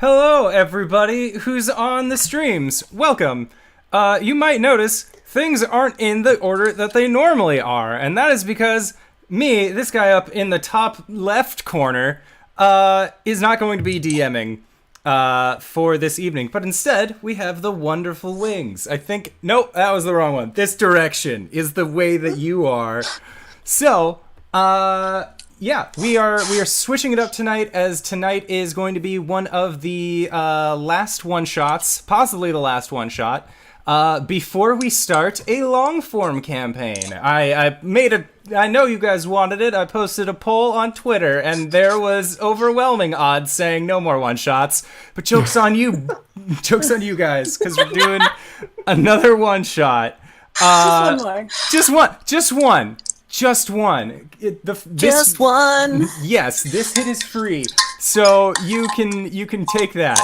Hello, everybody who's on the streams. Welcome. You might notice things aren't in the order that they normally are, and that is because me, this guy up in the top left corner, is not going to be DMing for this evening, but instead we have the wonderful Wings. Nope, that was the wrong one. This direction is the way that you are. So, yeah, we are switching it up tonight, as tonight is going to be one of the last one-shots, possibly the last one-shot, before we start a long-form campaign. I know you guys wanted it. I posted a poll on Twitter, and there was overwhelming odds saying no more one-shots. But joke's on you. Joke's on you guys, because we're doing another one-shot. Just one more. Just one. Just one. Just one. Yes, this hit is free, so you can take that.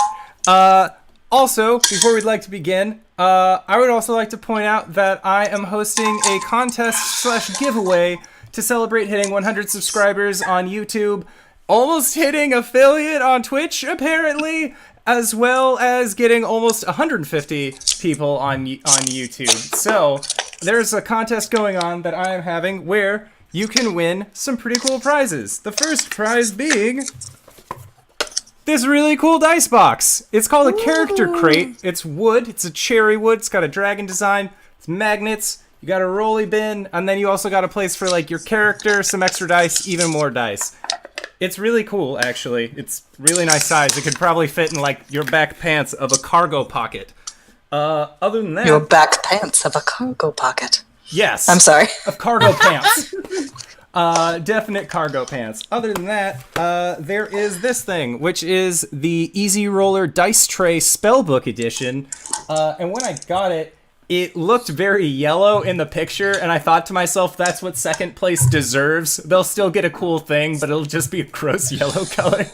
Also, before we'd like to begin, I would also like to point out that I am hosting a contest/giveaway to celebrate hitting 100 subscribers on YouTube, almost hitting affiliate on Twitch, apparently, as well as getting almost 150 people on YouTube. So there's a contest going on that I am having where you can win some pretty cool prizes. The first prize being this really cool dice box. It's called a character crate. It's wood. It's a cherry wood. It's got a dragon design. It's magnets. You got a rolly bin, and then you also got a place for like your character, some extra dice, even more dice. It's really cool, actually. It's really nice size. It could probably fit in like your back pants of a cargo pocket. Other than that, Your back pants of a cargo pocket. yes, I'm sorry. of cargo pants. Definite cargo pants. Other than that, there is this thing, which is the Easy Roller Dice Tray Spellbook Edition. And when I got it, it looked very yellow in the picture, and I thought to myself, that's what second place deserves. They'll still get a cool thing, but it'll just be a gross yellow color.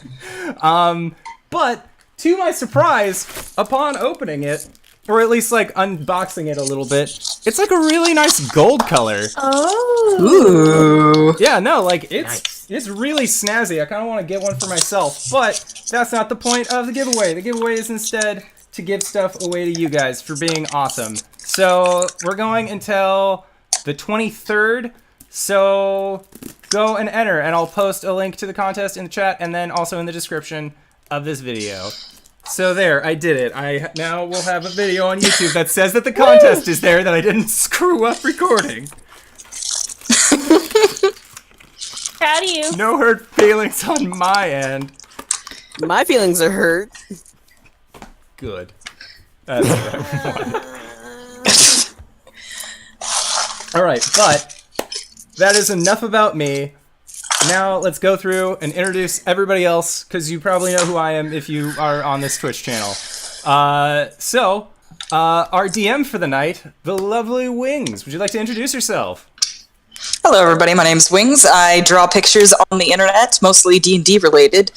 But to my surprise, upon opening it, or at least like unboxing it a little bit, it's like a really nice gold color. Oh. Ooh. Yeah, no, like it's really snazzy. I kind of want to get one for myself, but that's not the point of the giveaway. The giveaway is instead to give stuff away to you guys for being awesome. So we're going until the 23rd. So go and enter, and I'll post a link to the contest in the chat and then also in the description of this video. So there, I did it. I now will have a video on YouTube that says that the contest is there, that I didn't screw up recording. Proud of you. No hurt feelings on my end. My feelings are hurt. Good. That's what I wanted. Alright, but that is enough about me. Now let's go through and introduce everybody else, because you probably know who I am if you are on this Twitch channel. So, our DM for the night, the lovely Wings. Would you like to introduce yourself? Hello, everybody. My name's Wings. I draw pictures on the internet, mostly D&D related.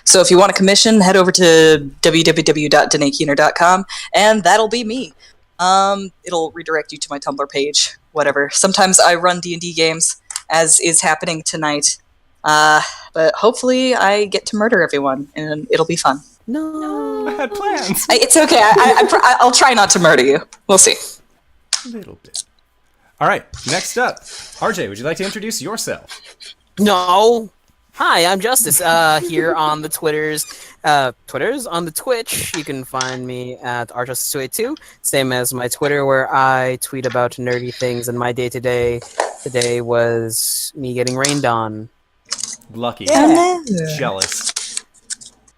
So if you want a commission, head over to www.denakeener.com, and that'll be me. It'll redirect you to my Tumblr page, whatever. Sometimes I run D&D games, as is happening tonight. But hopefully I get to murder everyone, and it'll be fun. I had plans. It's okay. I'll try not to murder you. We'll see. A little bit. Alright, next up. RJ, would you like to introduce yourself? No. Hi, I'm Justice. Here on the Twitters, on the Twitch. You can find me at RJustice282, same as my Twitter, where I tweet about nerdy things. And my day-to-day today was me getting rained on. Lucky. Yeah. Jealous.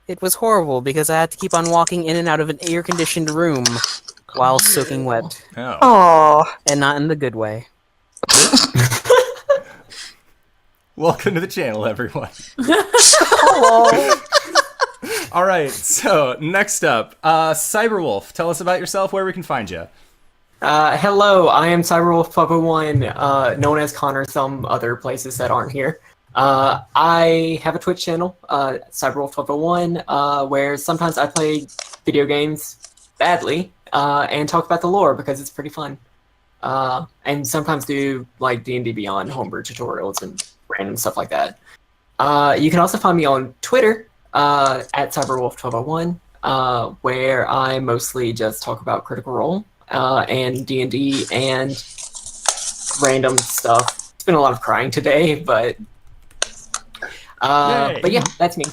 It was horrible because I had to keep on walking in and out of an air-conditioned room while soaking wet, Oh. Aww. and not in the good way. Welcome to the channel, everyone. Hello. Alright, so next up, Cyberwolf. Tell us about yourself, where we can find you. Hello, I am Cyberwolf501, known as Connor some other places that aren't here. I have a Twitch channel, Cyberwolf501, where sometimes I play video games badly, and talk about the lore because it's pretty fun. And sometimes do like D&D Beyond homebrew tutorials and random stuff like that. You can also find me on Twitter, at CyberWolf1201, where I mostly just talk about Critical Role and D&D and random stuff. It's been a lot of crying today, but yeah, that's me.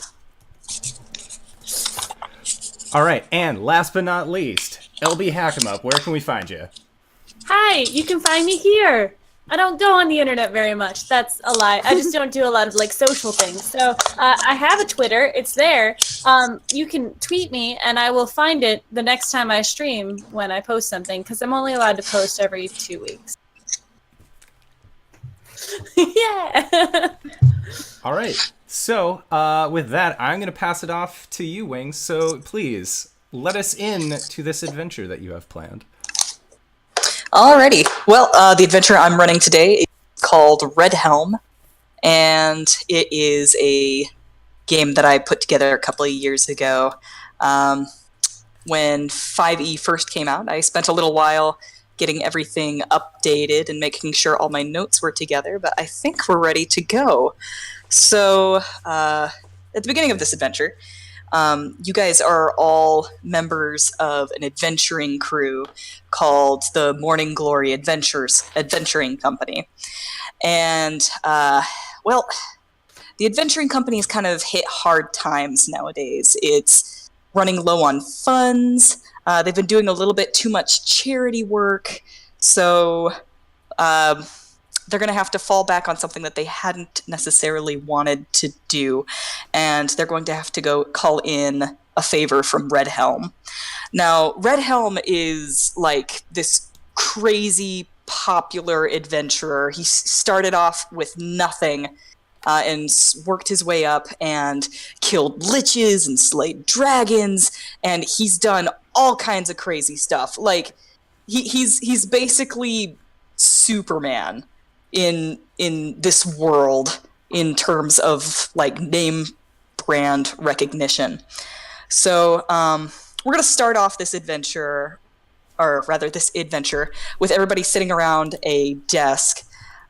All right, and last but not least, LBHackEmUp. Where can we find you? Hi, you can find me here. I don't go on the internet very much. That's a lie. I just don't do a lot of like social things. So I have a Twitter. It's there. You can tweet me, and I will find it the next time I stream when I post something, because I'm only allowed to post every 2 weeks. Yeah. All right. So with that, I'm going to pass it off to you, Wings. So please let us in to this adventure that you have planned. Alrighty. Well, the adventure I'm running today is called Red Helm, and it is a game that I put together a couple of years ago. When 5e first came out, I spent a little while getting everything updated and making sure all my notes were together, but I think we're ready to go. So, at the beginning of this adventure, you guys are all members of an adventuring crew called the Morning Glory Adventuring Company. And, well, the adventuring company has kind of hit hard times nowadays. It's running low on funds. They've been doing a little bit too much charity work. So, they're going to have to fall back on something that they hadn't necessarily wanted to do, and they're going to have to go call in a favor from Red Helm. Now, Red Helm is like this crazy popular adventurer. He started off with nothing and worked his way up and killed liches and slayed dragons, and he's done all kinds of crazy stuff. Like, he's basically Superman in this world in terms of like name brand recognition. So we're gonna start off this adventure with everybody sitting around a desk,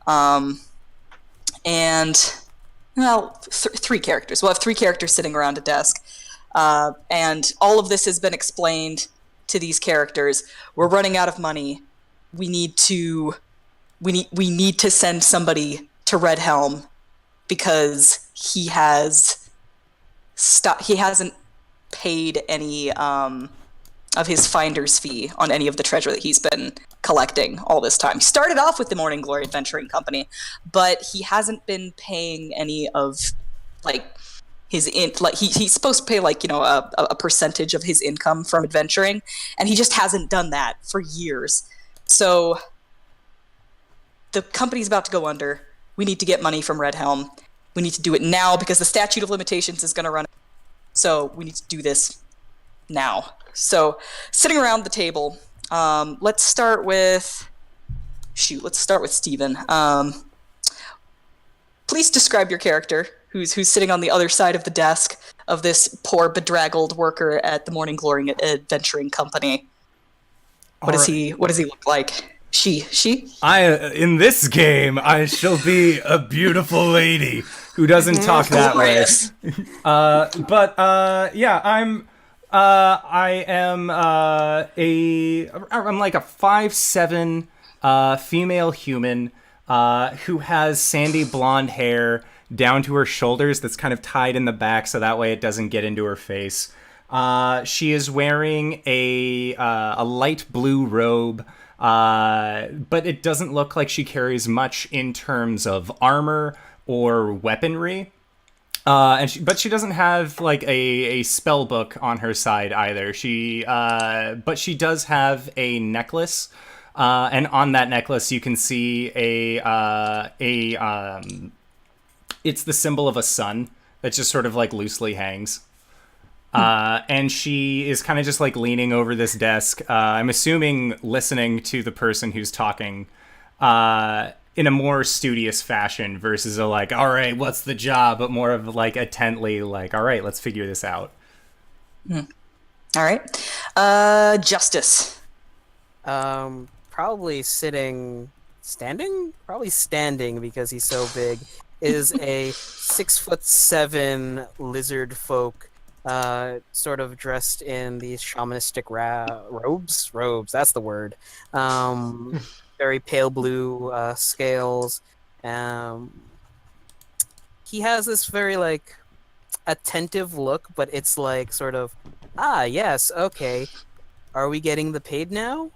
and well, three characters. We'll have three characters sitting around a desk, and all of this has been explained to these characters. We're running out of money. We need to send somebody to Red Helm because he hasn't paid any of his finder's fee on any of the treasure that he's been collecting all this time. He started off with the Morning Glory Adventuring Company, but he hasn't been paying any of like his he's supposed to pay like, you know, a percentage of his income from adventuring, and he just hasn't done that for years. So the company's about to go under. We need to get money from Red Helm. We need to do it now because the statute of limitations is going to run. So we need to do this now. So sitting around the table, let's start with Steven. Please describe your character, who's sitting on the other side of the desk of this poor bedraggled worker at the Morning Glory Adventuring Company. What does he look like? She. In this game, I shall be a beautiful lady who doesn't talk that way. Yeah, I'm like a 5'7" female human who has sandy blonde hair down to her shoulders that's kind of tied in the back so that way it doesn't get into her face. She is wearing a light blue robe. But it doesn't look like she carries much in terms of armor or weaponry. But she doesn't have like a spell book on her side either. But she does have a necklace, and on that necklace you can see it's the symbol of a sun that just sort of like loosely hangs. And she is kind of just like leaning over this desk. I'm assuming listening to the person who's talking in a more studious fashion versus a like, all right, what's the job? But more of like intently like, all right, let's figure this out. All right. Justice. Probably standing because he's so big. is a 6'7" lizard folk, sort of dressed in these shamanistic robes. Robes, that's the word. Very pale blue scales. He has this very like attentive look, but it's like sort of, yes, okay. Are we getting the paid now?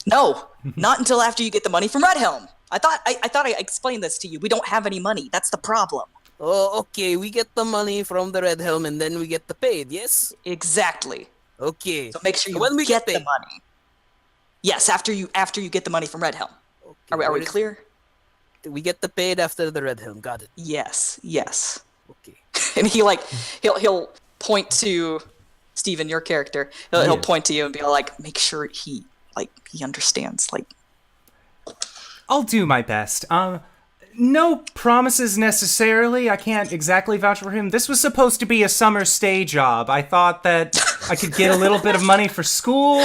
No, not until after you get the money from Red Helm. I thought I explained this to you. We don't have any money. That's the problem. Oh, okay. We get the money from the Red Helm, and then we get the paid. Yes. Exactly. Okay. So make sure you when we get paid. the money. Yes, after you get the money from Red Helm. Okay, Are we clear? We get the paid after the Red Helm. Got it. Yes. Okay. And he'll point to Steven, your character. He'll point to you and be like, make sure he understands. Like, I'll do my best. No promises necessarily. I can't exactly vouch for him. This was supposed to be a summer stay job. I thought that I could get a little bit of money for school,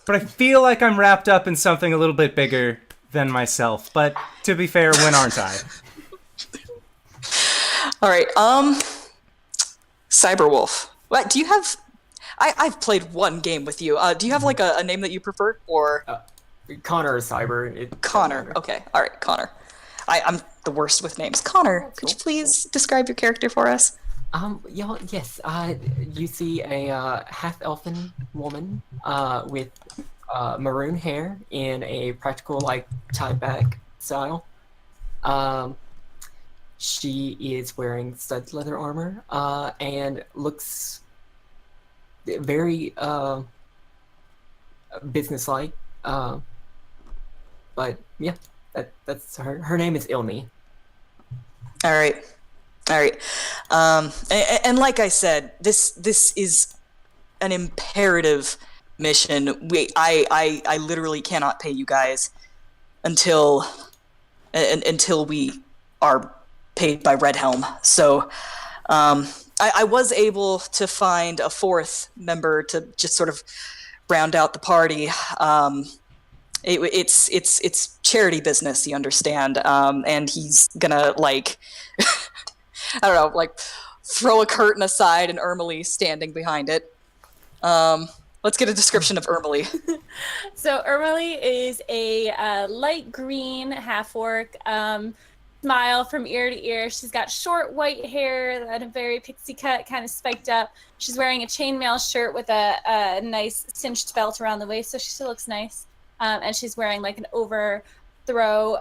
but I feel like I'm wrapped up in something a little bit bigger than myself. But to be fair, when aren't I? all right. Cyberwolf. What do you have? I've played one game with you. Do you have like a name that you prefer, or Connor or Cyber. Connor? Okay, all right, Connor. I'm the worst with names. Connor, could you please describe your character for us? Yes. You see a half-elfin woman with maroon hair in a practical, like, tie-back style. She is wearing stud leather armor and looks very businesslike. But yeah, that's her. Her name is Ilne. All right. And like I said, this is an imperative mission. I literally cannot pay you guys until we are paid by Red Helm. So I was able to find a fourth member to just sort of round out the party. It's charity business, you understand, and he's gonna like I don't know, like throw a curtain aside and Ermilee standing behind it. Let's get a description of Ermilee. So Ermilee is a light green half-orc, smile from ear to ear. She's got short white hair and a very pixie cut, kind of spiked up. She's wearing a chainmail shirt with a nice cinched belt around the waist, so she still looks nice. And she's wearing like an overthrow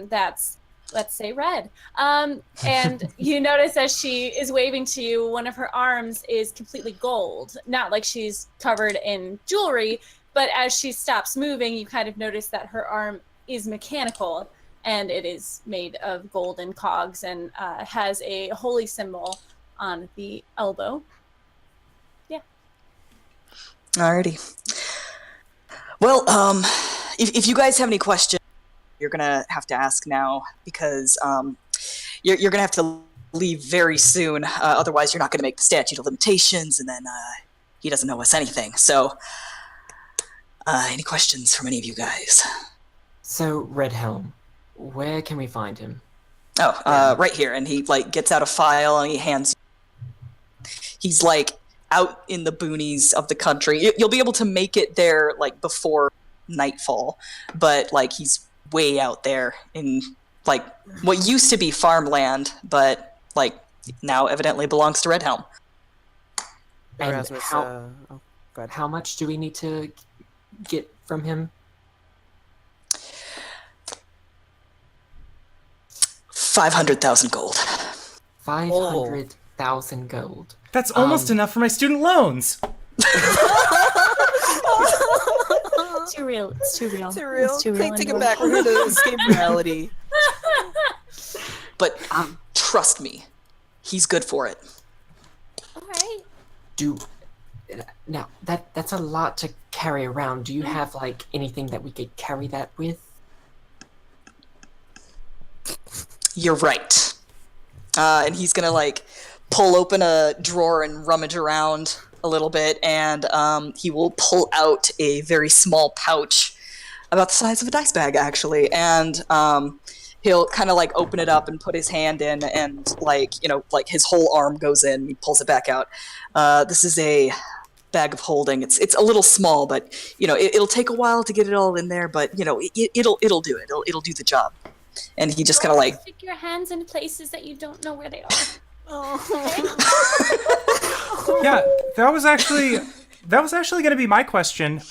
that's, let's say, red. And you notice as she is waving to you, one of her arms is completely gold. Not like she's covered in jewelry, but as she stops moving, you kind of notice that her arm is mechanical, and it is made of golden cogs and has a holy symbol on the elbow. Yeah. Alrighty. Well, if you guys have any questions, you're gonna have to ask now, because you're gonna have to leave very soon. Otherwise, you're not gonna make the statute of limitations, and then he doesn't know us anything. So, any questions from any of you guys? So, Red Helm, where can we find him? Oh, right here. And he like gets out a file and he hands. He's like out in the boonies of the country. You'll be able to make it there like before nightfall, but like he's way out there in like what used to be farmland, but like now evidently belongs to Red Helm. And Erasmus, how, go ahead. how much do we need to get from him? 500,000 gold. 500,000 gold. That's almost enough for my student loans. Too real. It's too real. Too real. It's too real. Take it back. We're here to escape reality. But trust me, he's good for it. All right. Now that's a lot to carry around. Do you have like anything that we could carry that with? You're right. And he's gonna like pull open a drawer and rummage around a little bit, and he will pull out a very small pouch about the size of a dice bag, actually, and he'll kind of like open it up and put his hand in, and like his whole arm goes in. He pulls it back out. This is a bag of holding. It's a little small, but it'll take a while to get it all in there, but it'll do it. It'll do the job. And he just kind of like stick your hands in places that you don't know where they are. Yeah, that was actually going to be my question.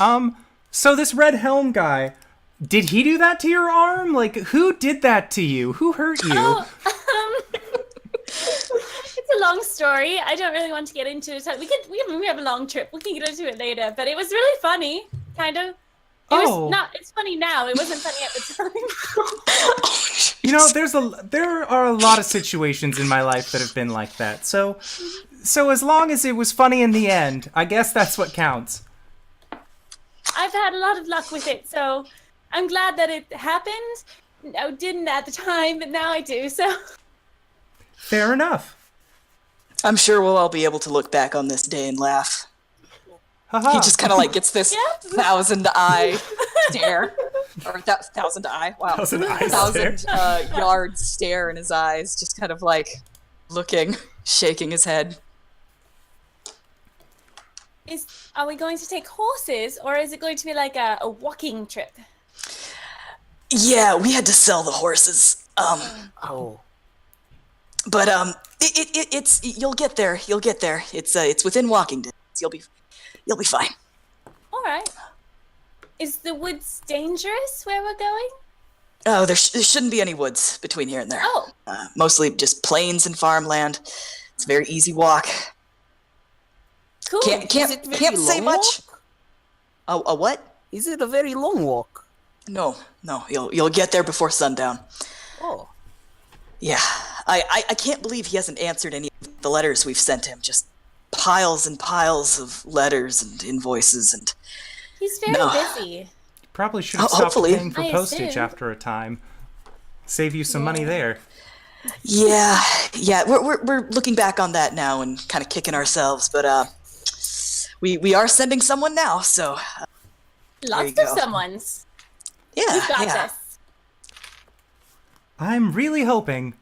So this Red Helm guy, did he do that to your arm? Like, who did that to you? Who hurt you? It's a long story. I don't really want to get into it. We have a long trip. We can get into it later. But it was really funny, kind of. It's funny now. It wasn't funny at the time. There are a lot of situations in my life that have been like that. So as long as it was funny in the end, I guess that's what counts. I've had a lot of luck with it, so I'm glad that it happened. I didn't at the time, but now I do, so. Fair enough. I'm sure we'll all be able to look back on this day and laugh. Haha. He just kind of like gets this 1,000-eye stare, or 1,000-eye. Wow, 1,000-yard stare in his eyes, just kind of like looking, shaking his head. Are we going to take horses, or is it going to be like a walking trip? Yeah, we had to sell the horses. But it's you'll get there. You'll get there. It's within walking distance. You'll be fine. All right. Is the woods dangerous where we're going? Oh, there shouldn't be any woods between here and there. Oh. Mostly just plains and farmland. It's a very easy walk. Cool. Can't say much. A what? Is it a very long walk? No. You'll get there before sundown. Oh. Yeah. I can't believe he hasn't answered any of the letters we've sent him. Just piles and piles of letters and invoices and. He's very busy. Probably should have stopped paying for I postage assume. after a time. Save you some money there. Yeah. We're looking back on that now and kind of kicking ourselves, but we are sending someone now, so. Lots of someones. Yeah. We've got this. I'm really hoping.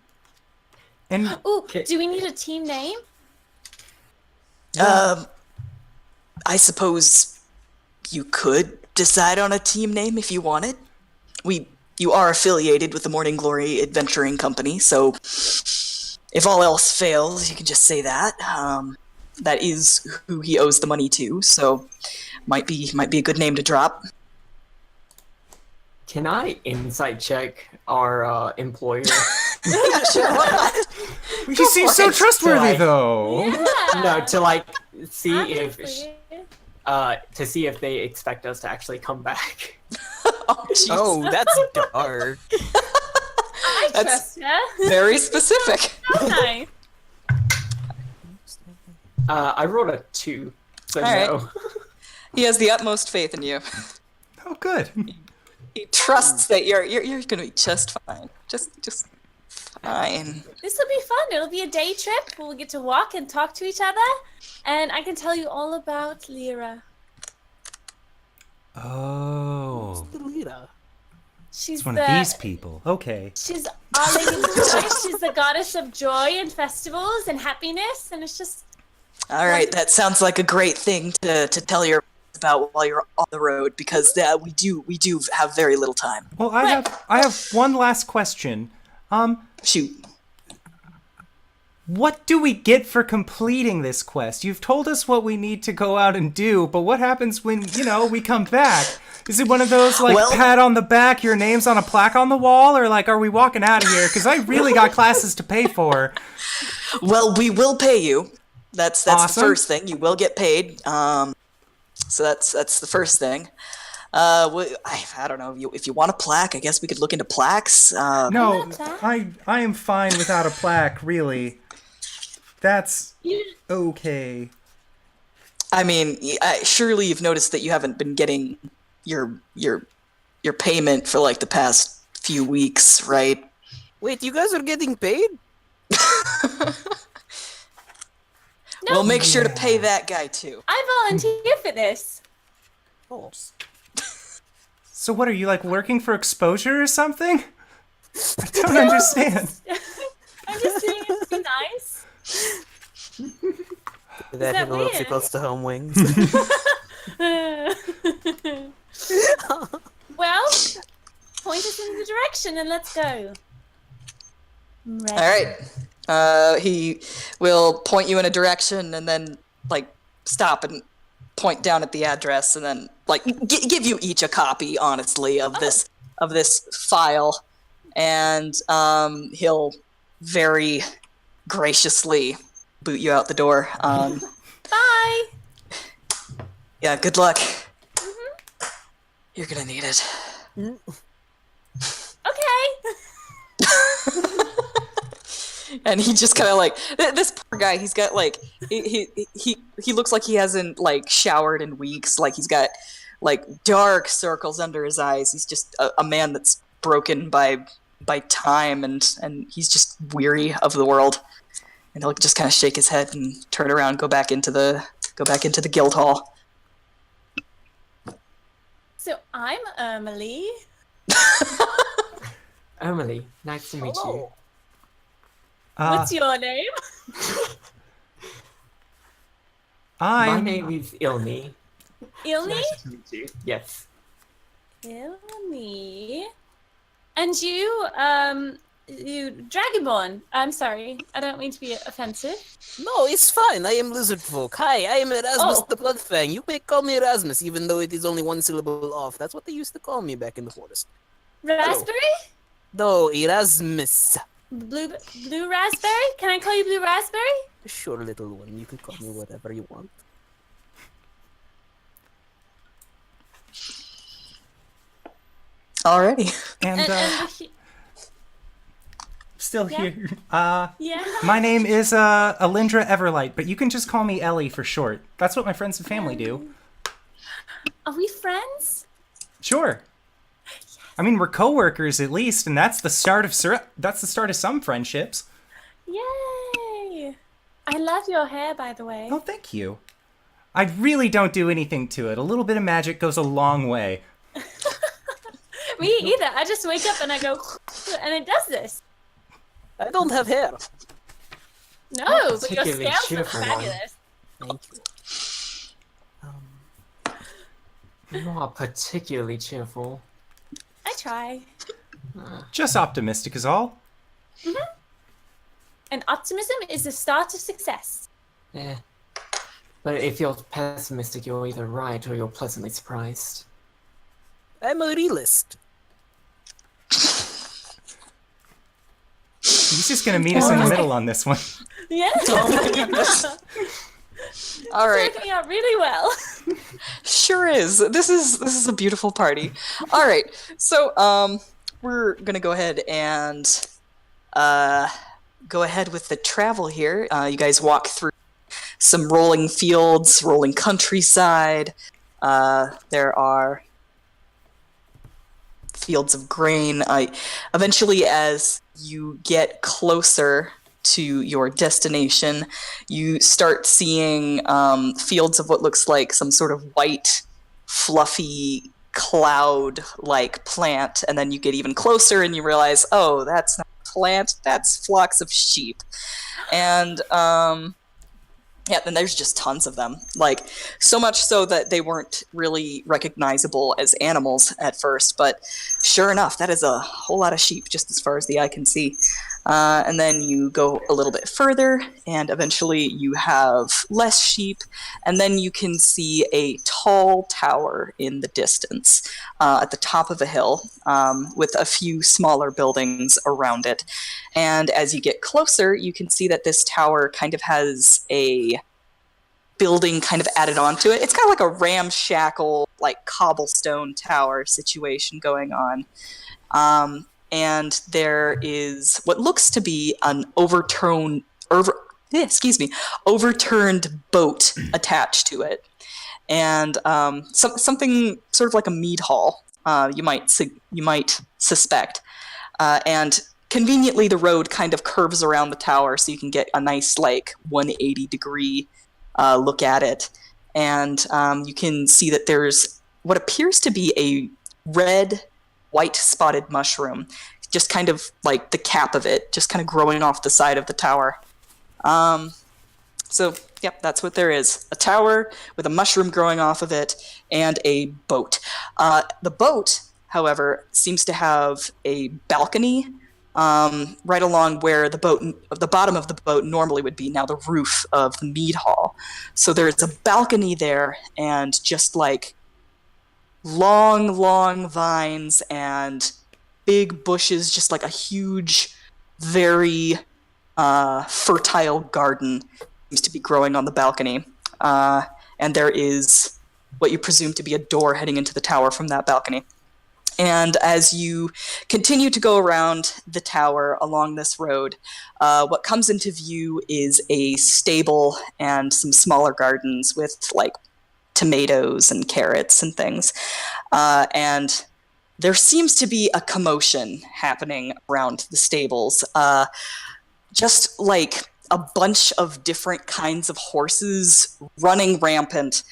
And Ooh, do we need a team name? I suppose you could decide on a team name if you wanted. You are affiliated with the Morning Glory Adventuring Company, so if all else fails, you can just say that. That is who he owes the money to, so might be a good name to drop. Can I insight check our employer? he seems so trustworthy, though. Yeah. No, to like see Obviously. to see if they expect us to actually come back. Oh, that's dark. I trust her. very specific. So nice. I rolled a 2, so All right. no. He has the utmost faith in you. Oh, good. He trusts that you're gonna be just fine. Just fine. This will be fun. It'll be a day trip. We'll get to walk and talk to each other. And I can tell you all about Lyra. Oh. She's It's one of these people. Okay. She's Our Lady of Joy. She's the goddess of joy and festivals and happiness. And it's just... All right, that sounds like a great thing to tell your about while you're on the road, because we do have very little time. Well, I have one last question. Shoot. What do we get for completing this quest? You've told us what we need to go out and do, but what happens when, we come back? Is it one of those, pat on the back, your name's on a plaque on the wall, or, are we walking out of here? Because I really got classes to pay for. Well, we will pay you. That's Awesome. the first thing. You will get paid. So that's the first thing. I don't know. If you want a plaque, I guess we could look into plaques. No, I am fine without a plaque, really. That's okay. I mean, surely you've noticed that you haven't been getting your payment for the past few weeks, right? Wait, you guys are getting paid? We'll make sure to pay that guy too. I volunteer for this. Oh. So what, are you, like, lurking for exposure or something? I don't understand. I'm just doing it to be nice. Did that hit a little too weird? close to home, Wings? Well, point us in the direction and let's go. Ready. All right. He will point you in a direction and then, like, stop and point down at the address and then, like, give you each a copy, honestly, of this file. And he'll very graciously boot you out the door. Bye. Yeah, good luck. You're gonna need it. Okay. And he just kind of like, this poor guy, he's got like, he looks like he hasn't like showered in weeks. Like he's got like dark circles under his eyes. He's just a man that's broken by time, and he's just weary of the world. And he'll just kind of shake his head and turn around, go back into the guild hall. So I'm Ermilee. Ermilee, nice to meet you. What's your name? My name is Ilne. Ilne? Nice to meet you. Yes. Ilne. And you Dragonborn. I'm sorry. I don't mean to be offensive. No, it's fine. I am Lizard Folk. Hi, I am Erasmus Oh. the Bloodfang. You may call me Erasmus, even though it is only one syllable off. That's what they used to call me back in the forest. Raspberry? No, Erasmus. Blue raspberry? Can I call you Blue Raspberry? Sure, little one. You can call me whatever you want. Alrighty. And still Yeah. here. Yeah. My name is Alindra Everlight, but you can just call me Ellie for short. That's what my friends and family do. Are we friends? Sure. I mean, we're coworkers at least, and that's the start of some friendships. Yay! I love your hair, by the way. Oh, thank you. I really don't do anything to it. A little bit of magic goes a long way. Me either. I just wake up and I go, and it does this. I don't have hair. No, but your particularly scales look cheerful one. fabulous. Thank you. You are particularly cheerful. I try. Just optimistic is all. And optimism is the start of success. Yeah. But if you're pessimistic, you're either right or you're pleasantly surprised. I'm a realist. He's just gonna meet us in the middle on this one. Yeah. All right. Working out really well. Sure is. This is a beautiful party. All right. So we're gonna go ahead and go ahead with the travel here. You guys walk through some rolling fields, rolling countryside. There are fields of grain. Eventually, as you get closer to your destination, you start seeing fields of what looks like some sort of white, fluffy cloud-like plant, and then you get even closer and you realize, oh, that's not a plant, that's flocks of sheep. And yeah, then there's just tons of them. Like, so much so that they weren't really recognizable as animals at first, but sure enough, that is a whole lot of sheep just as far as the eye can see. And then you go a little bit further, and eventually you have less sheep, and then you can see a tall tower in the distance at the top of a hill with a few smaller buildings around it. And as you get closer, you can see that this tower kind of has a building kind of added onto it. It's kind of like a ramshackle, like cobblestone tower situation going on. And there is what looks to be an overturned boat attached to it, and something sort of like a mead hall. You might suspect, and conveniently the road kind of curves around the tower, so you can get a nice like 180-degree look at it, and you can see that there's what appears to be a red, white spotted mushroom, just kind of like the cap of it, just kind of growing off the side of the tower. So, yep, that's what there is. A tower with a mushroom growing off of it and a boat. The boat, however, seems to have a balcony right along where the bottom of the boat normally would be, now the roof of the mead hall. So there's a balcony there and just like long vines and big bushes, just like a huge, very fertile garden seems to be growing on the balcony. And there is what you presume to be a door heading into the tower from that balcony. And as you continue to go around the tower along this road, what comes into view is a stable and some smaller gardens with like tomatoes and carrots and things. And there seems to be a commotion happening around the stables. Just like a bunch of different kinds of horses running rampant.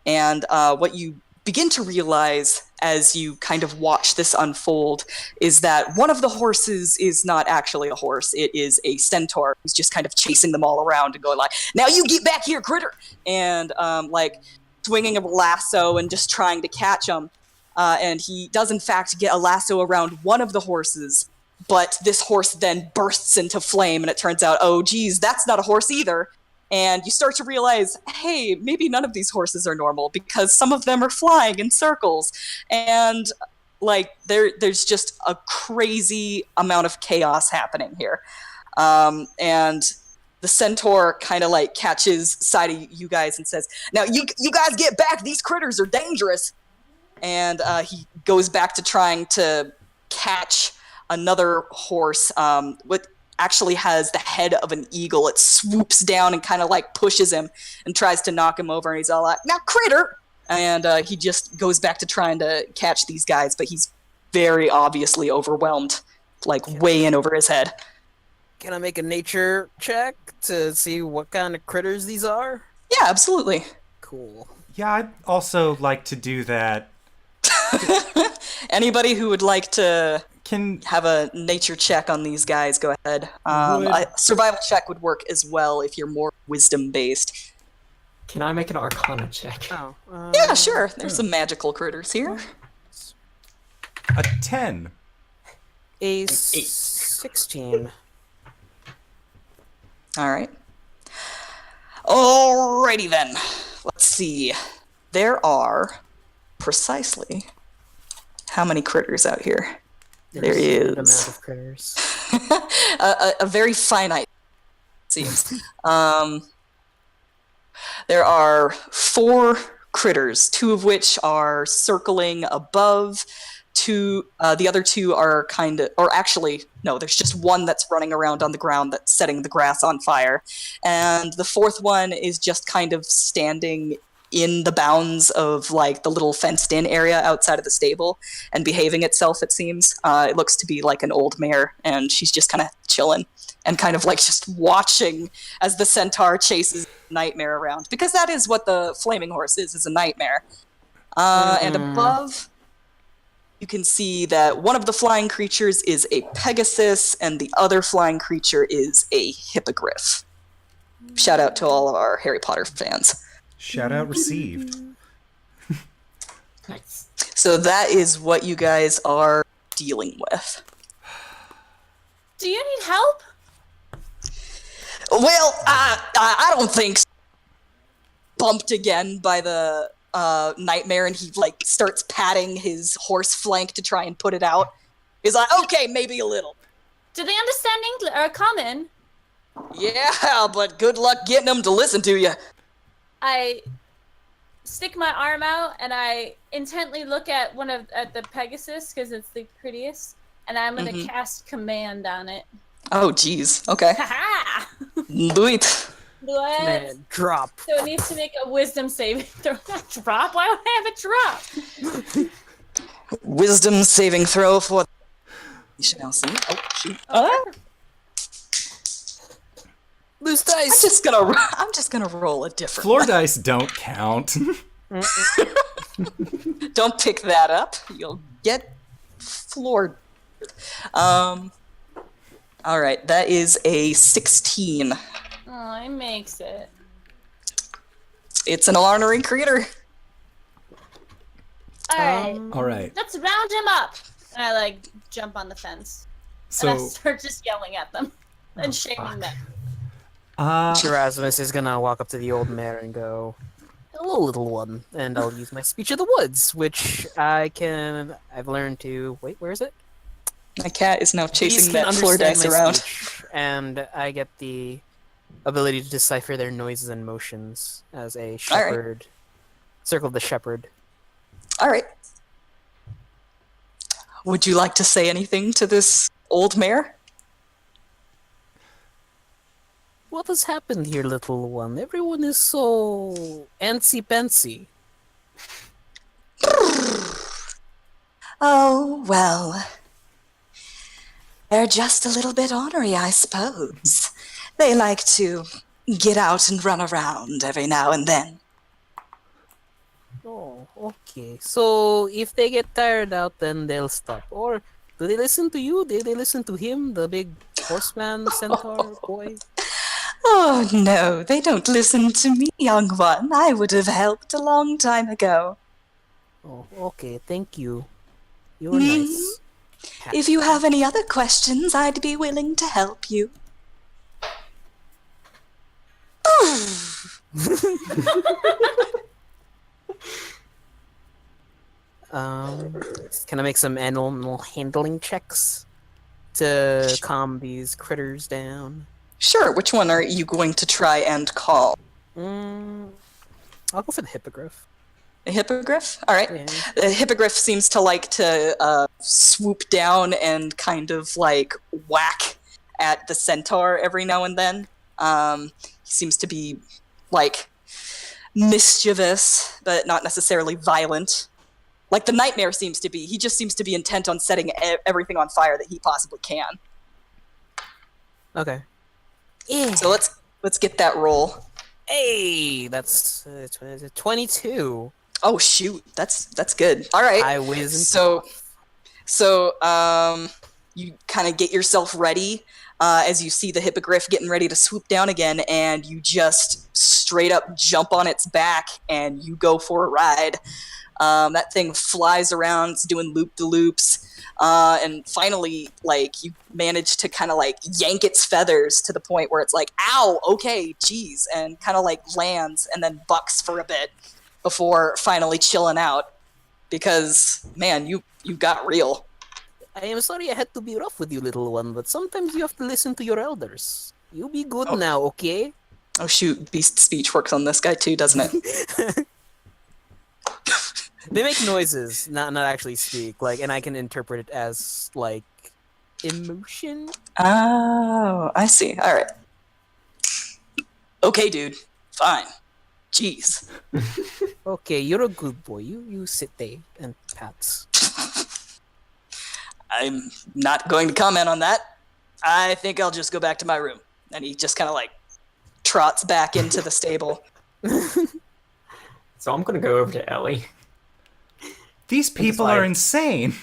And what you begin to realize as you kind of watch this unfold is that one of the horses is not actually a horse. It is a centaur who's just kind of chasing them all around and going like, now you get back here, critter! And like swinging a lasso and just trying to catch them. And he does in fact get a lasso around one of the horses, but this horse then bursts into flame, and it turns out, oh geez, that's not a horse either. And you start to realize, hey, maybe none of these horses are normal, because some of them are flying in circles. And like there's just a crazy amount of chaos happening here. And the centaur kind of like catches sight of you guys and says, now you guys get back, these critters are dangerous. And he goes back to trying to catch another horse, what actually has the head of an eagle. It swoops down and kind of like pushes him and tries to knock him over, and he's all like, now critter! And he just goes back to trying to catch these guys, but he's very obviously overwhelmed, like way in over his head. Can I make a nature check to see what kind of critters these are? Yeah, absolutely. Cool. Yeah, I'd also like to do that. Anybody who would like to Can have a nature check on these guys, go ahead. A survival check would work as well if you're more wisdom-based. Can I make an Arcana check? Oh. Yeah, sure. There's some magical critters here. a 10. A 16. All right. Alrighty then. Let's see. There are precisely how many critters out here? There There's a good is amount of critters. a very finite, it seems. There are 4 critters, 2 of which are circling above. The other 2 are kind of, or actually, no, there's just one that's running around on the ground that's setting the grass on fire. And the 4th one is just kind of standing in the bounds of like the little fenced in area outside of the stable and behaving itself, it seems. It looks to be like an old mare, and she's just kind of chilling and kind of like just watching as the centaur chases Nightmare around, because that is what the flaming horse is a nightmare. And above, you can see that one of the flying creatures is a Pegasus and the other flying creature is a hippogriff. Shout out to all of our Harry Potter fans. Shout out received. Nice. So that is what you guys are dealing with. Do you need help? Well, I don't think so. Bumped again by the nightmare, and he like starts patting his horse flank to try and put it out. He's like, okay, maybe a little. Do they understand English or common? Yeah, but good luck getting them to listen to you. I stick my arm out and I intently look at at the Pegasus because it's the prettiest, and I'm gonna cast command on it. Oh, jeez. Okay. Ha! Do it. What? Man, drop. So it needs to make a wisdom saving throw. Not drop? Why would I have a drop? Wisdom saving throw for. You should now see. Oh, shoot. Loose dice. I'm just gonna roll a different. Floor one. dice don't count. Don't pick that up. You'll get floored. All right, that is a 16. Oh, it makes it. It's an honorary creator. All right. Let's round him up. And I like jump on the fence. And I So, start just yelling at them and shaming them. Erasmus is gonna walk up to the old mare and go, "Hello, little one," and I'll use my speech of the woods, which I've learned to. Wait, where is it? My cat is now Bees chasing can that floor understand dice my around. speech, and I get the ability to decipher their noises and motions as a shepherd. Circle of the shepherd. All right. Would you like to say anything to this old mare? What has happened here, little one? Everyone is so antsy-pantsy. Oh, well. They're just a little bit ornery, I suppose. They like to get out and run around every now and then. Oh, okay. So if they get tired out, then they'll stop. Or do they listen to you? Do they listen to him, the big horseman, centaur boy? Oh, no, they don't listen to me, young one. I would have helped a long time ago. Oh, okay. Thank you. You're nice. If you have any other questions, I'd be willing to help you. Can I make some animal handling checks to calm these critters down? Sure, which one are you going to try and call? I'll go for the hippogriff. A hippogriff? All right. Yeah. The hippogriff seems to like to swoop down and kind of like whack at the centaur every now and then. He seems to be like mischievous, but not necessarily violent. Like the nightmare seems to be. He just seems to be intent on setting everything on fire that he possibly can. Okay. So let's get that roll. Hey, that's 22. Oh shoot, that's good. All right. I whiz. So you kind of get yourself ready as you see the hippogriff getting ready to swoop down again, and you just straight up jump on its back and you go for a ride. That thing flies around, it's doing loop-de-loops, and finally, like, you manage to kind of, like, yank its feathers to the point where it's like, ow, okay, geez, and kind of, like, lands and then bucks for a bit before finally chilling out, because, man, you got real. I am sorry I had to be rough with you, little one, but sometimes you have to listen to your elders. You be good now, okay? Oh, shoot, beast speech works on this guy, too, doesn't it? They make noises, not actually speak, like, and I can interpret it as, like, emotion? Oh, I see. All right. Okay, dude. Fine. Jeez. Okay, you're a good boy. You sit there and pats. I'm not going to comment on that. I think I'll just go back to my room. And he just kind of, like, trots back into the stable. So I'm gonna go over to Ellie. These people like- are insane.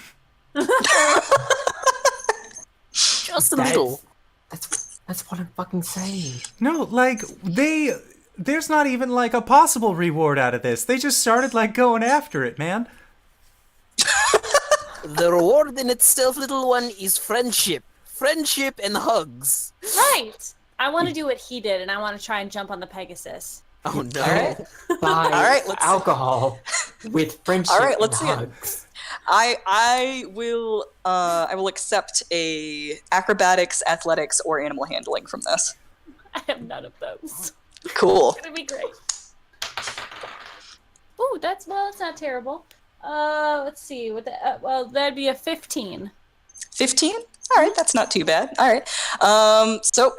Just a little. That's what I'm fucking saying. No, like, there's not even, like, a possible reward out of this. They just started, like, going after it, man. The reward in itself, little one, is friendship. Friendship and hugs. Right. I want to do what he did, and I want to try and jump on the Pegasus. Oh no. All right. Buy right, let's- alcohol with friendship All right, let's and see it. hugs. I will accept a acrobatics, athletics, or animal handling from this. I have none of those. Cool. It's gonna be great. Ooh, that's not terrible. Let's see. Well, that'd be a 15. 15? All right, that's not too bad. All right. So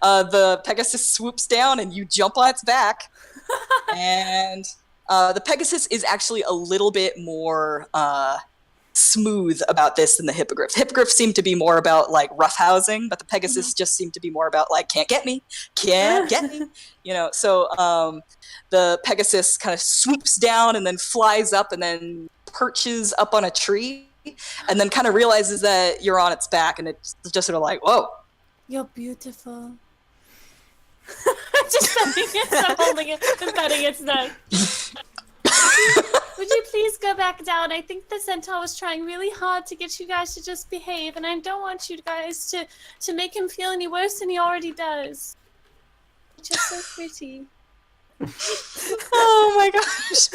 the Pegasus swoops down and you jump on its back. And the Pegasus is actually a little bit more smooth about this than the Hippogriff. Hippogriff seemed to be more about, like, roughhousing, but the Pegasus just seemed to be more about, like, can't get me. You know, so the Pegasus kind of swoops down and then flies up and then perches up on a tree and then kind of realizes that you're on its back, and it's just sort of like, whoa. You're beautiful. Just petting it, I'm holding it and petting its neck. Would you please go back down? I think the centaur was trying really hard to get you guys to just behave, and I don't want you guys to make him feel any worse than he already does. You're just so pretty. Oh my gosh.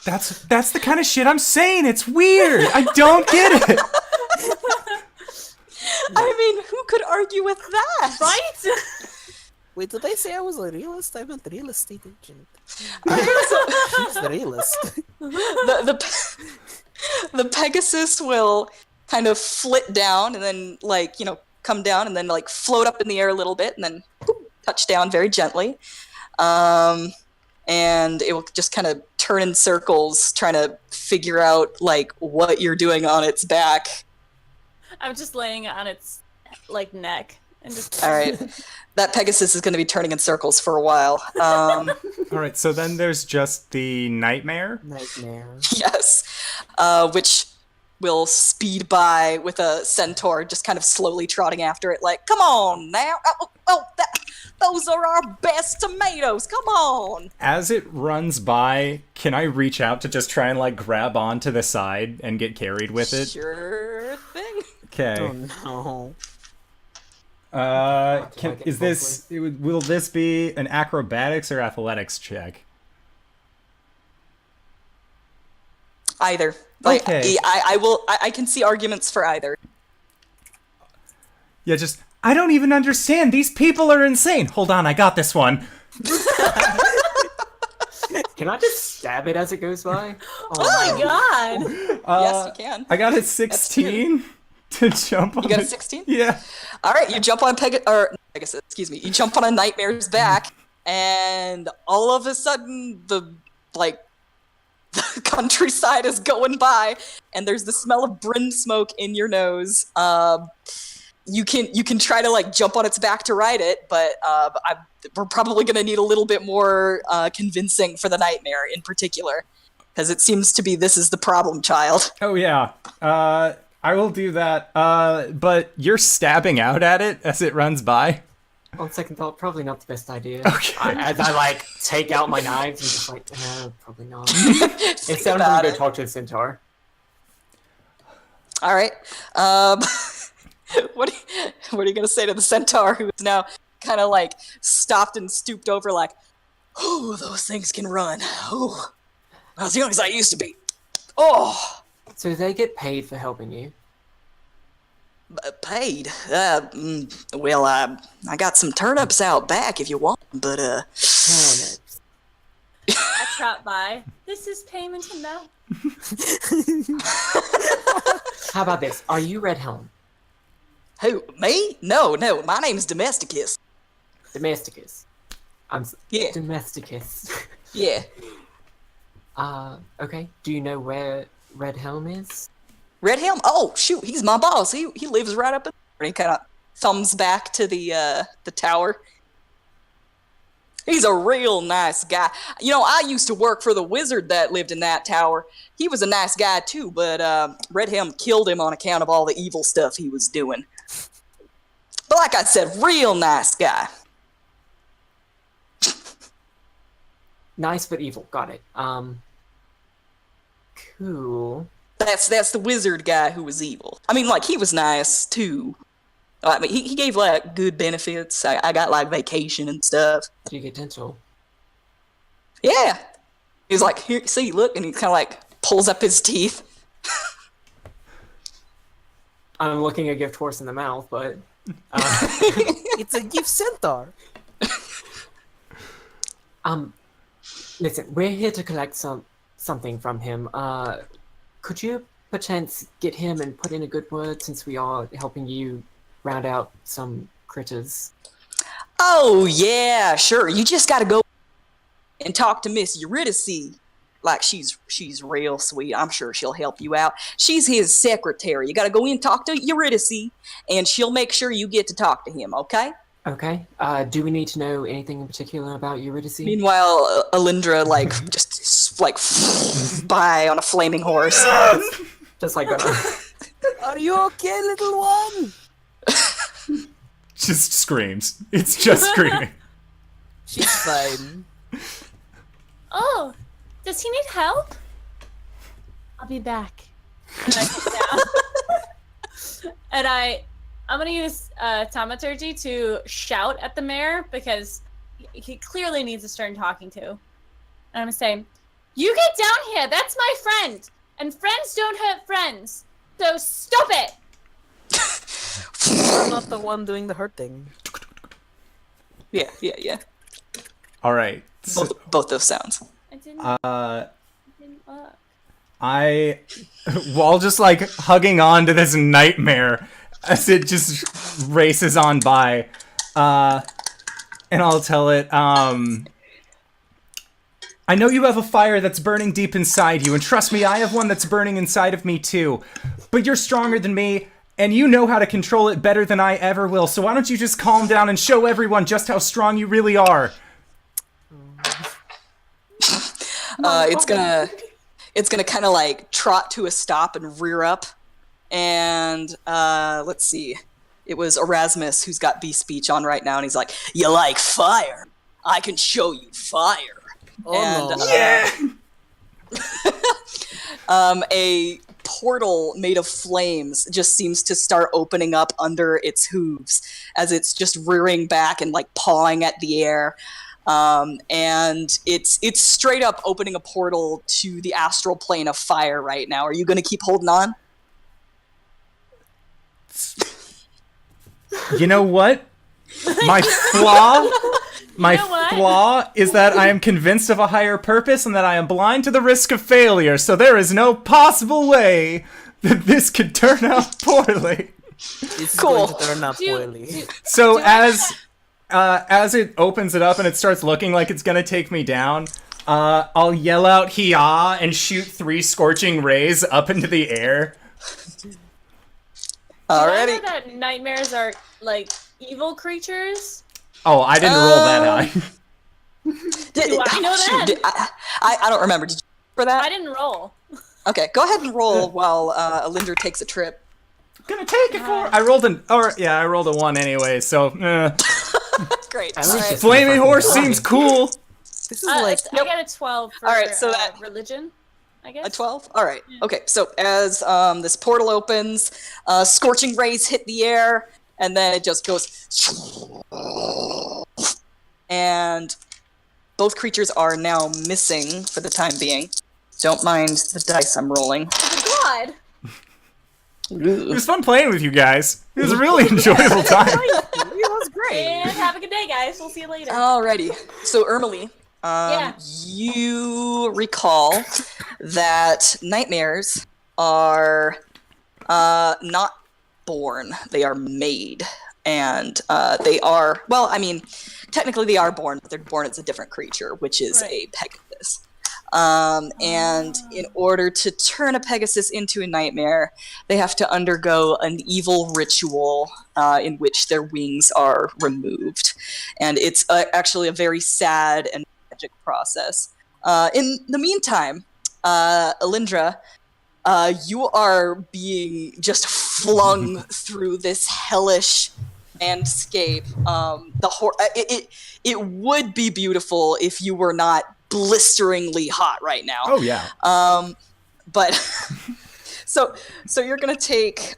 That's the kind of shit I'm saying. It's weird. I don't get it. I mean, who could argue with that? Right? Wait, did I say I was a realist? I meant real estate agent. She's the realist. The Pegasus will kind of flit down and then, like, you know, come down and then, like, float up in the air a little bit and then whoop, touch down very gently. And it will just kind of turn in circles trying to figure out, like, what you're doing on its back. I'm just laying on its, like, neck. And just... All right. That Pegasus is going to be turning in circles for a while. All right, so then there's just the nightmare. Yes. Which will speed by with a centaur just kind of slowly trotting after it, like, come on now. Those are our best tomatoes. Come on. As it runs by, can I reach out to just try and, like, grab onto the side and get carried with it? Sure thing. Okay. Oh no. Will this be an acrobatics or athletics check? Either. Like, Okay. I can see arguments for either. Yeah, just, I don't even understand. These people are insane. Hold on, I got this one. Can I just stab it as it goes by? Oh my god! Yes, you can. I got a 16 to jump on. You got a 16? Yeah. All right, you jump on Pegasus, excuse me. You jump on a nightmare's back, and all of a sudden, the countryside is going by, and there's the smell of brim smoke in your nose. You can try to, like, jump on its back to ride it, but we're probably going to need a little bit more convincing for the nightmare in particular, because it seems to be this is the problem child. Oh, yeah. I will do that. But you're stabbing out at it as it runs by? On second thought, probably not the best idea. Okay. As I, like, take out my knives and just like, probably not. It's time for me to go talk to the centaur. All right. What are you going to say to the centaur, who is now kind of, like, stopped and stooped over, like, oh, those things can run. Oh, not as young as I used to be. Oh. So they get paid for helping you? Paid? Well, I got some turnips out back if you want, but, Turnips. I trot by. This is payment amount. How about this? Are you Red Helm? Who, me? No, my name's Domesticus. Domesticus. Yeah. Domesticus. Yeah. Okay. Do you know where Red Helm is? Red Helm? Oh, shoot, he's my boss. He lives right up in there. He kind of thumbs back to the tower. He's a real nice guy. You know, I used to work for the wizard that lived in that tower. He was a nice guy, too, but Red Helm killed him on account of all the evil stuff he was doing. But like I said, real nice guy. Nice but evil. Got it. Cool. That's the wizard guy who was evil. I mean, like, he was nice, too. I mean, he gave, like, good benefits. I got, like, vacation and stuff. Do you get dental? Yeah. He's like, here, see, look, and he kind of, like, pulls up his teeth. I'm looking a gift horse in the mouth, but... It's a gift centaur. Listen, we're here to collect something from him. Could you perchance get him and put in a good word, since we are helping you round out some critters? Oh, yeah, sure. You just gotta go and talk to Miss Eurydice. Like, she's real sweet. I'm sure she'll help you out. She's his secretary. You gotta go in and talk to Eurydice, and she'll make sure you get to talk to him, okay? Okay. Do we need to know anything in particular about Eurydice? Meanwhile, Alindra, like, just like by on a flaming horse. Just like Are you okay, little one? Just screams. It's just screaming. She's fine. Oh, does he need help? I'll be back. And I sit down. And I'm gonna use thaumaturgy to shout at the mayor because he clearly needs a stern talking to. And I'm gonna say, "You get down here. That's my friend, and friends don't hurt friends. So stop it." I'm not the one doing the hurting. Yeah. All right. So, Both those sounds. It didn't work. while just like hugging on to this nightmare as it just races on by, and I'll tell it, I know you have a fire that's burning deep inside you, and trust me, I have one that's burning inside of me too. But you're stronger than me, and you know how to control it better than I ever will, so why don't you just calm down and show everyone just how strong you really are? It's gonna kind of like trot to a stop and rear up, and let's see, it was Erasmus who's got beast speech on right now, and he's like, "You like fire? I can show you fire." A portal made of flames just seems to start opening up under its hooves as it's just rearing back and like pawing at the air. And it's straight up opening a portal to the astral plane of fire right now. Are you going to keep holding on? You know what? My flaw is that I am convinced of a higher purpose and that I am blind to the risk of failure, so there is no possible way that this could turn out poorly. It's Cool. going to turn out poorly. So as it opens it up and it starts looking like it's gonna take me down, I'll yell out "Hiya" and shoot 3 scorching rays up into the air. Alrighty. Do I know that nightmares are like evil creatures? Oh, I didn't roll that high. Do I know that? I don't remember. Did you for that? I didn't roll. Okay, go ahead and roll while Alinder takes a trip. Gonna take it for. I rolled a 1 anyway. So, Great. At least Alright. it's- flaming horse seems cool. This is like I got a 12 for Alright, so that- religion, I guess. A 12? Alright. Okay, so as this portal opens, scorching rays hit the air, and then it just goes... And both creatures are now missing for the time being. Don't mind the dice I'm rolling. Oh God. It was fun playing with you guys. It was a really enjoyable time. that was great. And have a good day, guys. We'll see you later. Alrighty. So, Ermilee, Yeah. you recall that nightmares are not born. They are made. And they are, well, I mean, technically they are born, but they're born as a different creature, which is a Pegasus. And in order to turn a Pegasus into a nightmare, they have to undergo an evil ritual in which their wings are removed. And it's actually a very sad and tragic process. In the meantime, Alindra, you are being just flung through this hellish landscape. It would be beautiful if you were not blisteringly hot right now. Oh yeah. But so you're gonna take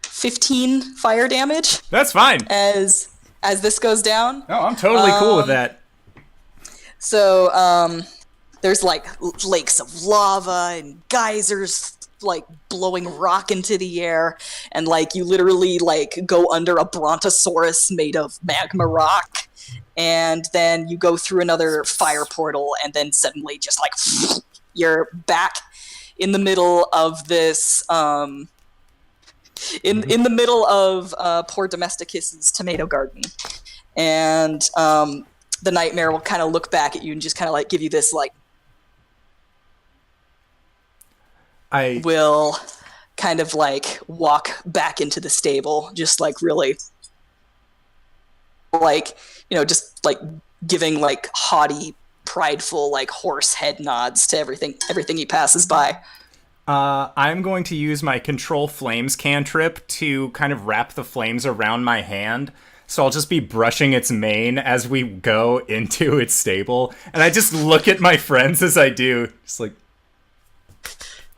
15 fire damage That's fine. as this goes down. Oh, I'm totally cool with that. So there's like lakes of lava and geysers like blowing rock into the air, and like you literally like go under a brontosaurus made of magma rock, and then you go through another fire portal, and then suddenly just like you're back in the middle of this in the middle of poor Domesticus's tomato garden. And the nightmare will kind of look back at you and just kind of like give you this like will kind of like walk back into the stable, just like really like, you know, just like giving like haughty, prideful, like horse head nods to everything he passes by. I'm going to use my Control Flames cantrip to kind of wrap the flames around my hand. So I'll just be brushing its mane as we go into its stable. And I just look at my friends as I do. Just like...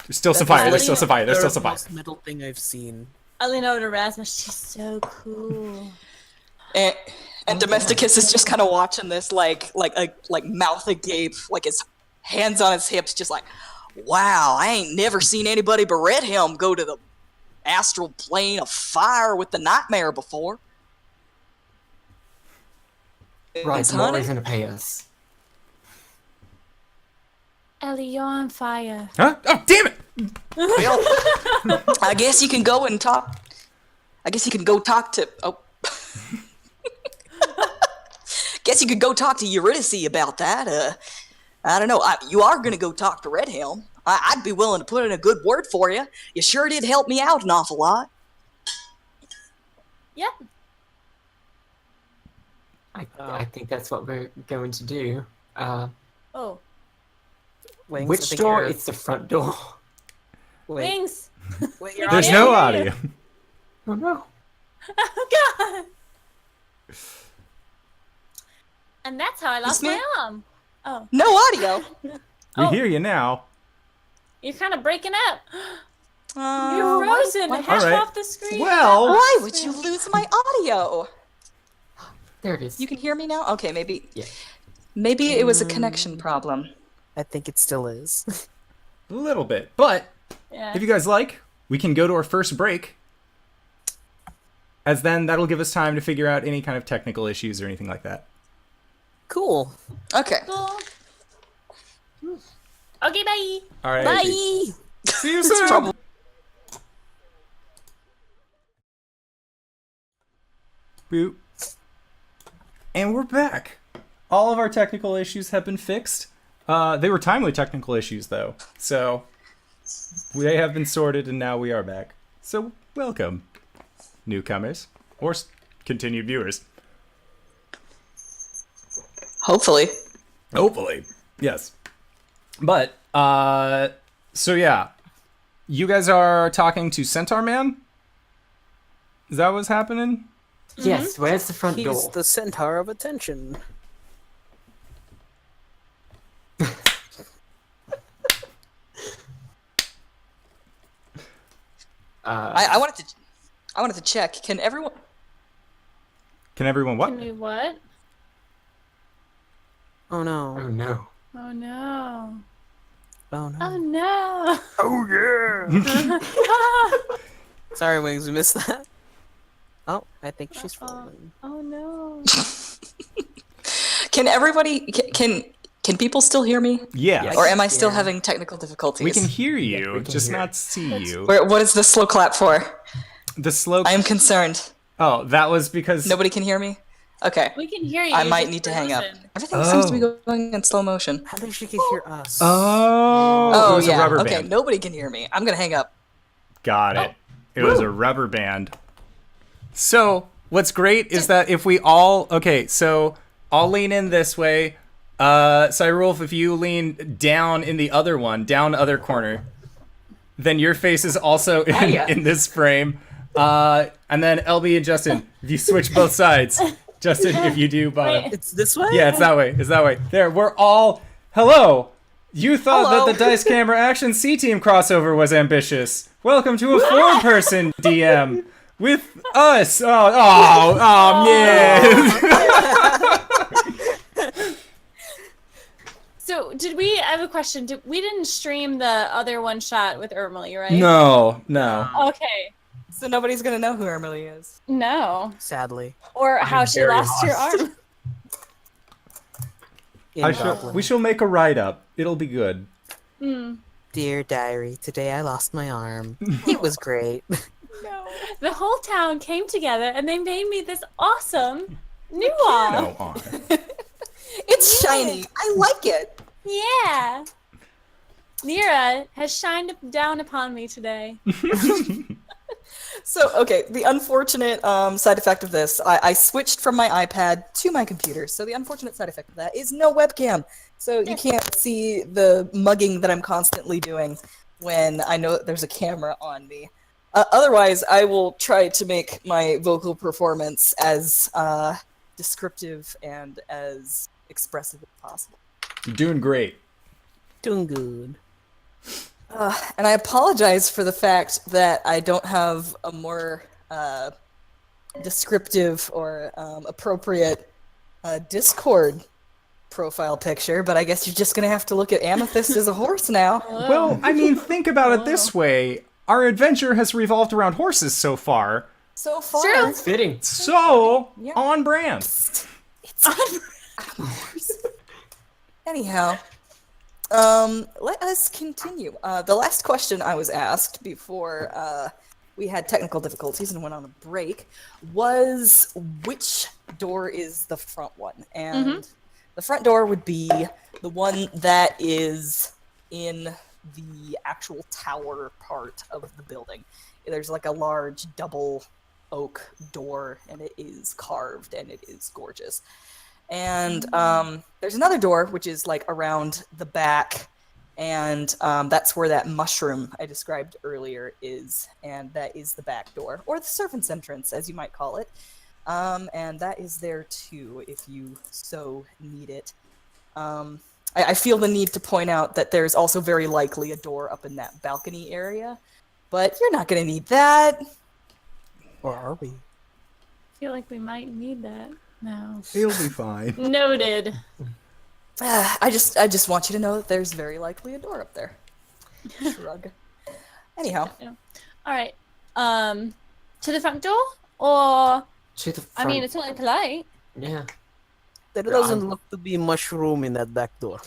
There's still some fire, there's still some fire, there's still some fire. That's the most metal thing I've seen. I lean over to Erasmus. She's so cool. And Domesticus is just kind of watching this, like mouth agape, like his hands on his hips, just like, wow, I ain't never seen anybody but Red Helm go to the astral plane of fire with the nightmare before. Right, It's so what are honey. you gonna pay us? Ellie, you're on fire. Huh? Oh, damn it! I guess you can go and talk. I guess you can go talk to. Oh. Guess you could go talk to Eurydice about that. I don't know. You are gonna go talk to Red Helm. I'd be willing to put in a good word for you. You sure did help me out an awful lot. Yeah. I think that's what we're going to do. Oh, Wings, I Which think door? you're- It's the front door. Wait, wings. wait, you're There's on- no Yeah. audio. Oh no. Oh God. And that's how I lost This my man- arm. Oh, No audio. We Oh. hear you now. you're kind of breaking up. Oh, You're frozen. why- Hush All right. off the screen. Well- Why would you lose my audio? There it is. You can hear me now? Okay, maybe. Yeah. Maybe it was a connection problem. I think it still is. A little bit. But Yeah. if you guys like, we can go to our first break. As then that'll give us time to figure out any kind of technical issues or anything like that. Cool. Okay. Cool. Okay, bye. All right. Bye. See you soon. Trouble. Boop. And we're back. All of our technical issues have been fixed. They were timely technical issues, though. So they have been sorted, and now we are back. So welcome, newcomers or continued viewers. Hopefully. Hopefully, yes. But so yeah, you guys are talking to Centaur Man. Is that what's happening? Yes, where's the front He's door? the centaur of attention. I wanted to check. Can everyone? Can everyone what? Can we what? Oh no. Oh no. Oh no. Oh no. Oh no. Oh yeah. Sorry, Wings, we missed that. Oh, I think she's falling. Oh no. Can everybody? Can people still hear me? Yeah, Or am I still Yeah. having technical difficulties? we can hear you, we can just hear. not see you. What is the slow clap for? The slow. I am concerned. Oh, that was because Nobody can hear me? Okay. We can hear you. I might just need to hang up. frozen. Everything seems to be Oh. going in slow motion. I think she can hear us. Oh, it Oh, was yeah. a rubber Okay, band. nobody can hear me. I'm gonna hang up. Got it. It was a rubber band. So what's great is that if we all so I'll lean in this way. Cyrulf, if you lean down in the other one, down other corner, then your face is also in this frame. And then LB and Justin, if you switch both sides. Justin, if you do bottom. Wait. It's this way? Yeah, it's that way. It's that way. There, we're all. Hello. You thought Hello. that the Dice Camera Action C Team crossover was ambitious. Welcome to a four-person DM with us. Yeah. So, I have a question. We didn't stream the other one shot with Ermilee, right? No. Okay. So nobody's gonna know who Ermilee is. No. Sadly. Or how she very lost her lost. arm. We shall make a write-up. It'll be good. Dear diary, today I lost my arm. It was great. No. The whole town came together and they made me this awesome new arm. No on. It's shiny. I like it. Yeah. Nira has shined down upon me today. So, okay, the unfortunate side effect of this, I switched from my iPad to my computer, so the unfortunate side effect of that is no webcam. So you can't see the mugging that I'm constantly doing when I know that there's a camera on me. Otherwise, I will try to make my vocal performance as descriptive and as expressive as possible. You're doing great. Doing good. And I apologize for the fact that I don't have a more descriptive or appropriate Discord profile picture, but I guess you're just gonna have to look at Amethyst as a horse now. Well, I mean, think about it this way. Our adventure has revolved around horses so far. So far. True. It's fitting. So, Yeah. on brand. It's Anyhow, let us continue. The last question I was asked before we had technical difficulties and went on a break was which door is the front one? And the front door would be the one that is in the actual tower part of the building. There's like a large double oak door, and it is carved, and it is gorgeous. And there's another door, which is like around the back, and that's where that mushroom I described earlier is, and that is the back door, or the servant's entrance, as you might call it. And that is there too, if you so need it. I feel the need to point out that there's also very likely a door up in that balcony area, but you're not going to need that. Or are we? I feel like we might need that now. He'll be fine. Noted. I just want you to know that there's very likely a door up there. Shrug. Anyhow. All right. To the front door, or To the I front. mean, it's only polite. Yeah. There doesn't look to be mushroom in that back door.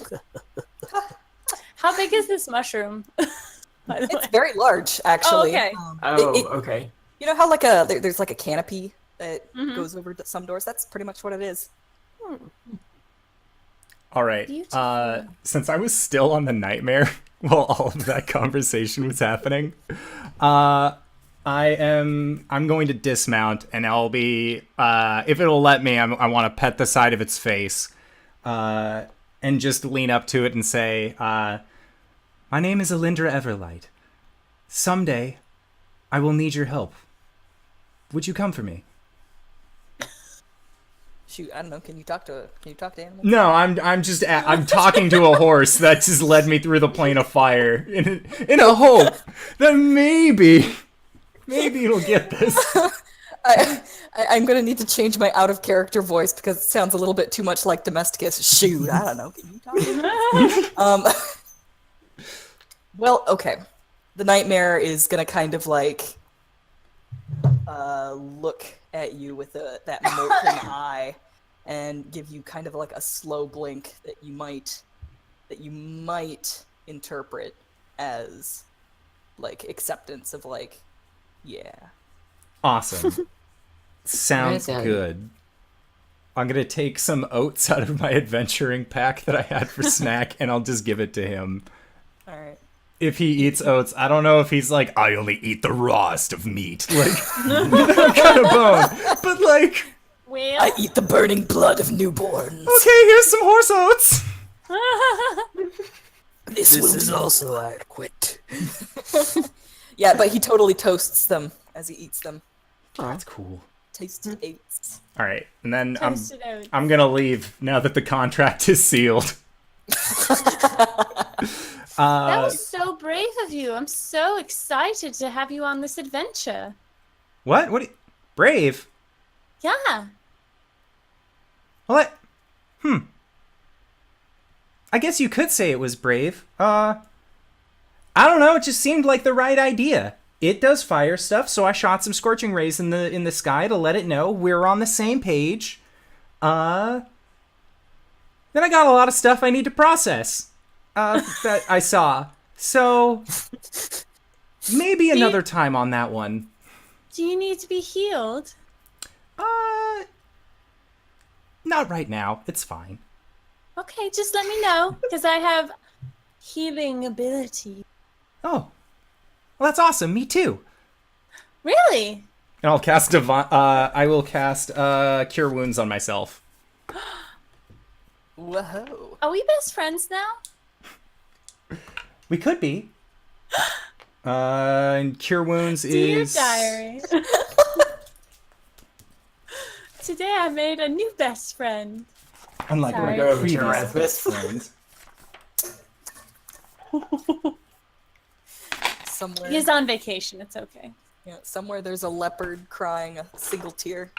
How big is this mushroom? By the way. It's very large, actually. okay. Okay. You know how like there's like a canopy that goes over some doors? That's pretty much what it is. All right. Beautiful. Since I was still on the nightmare while all of that conversation was happening, I'm going to dismount, and I'll be if it'll let me, I want to pet the side of its face, and just lean up to it and say, "My name is Alindra Everlight. Someday, I will need your help. Would you come for me?" Shoot, I don't know. Can you talk to animals? No, I'm talking to a horse that just led me through the plane of fire in a hope that maybe it'll get this. I'm gonna need to change my out of character voice because it sounds a little bit too much like Domesticus. Shoot, I don't know. Can you talk to me? Well, okay. The nightmare is gonna kind of like look at you with that molten eye and give you kind of like a slow blink that you might interpret as like acceptance of like, yeah. Awesome. Sounds Right then. good. I'm gonna take some oats out of my adventuring pack that I had for snack, and I'll just give it to him. All right. If he eats oats, I don't know if he's like, I only eat the rawest of meat, like that kind of bone. But like, Well, I eat the burning blood of newborns. okay, here's some horse oats. This This is also adequate. Yeah, but he totally toasts them as he eats them. That's cool. Toasted oats. All right, and then toasted oats. I'm gonna leave now that the contract is sealed. That was so brave of you. I'm so excited to have you on this adventure. What? What? Brave? Yeah. What? I guess you could say it was brave. I don't know. It just seemed like the right idea. It does fire stuff, so I shot some scorching rays in the sky to let it know we're on the same page. Then I got a lot of stuff I need to process. That I saw. So maybe another time on that one. Do you need to be healed? Not right now. It's fine. Okay, just let me know, because I have healing ability. Oh. Well, that's awesome. Me too. Really? And I'll cast I will cast Cure Wounds on myself. Whoa. Are we best friends now? We could be. And Cure Wounds Dear is... diary. Today I made a new best friend. Unlike Sorry. my Go over to previous Erasmus. friends. Somewhere, He's on vacation. It's okay. yeah, somewhere there's a leopard crying a single tear.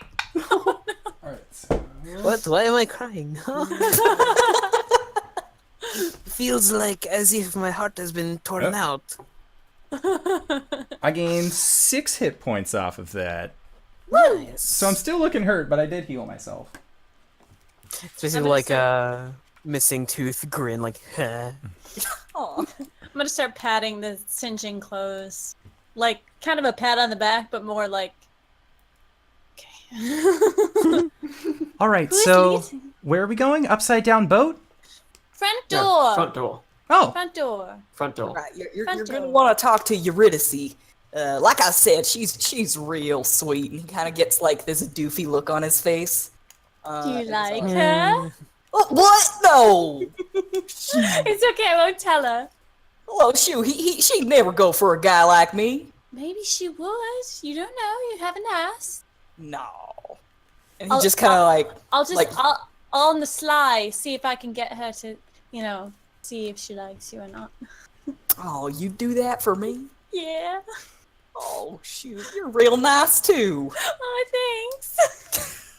Alright, so... What? Why am I crying? Feels like as if my heart has been torn out. I gained 6 hit points off of that. Nice. So I'm still looking hurt, but I did heal myself. It's basically like a missing tooth grin, like, huh. Aw. I'm gonna start patting the singeing clothes. Like, kind of a pat on the back, but more like... Okay. Alright, Who is so eating? where are we going? Upside down boat? Front Yeah, door. front door. Oh, Front door. Front door. Right, you're Front gonna door. want to talk to Eurydice. Like I said, she's real sweet, and he kind of gets like this doofy look on his face. Do you and he's like her? What? No. It's okay, I won't tell her. Oh shoot, she'd never go for a guy like me. Maybe she would. You don't know. You haven't asked. No. And he I'll- just kind of like, I'll just, like, I'll on the sly see if I can get her to, see if she likes you or not. oh, you do that for me? Yeah. Oh shoot, you're real nice too. Oh, thanks.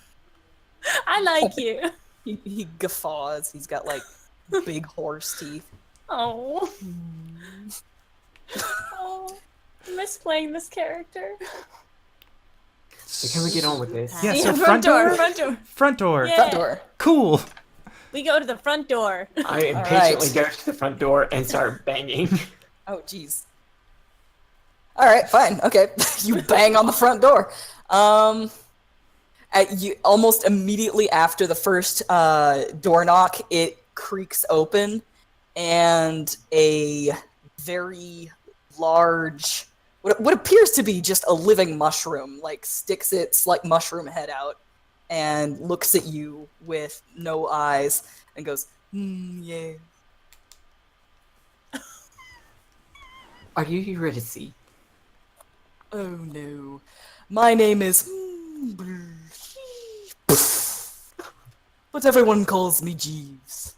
I like you. He guffaws. He's got like big horse teeth. Oh. Oh. I miss playing this character. So can we get on with this? yeah, so front door? Front door. Front door. Yeah. Front door. Cool. We go to the front door. I impatiently Alright. go to the front door and start banging. Oh jeez. All right, fine. Okay, you bang on the front door. You almost immediately after the first door knock, it creaks open, and a very large, what appears to be just a living mushroom, like sticks its like mushroom head out and looks at you with no eyes and goes, yeah. Are you Eurydice? Oh no. My name is... But everyone calls me Jeeves.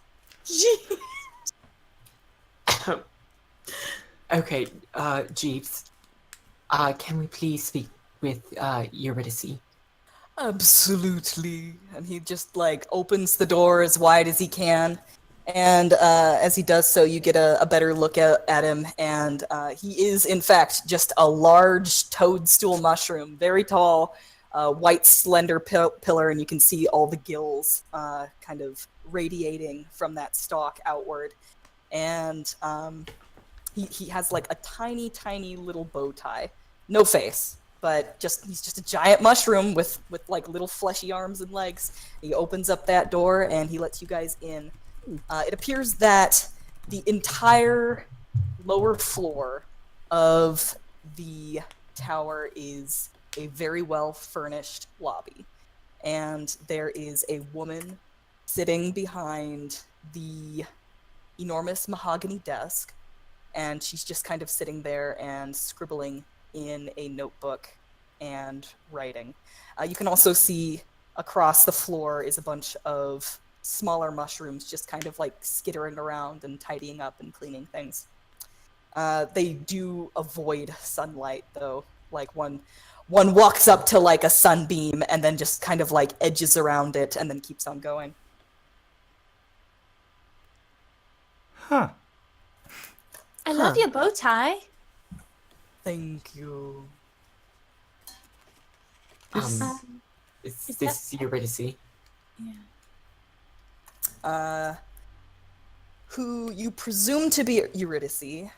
Okay, Jeeves. Can we please speak with Eurydice? Absolutely. And he just like opens the door as wide as he can. And as he does so, you get a better look at him. And he is, in fact, just a large toadstool mushroom, very tall, white, slender pillar. And you can see all the gills kind of radiating from that stalk outward. And he has like a tiny, tiny little bow tie. No face, but he's just a giant mushroom with like little fleshy arms and legs. He opens up that door and he lets you guys in. It appears that the entire lower floor of the tower is a very well furnished lobby. And there is a woman sitting behind the enormous mahogany desk. And she's just kind of sitting there and scribbling in a notebook and writing. You can also see across the floor is a bunch of smaller mushrooms just kind of like skittering around and tidying up and cleaning things. They do avoid sunlight though. Like one walks up to like a sunbeam and then just kind of like edges around it and then keeps on going. Huh. I love your bow tie. Thank you. Is Is this Eurydice? Who you presume to be Eurydice,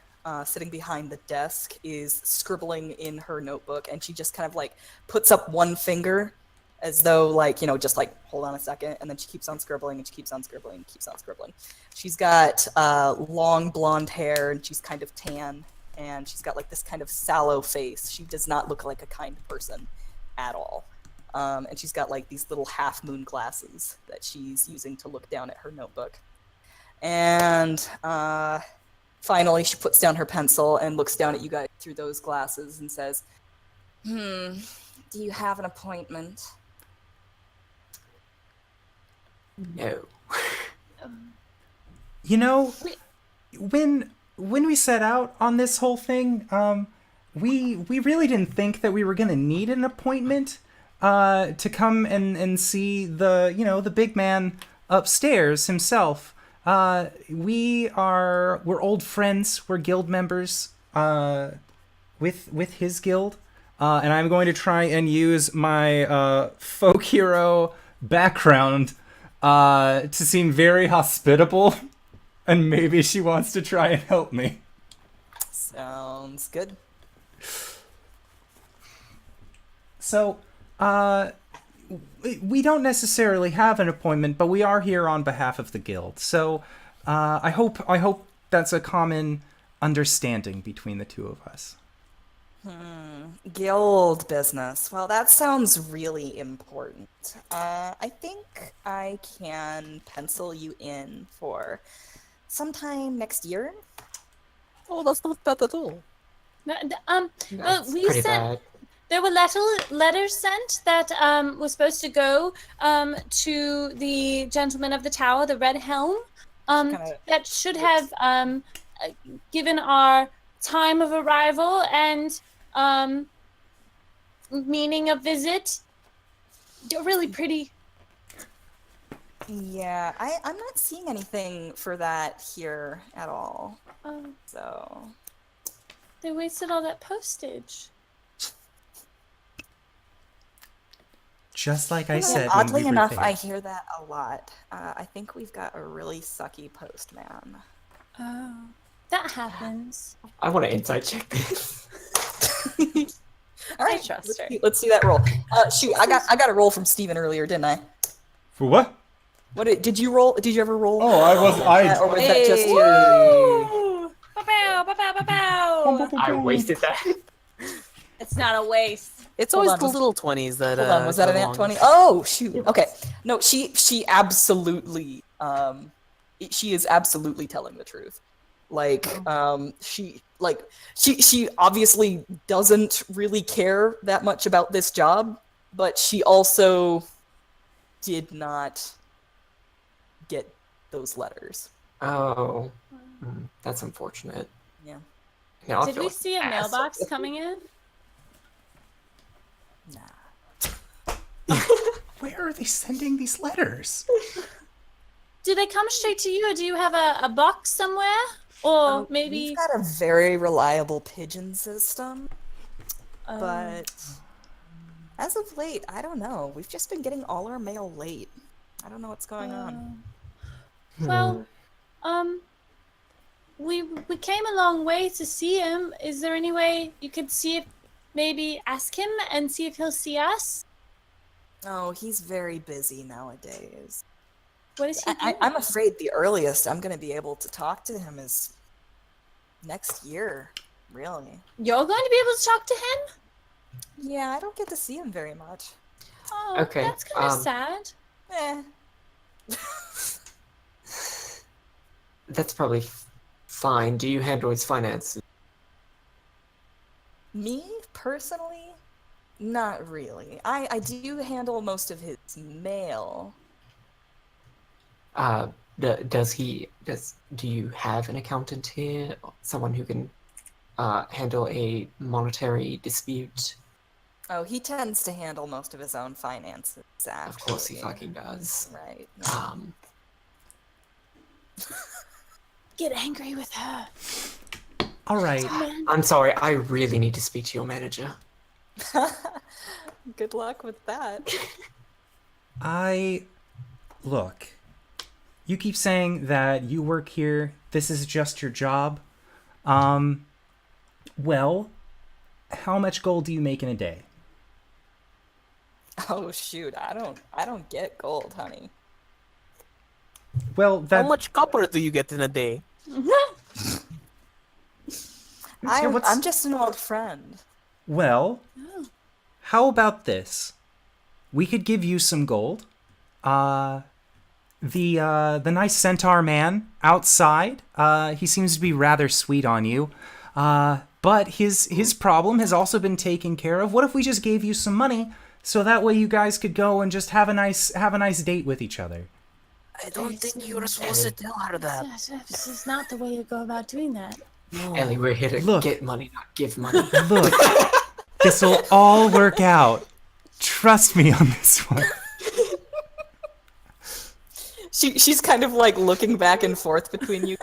sitting behind the desk, is scribbling in her notebook, and she just kind of like puts up one finger as though like, just like, hold on a second, and then she keeps on scribbling, and she keeps on scribbling, and keeps on scribbling. She's got long blonde hair, and she's kind of tan, and she's got like this kind of sallow face. She does not look like a kind person at all. And she's got like these little half moon glasses that she's using to look down at her notebook. And finally, she puts down her pencil and looks down at you guys through those glasses and says, do you have an appointment? No. You know, when we set out on this whole thing, we really didn't think that we were gonna need an appointment to come and see the big man upstairs himself. We're old friends. We're guild members with his guild, and I'm going to try and use my folk hero background to seem very hospitable, and maybe she wants to try and help me. Sounds good. So, we don't necessarily have an appointment, but we are here on behalf of the guild. So, I hope that's a common understanding between the two of us. Guild business. Well, that sounds really important. I think I can pencil you in for sometime next year. Oh, that's not bad at all. That's we pretty sent. bad. There were letters sent that were supposed to go to the gentleman of the tower, the Red Helm. That should have given our time of arrival and meaning of visit. You're really pretty. Yeah, I'm not seeing anything for that here at all. So They wasted all that postage. Just like I said. Oddly when we enough, briefed I it. hear that a lot. I think we've got a really sucky postman. Oh, that happens. I want to inside check this. All right, trust her. let's see that roll. Shoot, I got a roll from Steven earlier, didn't I? For what? What did you roll? Did you ever roll? Oh, I was. Or was that just Hey. your? Woo! Ba-pow, ba-pow, ba-pow. I wasted that. It's not a waste. It's Hold always on, the little 20s that. Hold on, was that an come Nat along. 20? Oh shoot. Okay. No, she absolutely she is absolutely telling the truth. Like she obviously doesn't really care that much about this job, but she also did not get those letters. Oh, that's unfortunate. Yeah. Now I Did feel we like see a an asshole. mailbox coming in? Nah. Where are they sending these letters? Do they come straight to you, or do you have a box somewhere? Or maybe... We've got a very reliable pigeon system, um, but as of late, I don't know. We've just been getting all our mail late. I don't know what's going on. Well, we came a long way to see him. Is there any way you could see if maybe ask him and see if he'll see us? Oh, he's very busy nowadays. What is he doing? I'm afraid the earliest I'm going to be able to talk to him is next year, really. You're going to be able to talk to him? Yeah, I don't get to see him very much. Oh, Okay, that's kind of sad. Eh. That's probably fine. Do you handle his finances? Me, personally? Not really. I do handle most of his mail. Do you have an accountant here? Someone who can handle a monetary dispute? Oh, he tends to handle most of his own finances, actually. Of course he fucking does. Right. Get angry with her. All right. I'm sorry, I really need to speak to your manager. Good luck with that. Look. You keep saying that you work here. This is just your job. Well, how much gold do you make in a day? Oh shoot, I don't get gold, honey. Well, How much copper do you get in a day? I'm just an old friend. Well, how about this? We could give you some gold. The nice centaur man outside, he seems to be rather sweet on you. But his problem has also been taken care of. What if we just gave you some money so that way you guys could go and just have a nice date with each other? I don't think you were supposed to tell her that. This is not the way you go about doing that. Ellie, we're here to get money, not give money. Look, this'll all work out. Trust me on this one. She's kind of like looking back and forth between you.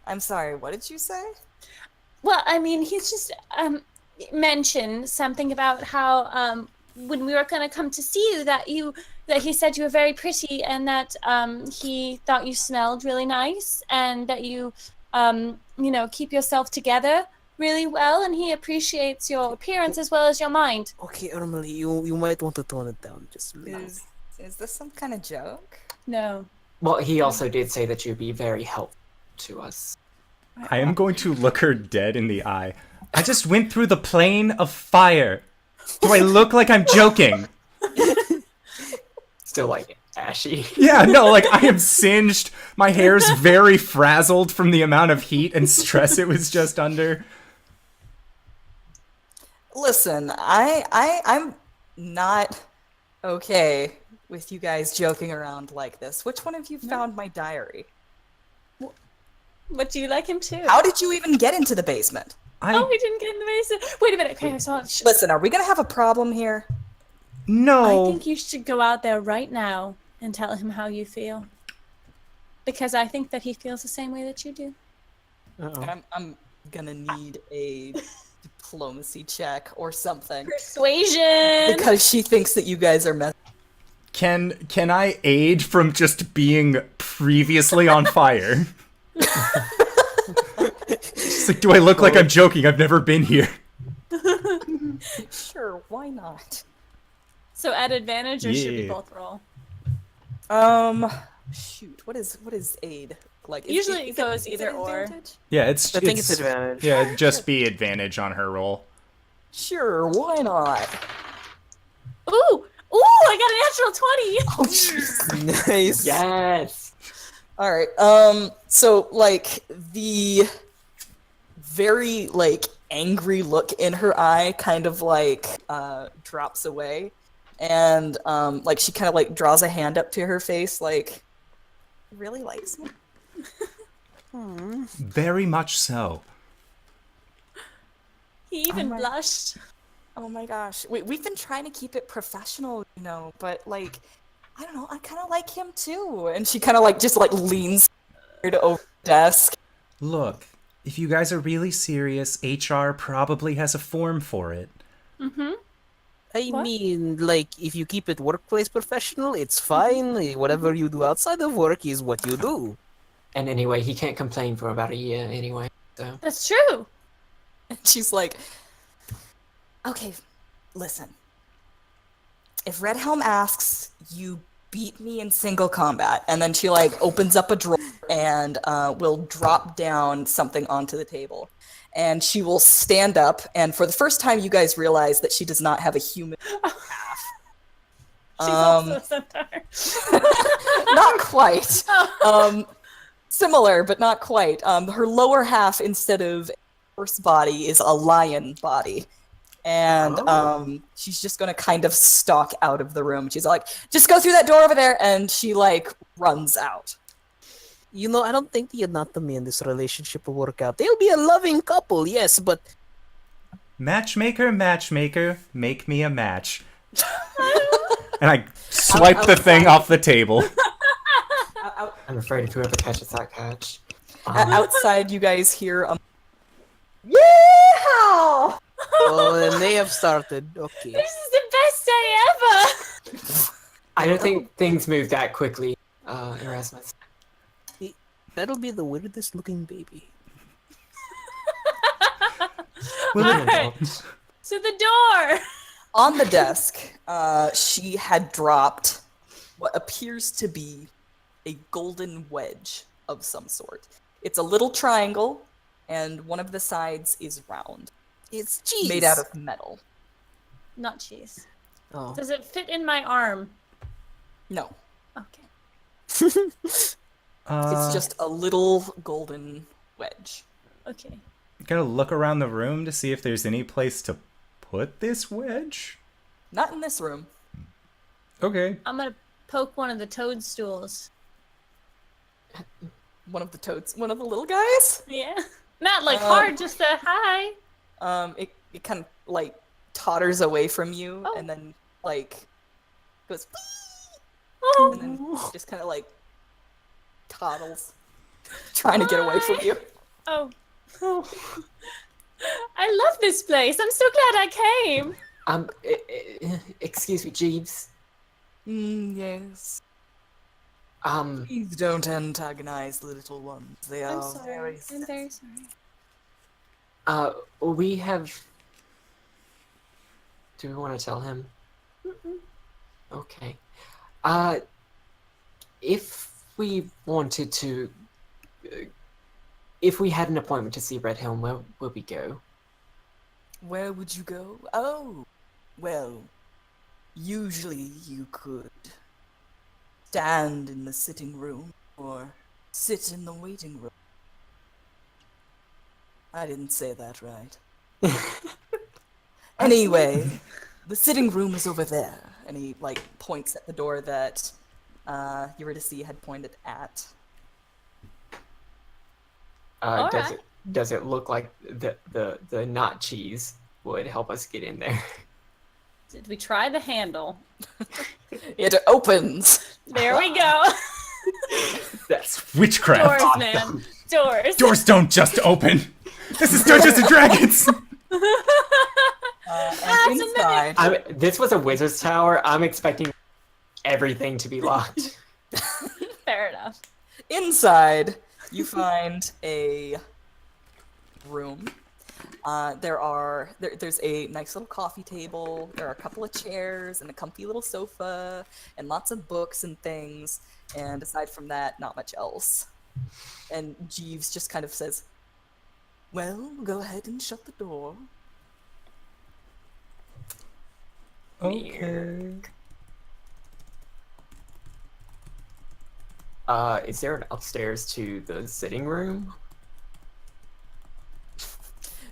I'm sorry, what did you say? Well, I mean, he's just mentioned something about how when we were going to come to see you, that he said you were very pretty, and that he thought you smelled really nice, and that you keep yourself together really well, and he appreciates your appearance as well as your mind. Okay, Ermilee, you might want to tone it down just a little. Is this some kind of joke? No. Well, he also did say that you'd be very helpful to us. I am going to look her dead in the eye. I just went through the plane of fire. Do I look like I'm joking? Still like ashy. Yeah, no, like I am singed. My hair's very frazzled from the amount of heat and stress it was just under. Listen, I'm not okay with you guys joking around like this. Which one of you found my diary? What, do you like him too? How did you even get into the basement? Oh, we didn't get in the basement. Wait a minute. Okay, so Listen, are we gonna have a problem here? No. I think you should go out there right now and tell him how you feel. Because I think that he feels the same way that you do. I'm gonna need a diplomacy check or something. Persuasion! Because she thinks that you guys are messing. Can I aid from just being previously on fire? It's like, do I look like I'm joking? I've never been here. Sure, why not? So at advantage, or should we both roll? Shoot, what is aid like? Usually it goes either or. Yeah, I think it's advantage. Yeah, it'd just be advantage on her roll. Sure, why not? Ooh! Ooh! I got a natural 20! Oh, jeez. Nice. Yes. All right. So like the very like angry look in her eye kind of like drops away, and like she kind of like draws a hand up to her face, like really likes me. Very much so. He even blushed. Oh my gosh, we've been trying to keep it professional, but like I don't know, I kind of like him too. And she kind of like just like leans over the desk. Look, if you guys are really serious, HR probably has a form for it. Mm-hmm. I What? mean, like, if you keep it workplace professional, it's fine. Whatever you do outside of work is what you do. And anyway, he can't complain for about a year anyway. So That's true. And she's like, okay, listen. If Red Helm asks, you beat me in single combat. And then she like opens up a drawer and will drop down something onto the table. And she will stand up, and for the first time you guys realize that she does not have a human half. She's also a centaur. Not quite. Similar, but not quite. Her lower half, instead of a horse body, is a lion body. And she's just gonna kind of stalk out of the room. She's like, just go through that door over there, and she like runs out. You know, I don't think the anatomy in this relationship will work out. They'll be a loving couple, yes, but... Matchmaker, matchmaker, make me a match. And I swipe the thing off the table. I'm afraid if whoever catches that catch. Outside, you guys hear yeah! Oh, and they have started. Okay. This is the best day ever! I don't think things move that quickly, Erasmus. That'll be the weirdest looking baby. Alright. To the door! On the desk, she had dropped what appears to be a golden wedge of some sort. It's a little triangle, and one of the sides is round. It's cheese. Made out of metal. Not cheese. Oh. Does it fit in my arm? No. Okay. It's just a little golden wedge. Okay. Gotta look around the room to see if there's any place to put this wedge. Not in this room. Okay. I'm gonna poke one of the toadstools. One of the little guys? Yeah. Not like hard, just a hi. It kind of like totters away from you Oh. and then like goes Oh. and then just kind of like toddles, trying to get away from you. Oh. Oh. I love this place. I'm so glad I came. Excuse me, Jeeves. Yes. Please don't antagonize the little ones. They I'm are sorry. very I'm very sorry. We have. Do we want to tell him? Mm-mm. Okay. If we wanted to, if we had an appointment to see Red Helm, where would we go? Where would you go? Oh, well, usually you could stand in the sitting room or sit in the waiting room. I didn't say that right. Anyway, the sitting room is over there. And he, like, points at the door that Eurydice had pointed at. Alright. Does it look like the not cheese would help us get in there? Did we try the handle? It opens. There we go. That's Witchcraft. Doors, man. Doors. Doors don't just open. This is Dungeons and Dragons. And inside, this was a wizard's tower. I'm expecting everything to be locked. Fair enough. inside, you find a room. There's a nice little coffee table. There are a couple of chairs and a comfy little sofa and lots of books and things. And aside from that, not much else. And Jeeves just kind of says, "Well, go ahead and shut the door." Okay. Is there an upstairs to the sitting room?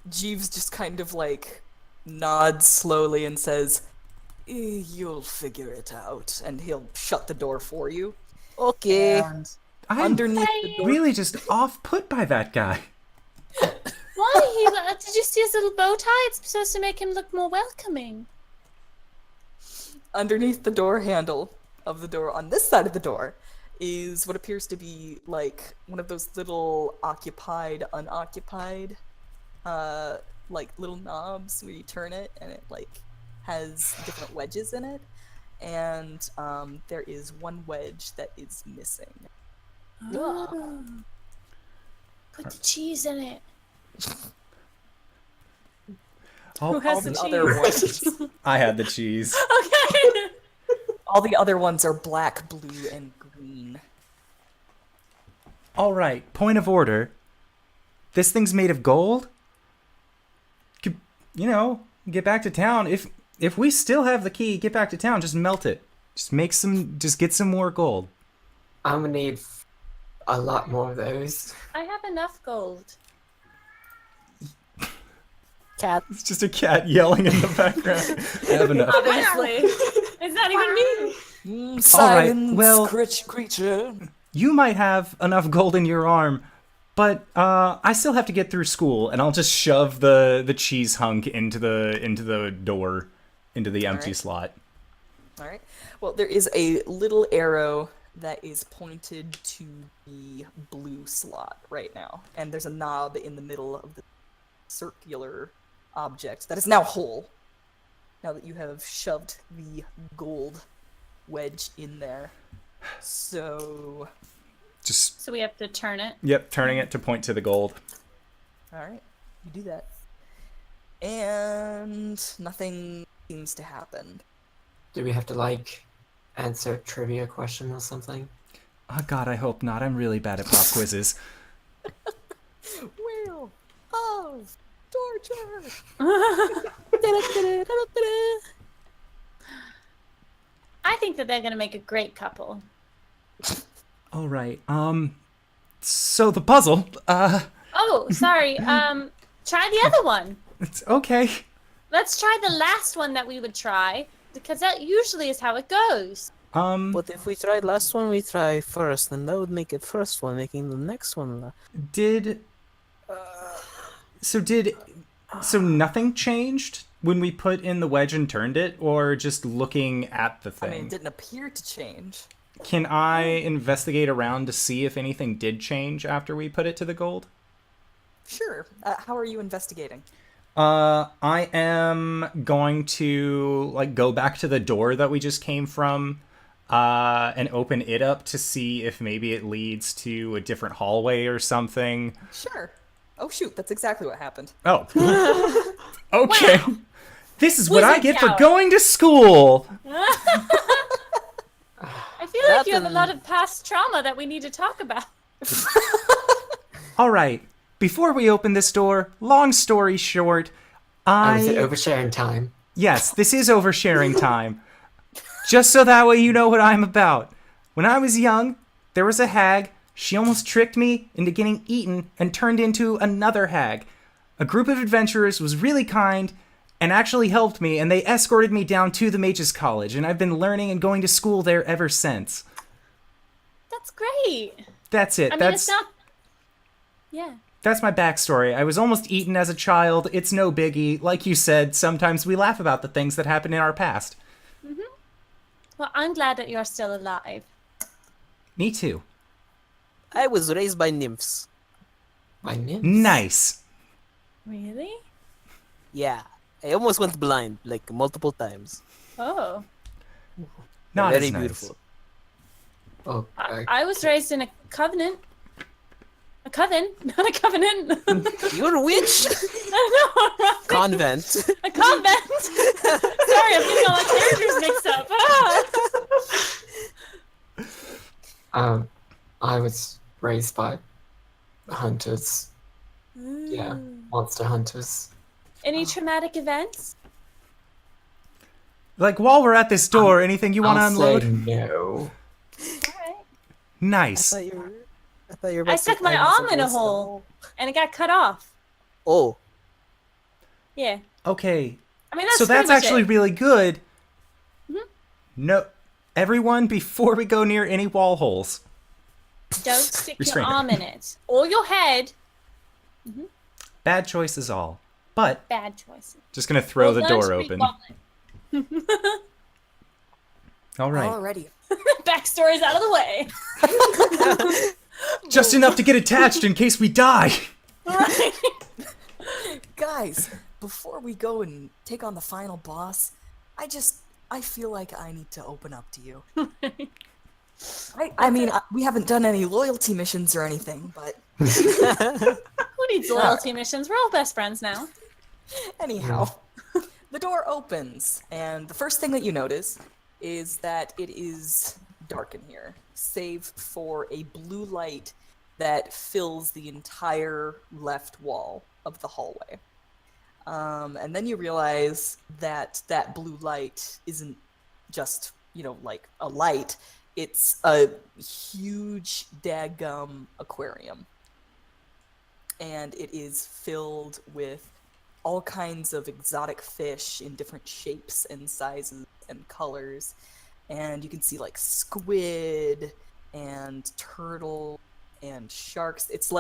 Jeeves just kind of like nods slowly and says, "You'll figure it out," and he'll shut the door for you. Okay. And I'm underneath the door, really just off put by that guy. Why? Did you see his little bow tie? It's supposed to make him look more welcoming. underneath the door handle of the door on this side of the door is what appears to be like one of those little occupied, unoccupied, like little knobs where you turn it and it like has different wedges in it. And there is one wedge that is missing. Oh. Put the cheese in it. Who has the the other cheese? ones, I had the cheese. Okay. all the other ones are black, blue, and green. All right, point of order. This thing's made of gold. You know, get back to town. If we still have the key, get back to town. Just melt it. Just get some more gold. I'm gonna need a lot more of those. I have enough gold. Cat. It's just a cat yelling in the background. I have enough. Obviously. It's not even me. Silence, well- creature. You might have enough gold in your arm, but I still have to get through school, and I'll just shove the cheese hunk into the door, into the empty right. slot. All right. Well, there is a little arrow that is pointed to the blue slot right now, and there's a knob in the middle of the circular object that is now whole. Now that you have shoved the gold wedge in there. So, Just So we have to turn it. turning it to point to the gold. all right, you do that, and nothing seems to happen. Do we have to like answer a trivia question or something? Oh God, I hope not. I'm really bad at pop quizzes. Wheel of torture. I think that they're gonna make a great couple. All right. So the puzzle. Oh, sorry. Try the other one. It's okay. Let's try the last one that we would try, because that usually is how it goes. But if we tried last one, we try first, and that would make it first one, making the next one. So nothing changed when we put in the wedge and turned it, or just looking at the I thing? mean, it didn't appear to change. Can I investigate around to see if anything did change after we put it to the gold? Sure. How are you investigating? I am going to go back to the door that we just came from, and open it up to see if maybe it leads to a different hallway or something. Sure. Oh shoot, that's exactly what happened. Oh. Okay. Wow. This is what I Wizard get for Tower. going to school. I feel like you have a lot of past trauma that we need to talk about. All right. Before we open this door, long story short, Is it oversharing time? Yes, this is oversharing time. Just so that way you know what I'm about. When I was young, there was a hag. She almost tricked me into getting eaten and turned into another hag. A group of adventurers was really kind and actually helped me, and they escorted me down to the Mages College, and I've been learning and going to school there ever since. That's great. That's it. I mean, it's not... Yeah. That's my backstory. I was almost eaten as a child. It's no biggie. Like you said, sometimes we laugh about the things that happened in our past. Well, I'm glad that you're still alive. Me too. I was raised by nymphs. My nymphs? Nice. Really? Yeah, I almost went blind multiple times. Oh. Not Very as nice. beautiful. Oh, I was raised in a covenant. A coven? Not a covenant. You're a witch? No, Convent. a convent. Sorry, I'm getting all my characters mixed up. I was raised by hunters. Yeah, monster hunters. Any traumatic events? While we're at this door, anything you want to I'll unload? say no. Alright. Nice. I thought you were I about to stuck my say arm in a something hole, and it got cut off. Oh, Yeah. Okay. I mean, that's So that's pretty much actually it. really good. Mhm. No, everyone, before we go near any wall holes, Don't stick your Restrainer. arm in it. Or your head. bad choices all. But Bad choices. just gonna throw the Learn door to read open. Goblin. All right. Alrighty. Backstory's out of the way. Just enough to get attached in case we die. Right. Guys, before we go and take on the final boss, I feel like I need to open up to you. I mean, we haven't done any loyalty missions or anything, but Who needs loyalty missions? We're all best friends now. anyhow, the door opens, and the first thing that you notice is that it is dark in here, save for a blue light that fills the entire left wall of the hallway. And then you realize that that blue light isn't just, a light. It's a huge daggum aquarium. And it is filled with all kinds of exotic fish in different shapes and sizes and colors. And you can see squid and turtle and sharks. It's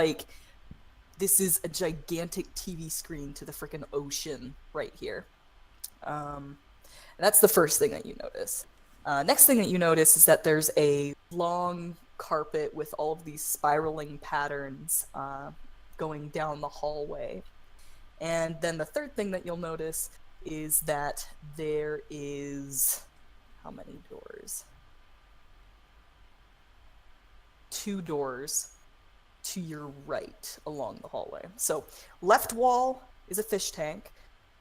this is a gigantic TV screen to the frickin' ocean right here. That's the first thing that you notice. Next thing that you notice is that there's a long carpet with all of these spiraling patterns going down the hallway. And then the third thing that you'll notice is that there is... how many doors? 2 doors to your right along the hallway. So left wall is a fish tank.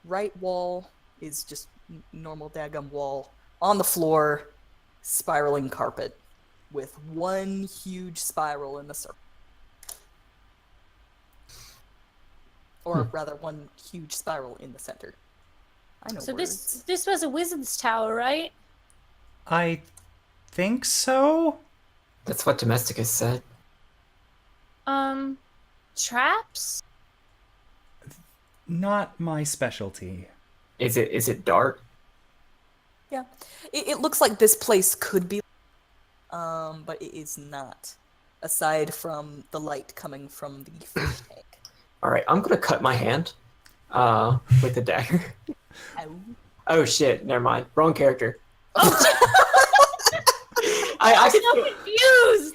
Right wall is just normal daggum wall. On the floor, spiraling carpet with one huge spiral in the circle. Or rather, one huge spiral in the center. I know So words. this was a wizard's tower, right? I think so. That's what Domesticus said. Traps? Not my specialty. Is it dark? Yeah. It looks like this place could be, but it is not. Aside from the light coming from the fish tank. All right, I'm gonna cut my hand, with a dagger. Ow. Oh shit! Never mind. Wrong character. I I'm could. so confused!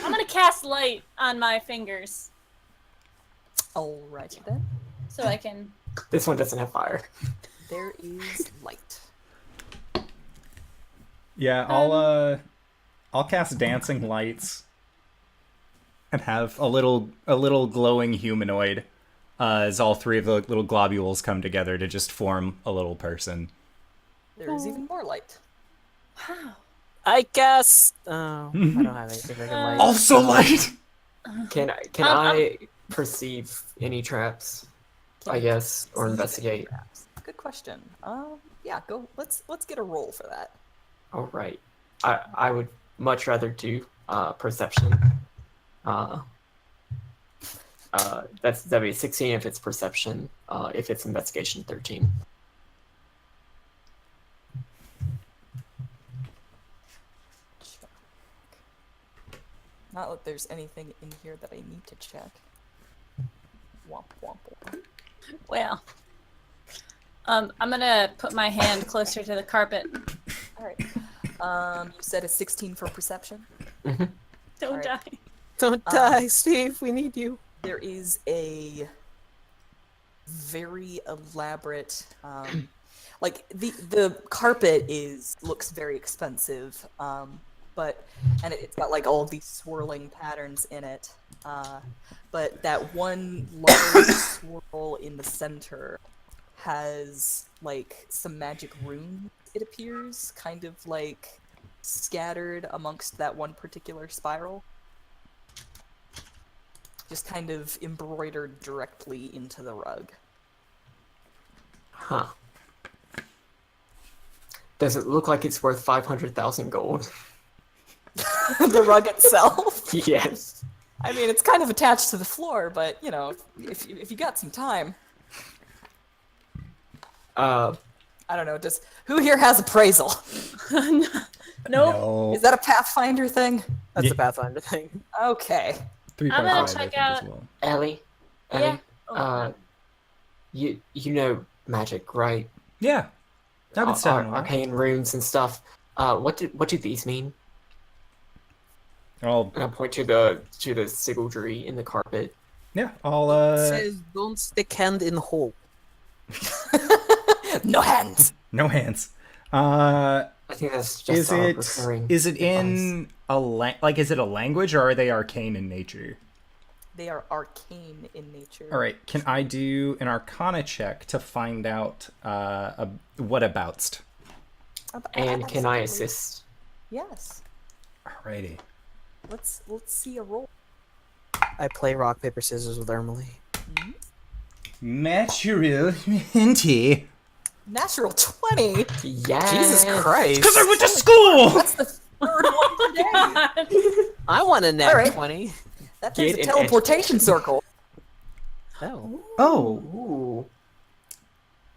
I'm gonna cast light on my fingers Alrighty then. so I can... This one doesn't have fire. There is light. Yeah, I'll cast dancing lights and have a little glowing humanoid as all three of the little globules come together to just form a little person. There is even more light. Wow. I guess. Oh, I don't have anything I can light. Also light. Can I perceive any traps? I guess, or investigate. Perhaps. Good question. Yeah, go. Let's get a roll for that. All right. I would much rather do perception. That'd be 16 if it's perception. If it's investigation, 13. Not that there's anything in here that I need to check. Womp womp womp. Well, I'm gonna put my hand closer to the carpet. Alright. You said a 16 for perception? Don't Alright. die. Don't die, Steve. We need you. There is a very elaborate like the carpet looks very expensive, but it's got like all of these swirling patterns in it, but that one large swirl in the center has like some magic runes, it appears, kind of like scattered amongst that one particular spiral, just kind of embroidered directly into the rug. Huh. Does it look like it's worth 500,000 gold? The rug itself? Yes. I mean, it's kind of attached to the floor, but, you know, if you got some time. I don't know, who here has appraisal? Nope. No. Is that a Pathfinder thing? That's Yeah. the Pathfinder thing. Okay. 3.5, I'm gonna I check think, out- as well. Ellie? Yeah. Oh, You know magic, right? Yeah. I've been studying a lot. Arcane runes and stuff. What do these mean? I'll, And I point to the sigildry in the carpet. yeah, I'll, It says, "Don't stick hand in hole." No hands! no hands. I think that's just Is our it recurring is it advice. in is it a language, or are they arcane in nature? They are arcane in nature. All right, can I do an Arcana check to find out what aboutst? And can I Absolutely. assist? Yes. Alrighty. Let's see a roll. I play rock paper scissors with Ermilee. Natural 20. Natural 20? Yeah. Jesus Christ! Because I went to school. That's the third one today. God. I want a net Alright. 20. That thing's a Get an teleportation circle. Oh. Oh, Ooh.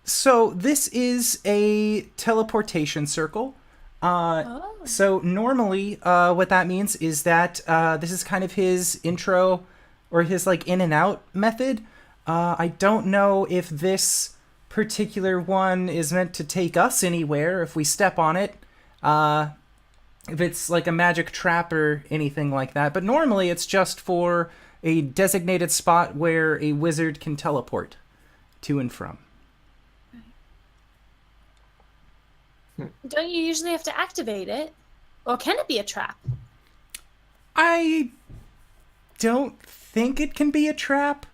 so this is a teleportation circle. Oh. So normally, what that means is that this is kind of his intro or his like in and out method. I don't know if this particular one is meant to take us anywhere if we step on it. If it's like a magic trap or anything like that. But normally it's just for a designated spot where a wizard can teleport to and from. Don't you usually have to activate it? Or can it be a trap? I don't think it can be a trap.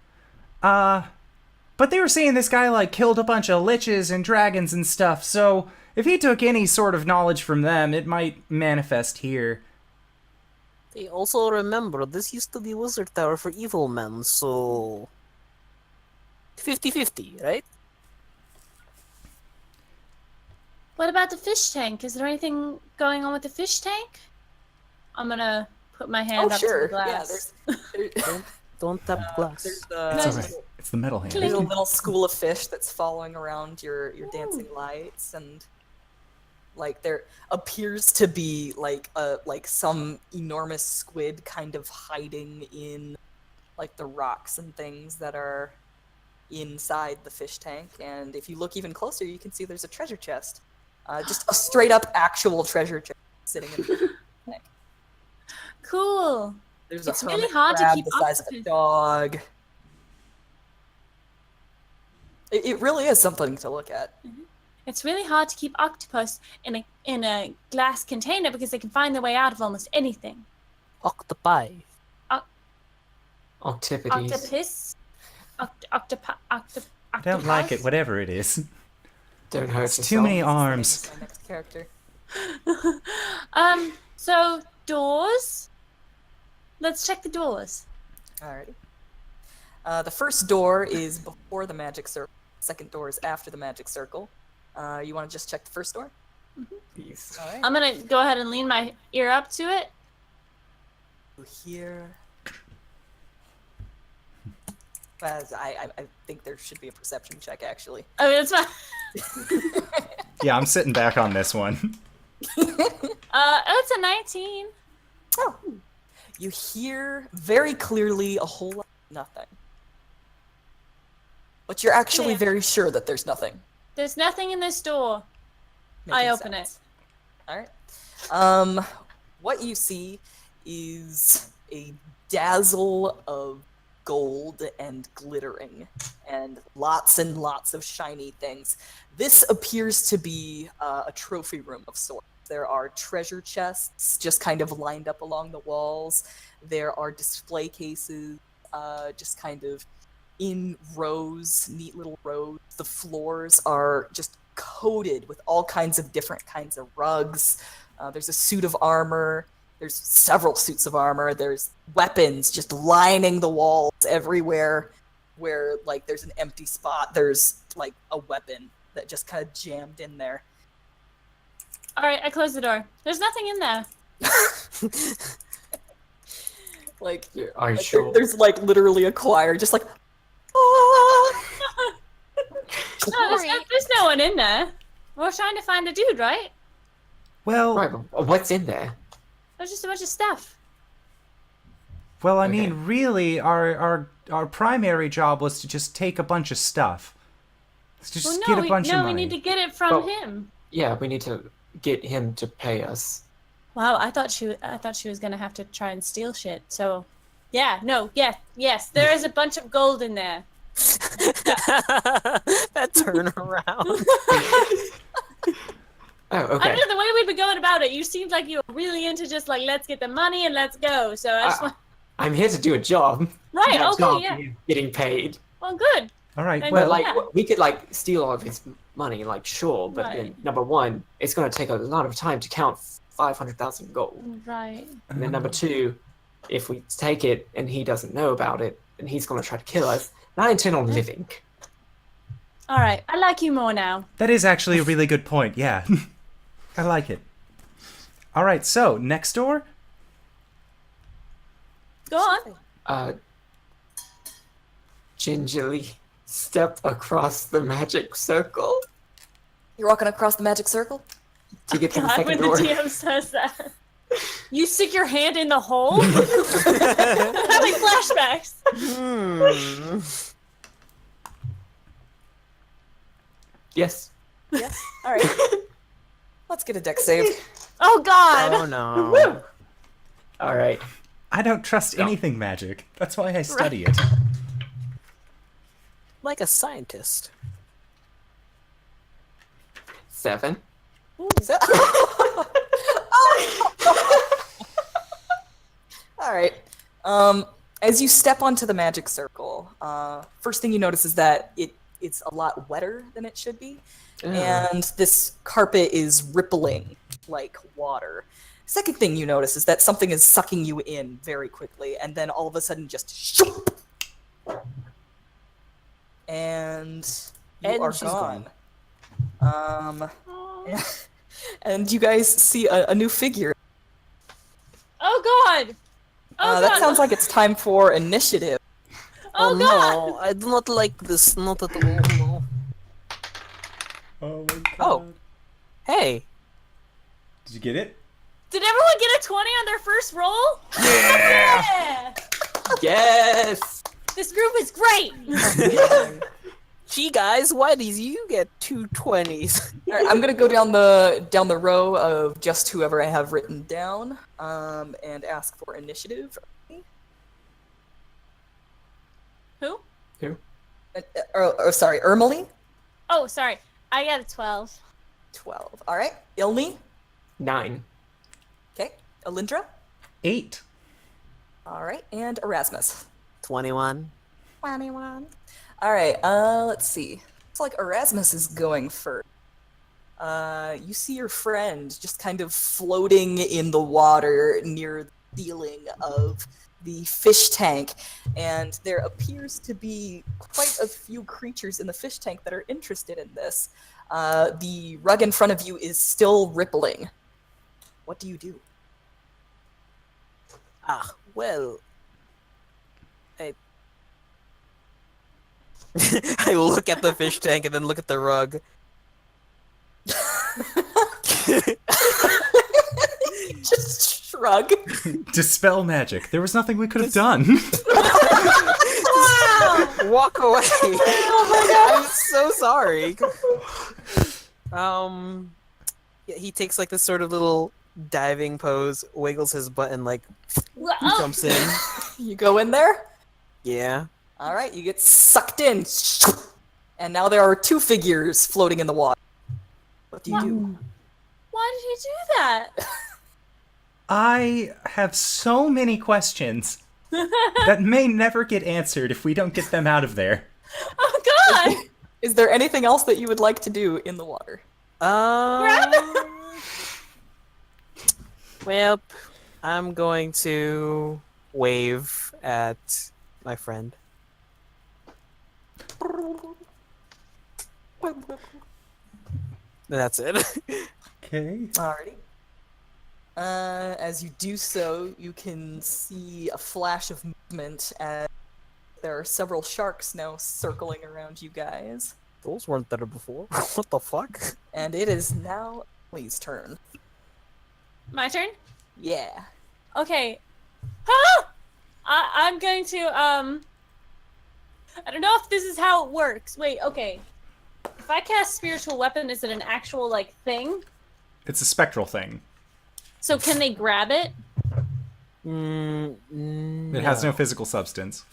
But they were saying this guy like killed a bunch of liches and dragons and stuff, so if he took any sort of knowledge from them, it might manifest here. Hey, also remember, this used to be Wizard Tower for evil men, so... 50-50, right? What about the fish tank? Is there anything going on with the fish tank? I'm gonna put my hand up to the glass. Yeah, Don't tap the glass. there's It's the alright. It's the metal hand. there's a little school of fish that's following around your dancing lights, and like there appears to be like some enormous squid kind of hiding in like the rocks and things that are inside the fish tank. And if you look even closer, you can see there's a treasure chest, just a straight up actual treasure chest sitting in the tank. Cool. There's It's a really hermit hard to crab keep the size of a octopus. dog. It really is something to look at. It's really hard to keep octopus in a glass container because they can find their way out of almost anything. Octopi. Octopodes. Octopus. I don't like it, whatever it is. Don't hurt It's yourself. too many arms. That's my next character. So doors. Let's check the doors. Alrighty. The first door is before the magic circle. The second door is after the magic circle. You want to just check the first door? Please. Alright. I'm gonna go ahead and lean my ear up to it. Here. As I think there should be a perception check, actually. I mean, it's fine. Yeah, I'm sitting back on this one. It's a 19. Oh. You hear very clearly a whole lot of nothing. But you're actually Yeah. very sure that there's nothing. There's nothing in this door. I Making open sense. it. Alright. What you see is a dazzle of gold and glittering and lots of shiny things. This appears to be a trophy room of sorts. There are treasure chests just kind of lined up along the walls. There are display cases just kind of in rows, neat little rows. The floors are just coated with all kinds of different kinds of rugs. There's a suit of armor. There's several suits of armor. There's weapons just lining the walls everywhere. Where like there's an empty spot, there's like a weapon that just kind of jammed in there. All right, I close the door. There's nothing in there. Like, Are you like, sure? there's like literally a choir just like, ah! No, there's no one in there. We're trying to find a dude, right? Well, Right, but what's in there? There's just a bunch of stuff. well, I Okay. mean, really, our primary job was to just take a bunch of stuff. Let's just Well, get a bunch of we money. need to get it from Well- him. Yeah, we need to get him to pay us. Wow, I thought she was gonna have to try and steal shit. So, yeah, no, yes, there is a bunch of gold in there. That turnaround. Oh, I okay. don't know the way we've been going about it. You seemed like you were really into just like let's get the money and let's go. So I just want I'm here to do a job. right, That job okay, yeah. is getting paid. Well, good. All right, And- well, But like, yeah. we could like steal all of his money, like sure. But then Right. number one, it's going to take a lot of time to count 500,000 gold. Right. And then number two, if we take it and he doesn't know about it, then he's going to try to kill us. And I intend on living. All right. I like you more now. that is actually a really good point. Yeah, I like it. All right, so next door. Go on. Gingerly step across the magic circle You're walking across the magic circle? to get to the God, second when the door. DM says that, you stick your hand in the hole. Having flashbacks. Yes. Yes. All right. Let's get a deck save. Oh God. Oh no. All right. I don't trust No. anything magic. That's why I study it. Like a scientist. 7. So- All right. As you step onto the magic circle, first thing you notice is that it's a lot wetter than it should be, and this carpet is rippling like water. Second thing you notice is that something is sucking you in very quickly, and then all of a sudden just shoop, and you And are she's gone. And you guys see a new figure. Oh God! Oh That God! sounds like it's time for initiative. Oh God! no, I do not like this. Not at all. No. Oh my god. Oh. Hey. Did you get it? Did everyone get a 20 on their first roll? Yeah! Yes! This group is great! Gee, guys, why did you get 2 20s? All right, I'm gonna go down the row of just whoever I have written down, and ask for initiative. Who? Sorry, Ermilee. Oh, sorry. I got a 12. 12. All right, Ilne. 9. Okay, Alindra. 8. All right, and Erasmus. 21. 21. All right, let's see. Looks like Erasmus is going first. You see your friend just kind of floating in the water near the ceiling of the fish tank, and there appears to be quite a few creatures in the fish tank that are interested in this. The rug in front of you is still rippling. What do you do? Ah, well. I look at the fish tank and then look at the rug. Just shrug. Dispel magic. There was nothing we could have done. Walk away. Oh my god! I'm so sorry. Yeah, he takes like this sort of little diving pose, wiggles his butt, and like jumps in. You go in there? Yeah. All right, you get sucked in. And now there are 2 figures floating in the water. What do you do? Why did he do that? I have so many questions that may never get answered if we don't get them out of there. Oh God! Is there anything else that you would like to do in the water? Well, I'm going to wave at my friend. That's it. Okay. Alrighty. As you do so, you can see a flash of movement as there are several sharks now circling around you guys. Those weren't there before. What the fuck? And it is now Emily's turn. My turn? Yeah. Okay. Ah! I'm going to, I don't know if this is how it works. Wait, okay. If I cast spiritual weapon, is it an actual, like, thing? It's a spectral thing. So can they grab it? It has no physical substance.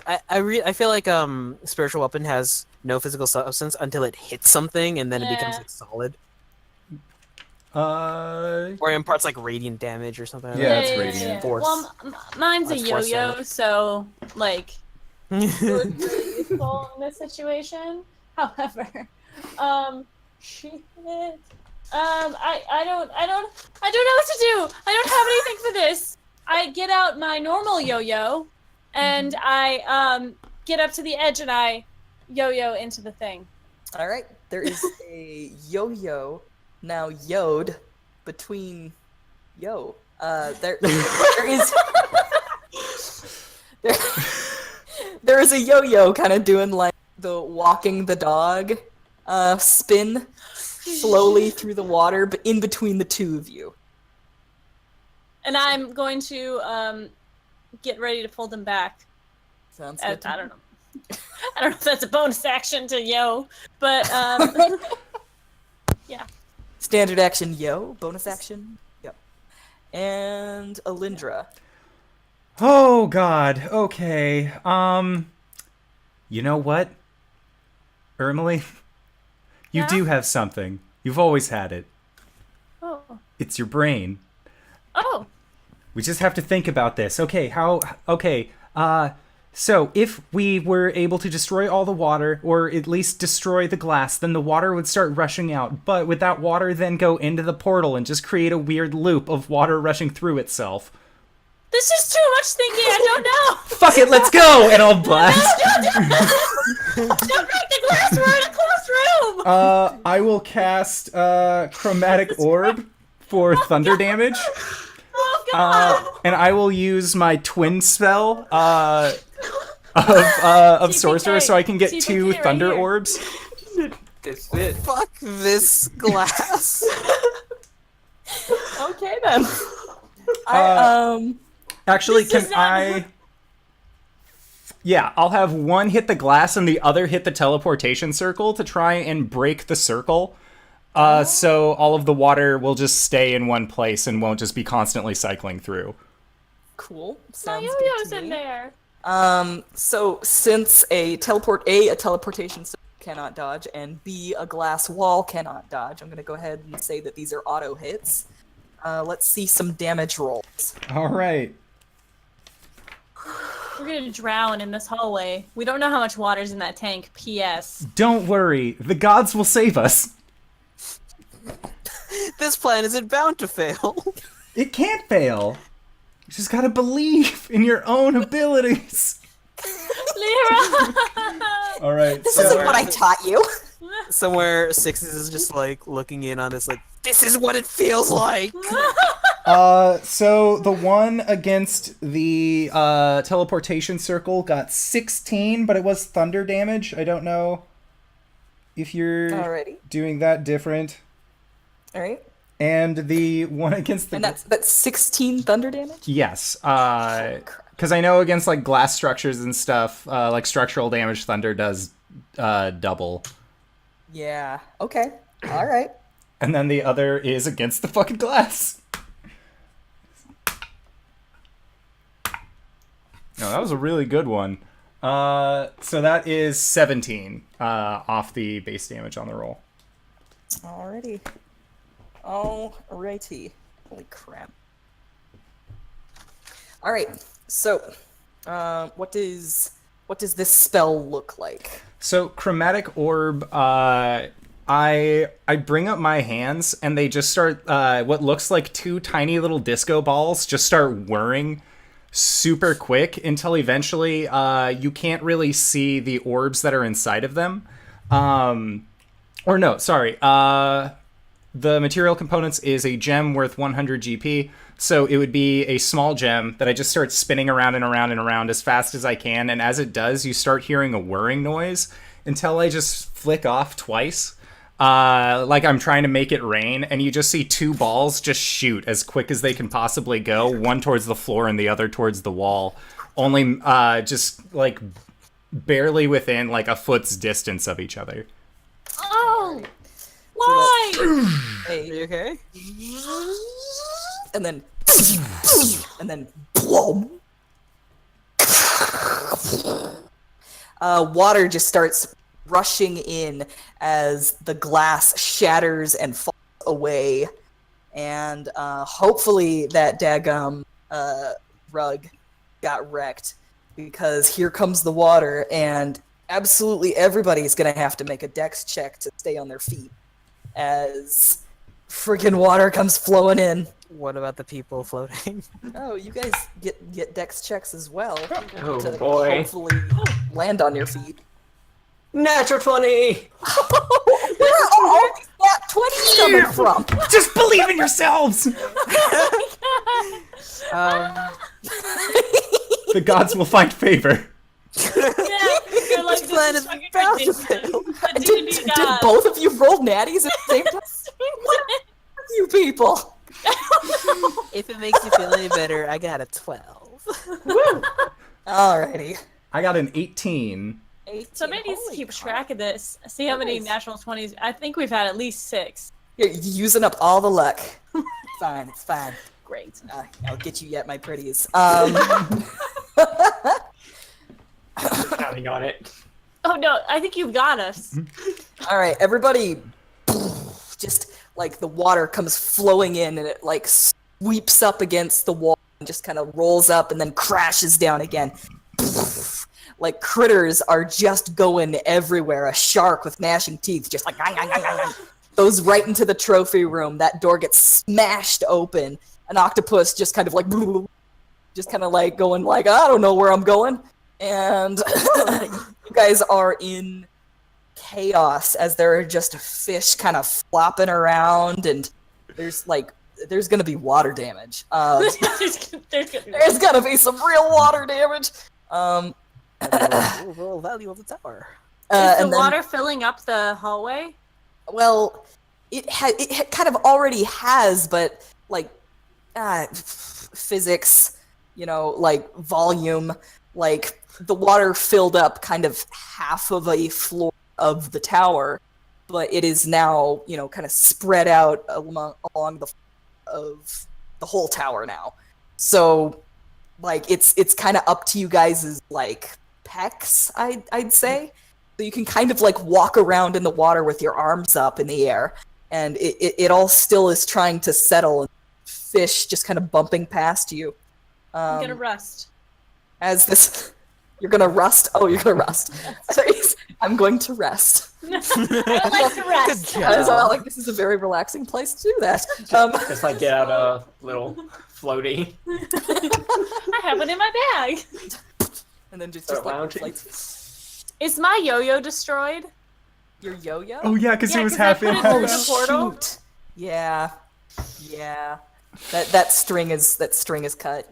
I feel like spiritual weapon has no physical substance until it hits something and then it becomes Yeah. like solid. Uh, Or imparts like radiant damage or something like Yeah, that. it's radiant. Force. Well, mine's a Like force yo-yo, damage. so, like, it would be really useful in this situation. However, shit. I don't know what to do. I don't have anything for this. I get out my normal yo-yo, and I get up to the edge and I yo-yo into the thing. All right. There is a yo-yo now yod between yo. There is there is a yo-yo kind of doing like the walking the dog spin slowly through the water, but in between the 2 of you. And I'm going to get ready to pull them back. Sounds I good. to me. don't know. I don't know if that's a bonus action to yo, but yeah. Standard action yo, bonus action. Yep. And Alindra. oh god. Okay. You know what? Ermilee, you Yeah? do have something. You've always had it. Oh. It's your brain. Oh. We just have to think about this. Okay, so if we were able to destroy all the water, or at least destroy the glass, then the water would start rushing out. But would that water then go into the portal and just create a weird loop of water rushing through itself? This is too much thinking. I don't know. Fuck it, let's go! And I'll blast. Don't break the glass. We're in a closed room. I will cast Chromatic Orb for thunder damage. Oh god. And I will use my twin spell of sorcerer, so I can get TPK 2 right thunder here. orbs. This it. Fuck this glass. Okay then. Actually, This can I? Yeah, I'll have one hit the glass and the other hit the teleportation circle to try and break the circle. So all of the water will just stay in one place and won't just be constantly cycling through. Cool. My Sounds yo-yo's good to in me. there. So since a teleportation circle cannot dodge, and B, a glass wall cannot dodge, I'm gonna go ahead and say that these are auto hits. Let's see some damage rolls. All right. We're gonna drown in this hallway. We don't know how much water's in that tank. P.S. Don't worry, the gods will save us. This plan isn't bound to fail. It can't fail. You just gotta believe in your own abilities. Lyra. All right. This isn't what I taught you. Somewhere Sixes is just like looking in on this, like, this is what it feels like. So the one against the teleportation circle got 16, but it was thunder damage. I don't know if you're Alrighty. doing that different. All right. And the one against the And that's 16 thunder damage? yes, because I know against like glass structures and stuff, like structural damage, thunder does double. Yeah. Okay. All right. And then the other is against the fucking glass. No, that was a really good one. So that is 17 off the base damage on the roll. Alrighty. Alrighty. Holy crap. Alright, so what does this spell look like? So chromatic orb, I bring up my hands and they just start what looks like 2 tiny little disco balls just start whirring super quick until eventually you can't really see the orbs that are inside of them. Or no, sorry. The material components is a gem worth 100 GP. So it would be a small gem that I just start spinning around and around and around as fast as I can. And as it does, you start hearing a whirring noise until I just flick off twice. Like I'm trying to make it rain. And you just see 2 balls just shoot as quick as they can possibly go. One towards the floor and the other towards the wall. Only just like barely within like a foot's distance of each other. Oh. Why? Are you okay? And then boom. Water just starts rushing in as the glass shatters and falls away, and hopefully that daggum rug got wrecked, because here comes the water, and absolutely everybody's gonna have to make a dex check to stay on their feet as friggin' water comes flowing in. What about the people floating? Oh, you guys get dex checks as well Oh to boy. hopefully land on your feet. Natural 20! Where are all these nat 20s coming from? Just believe in yourselves! The gods will find favor. Yeah, you're like, this plan is is fucking bound to ridiculous. fail. The Did D&D did gods. both of you roll natties at the same time? You people. If it makes you feel any better, I got a 12. Alrighty. I got an 18. 18. Somebody needs to Holy keep crap. track of this. See how many Nice. natural 20s. I think we've had at least 6. You're using up all the luck. Fine, it's fine. Great. I'll get you yet, my pretties. Counting on it. Oh no, I think you've got us. All right, everybody. Just like the water comes flowing in, and it like sweeps up against the wall and just kind of rolls up and then crashes down again. Like critters are just going everywhere. A shark with gnashing teeth just like goes right into the trophy room. That door gets smashed open. An octopus just kind of like just kind of like going like, I don't know where I'm going. and you guys are in chaos as there are just fish kind of flopping around, and there's gonna be water damage. There's gonna be some real water damage. Overall value of the tower. Is the water filling up the hallway? Well, it kind of already has, but like physics, like volume, like the water filled up kind of half of a floor of the tower, but it is now, kind of spread out along the of the whole tower now. So, like, it's kind of up to you guys' like pecs, I'd say. So you can kind of like walk around in the water with your arms up in the air, and it all still is trying to settle, and fish just kind of bumping past you. I'm gonna rust. You're gonna rust? Oh, you're gonna rust. I'm going to rest. I would like to rest. Good I was all job. like, this is a very relaxing place to do that. Just like get out a little floaty. I have it in my bag. And then just Start like, lounging. Is my yo-yo destroyed? your yo-yo? Oh yeah, because Yeah, it was 'cause I half put in. it through Oh, the portal. shoot. Yeah. That string is cut.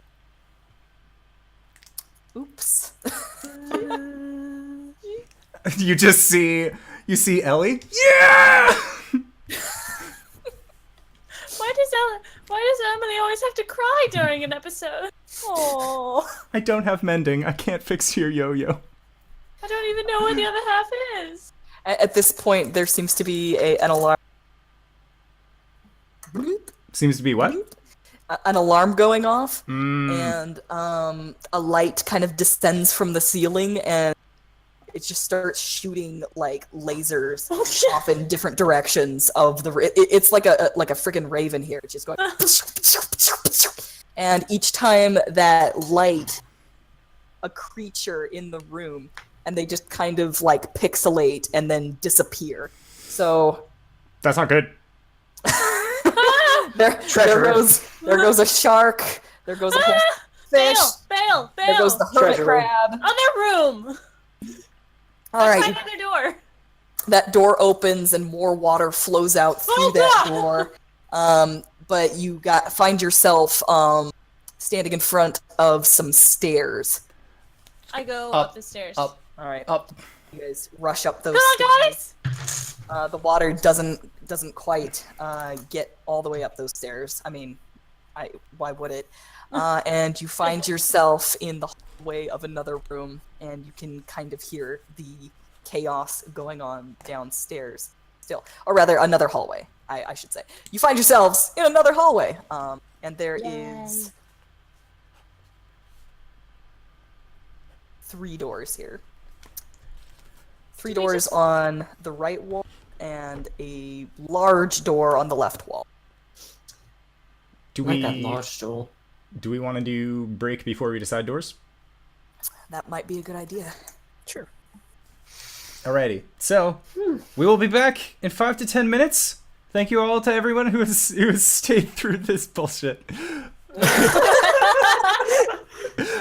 Oops. You see Ellie? Yeah! Why does Ermilee always have to cry during an episode? Oh, I don't have mending. I can't fix your yo-yo. I don't even know where the other half is. At this point, there seems to be an alarm. Seems to be what? An alarm going off, Mm. and a light kind of descends from the ceiling, and it just starts shooting like lasers off in different directions of the. It's like a freaking raven here. It's just going, and each time that light, a creature in the room, and they just kind of like pixelate and then disappear. So That's not good. there goes a shark. There goes a whole fish. Fail! There goes the hermit Treasure room. crab. Other room. All Let's right, find another door. that door opens and more water flows out through that door. But you find yourself standing in front of some stairs. I go Up, up the stairs. Up, All right, up. you guys rush up those Come on, stairs. guys! The water doesn't quite get all the way up those stairs. I mean, why would it? And you find yourself in the hallway of another room, and you can kind of hear the chaos going on downstairs still. Or rather, another hallway, I should say. You find yourselves in another hallway, and there is 3 doors here. 3 doors on the right wall, and a large door on the left wall. Do Like that we large door. want to do break before we decide doors? That might be a good idea. Sure. Alrighty. So we will be back in 5 to 10 minutes. Thank you all to everyone who has stayed through this bullshit.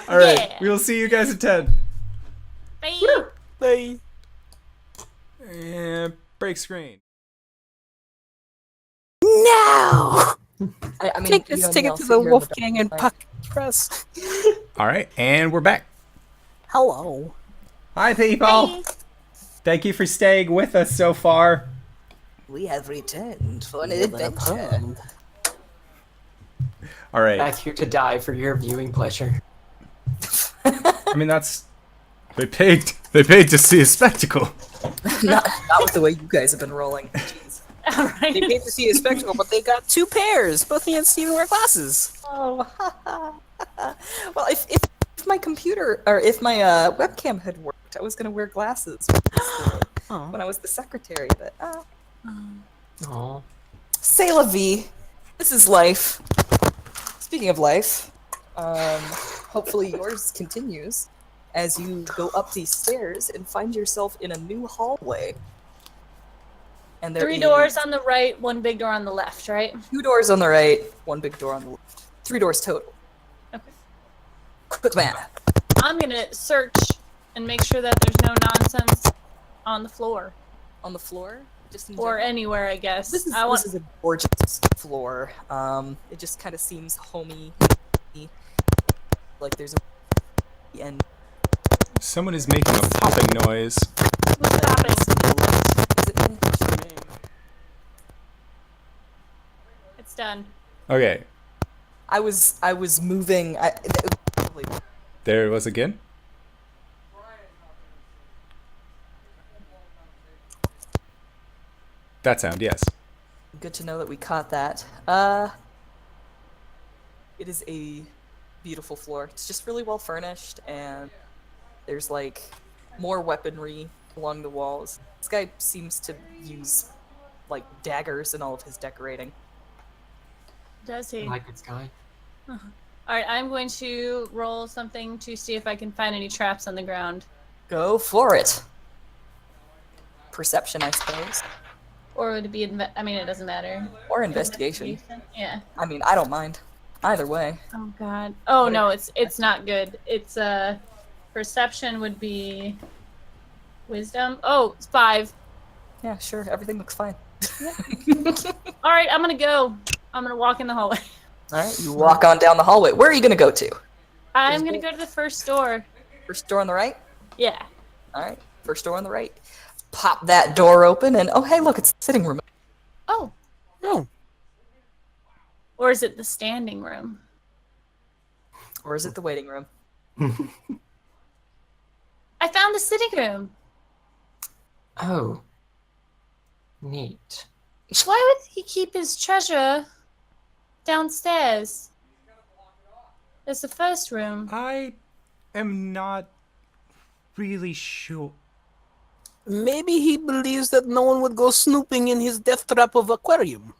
All right. Yeah. We will see you guys at 10. Bye. Bye. And break screen. Now! I mean, Take you this know me, ticket I'll to sit the here in Wolfgang and dark. Puck Press. All right, and we're back. Hello. Hi, people. Bye. Thank you for staying with us so far. We have returned for an Live in a adventure. pond. All right. Back here to die for your viewing pleasure. I mean, they paid to see a spectacle. not with the way you guys have been rolling. Jeez. All right. They paid to see a spectacle, but they got 2 pairs. Both me and Steven wear glasses. Oh, well, if my computer or if my webcam had worked, I was gonna wear glasses Oh. when I was the secretary. But Aw. c'est la vie. This is life. Speaking of life, hopefully yours continues as you go up these stairs and find yourself in a new hallway. And there 3 is doors on the right, 1 big door on the left, right? 2 doors on the right, 1 big door on the left. 3 doors total. Okay. Quick man. I'm gonna search and make sure that there's no nonsense on the floor On the floor? Just in or general? anywhere, I guess. This is a gorgeous floor. It just kind of seems homey. Like there's a and Someone is making a popping noise. Who's popping? It's done. Okay, I was moving. there it was again. That sound, yes. Good to know that we caught that. It is a beautiful floor. It's just really well furnished, and there's like more weaponry along the walls. This guy seems to use like daggers in all of his decorating. Does I he? like this guy. All right, I'm going to roll something to see if I can find any traps on the ground. Go for it. Perception, I suppose, Or would it be, I mean, it doesn't matter. or investigation. Yeah. I mean, I don't mind. Either way. Oh, God. Oh, no, it's not good. It's, perception would be wisdom. Oh, it's 5. Yeah, sure. Everything looks fine. All right, I'm gonna go. I'm gonna walk in the hallway. All right, you walk on down the hallway. Where are you gonna go to? I'm gonna go to the first door. First door on the right? Yeah. All right, first door on the right. Pop that door open, and oh, hey, look, it's the sitting room. Oh. Oh. Or is it the standing room? Or is it the waiting room? I found the sitting room. Oh. Neat. Why would he keep his treasure downstairs? There's the first room. I am not really sure. Maybe he believes that no one would go snooping in his death trap of aquarium.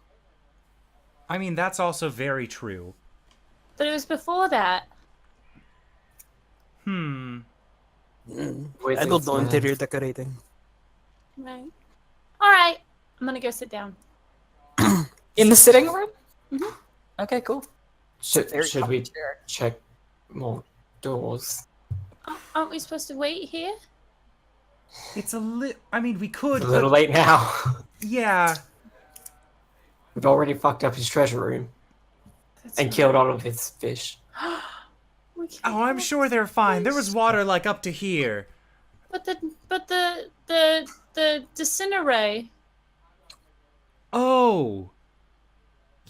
I mean, that's also very true. But it was before that. Hmm. I don't know interior decorating. Right. All right. I'm gonna go sit down. In the sitting room? Mhm. Okay, cool. Should Very we comfy chair. check more doors? Oh, aren't we supposed to wait here? It's a lit. I mean, we could. It's a little but- late now. Yeah. We've already fucked up his treasure room and killed all of his fish. We can't Oh, I'm go sure they're fine. There was water like up to here. But the disintegrate. Oh.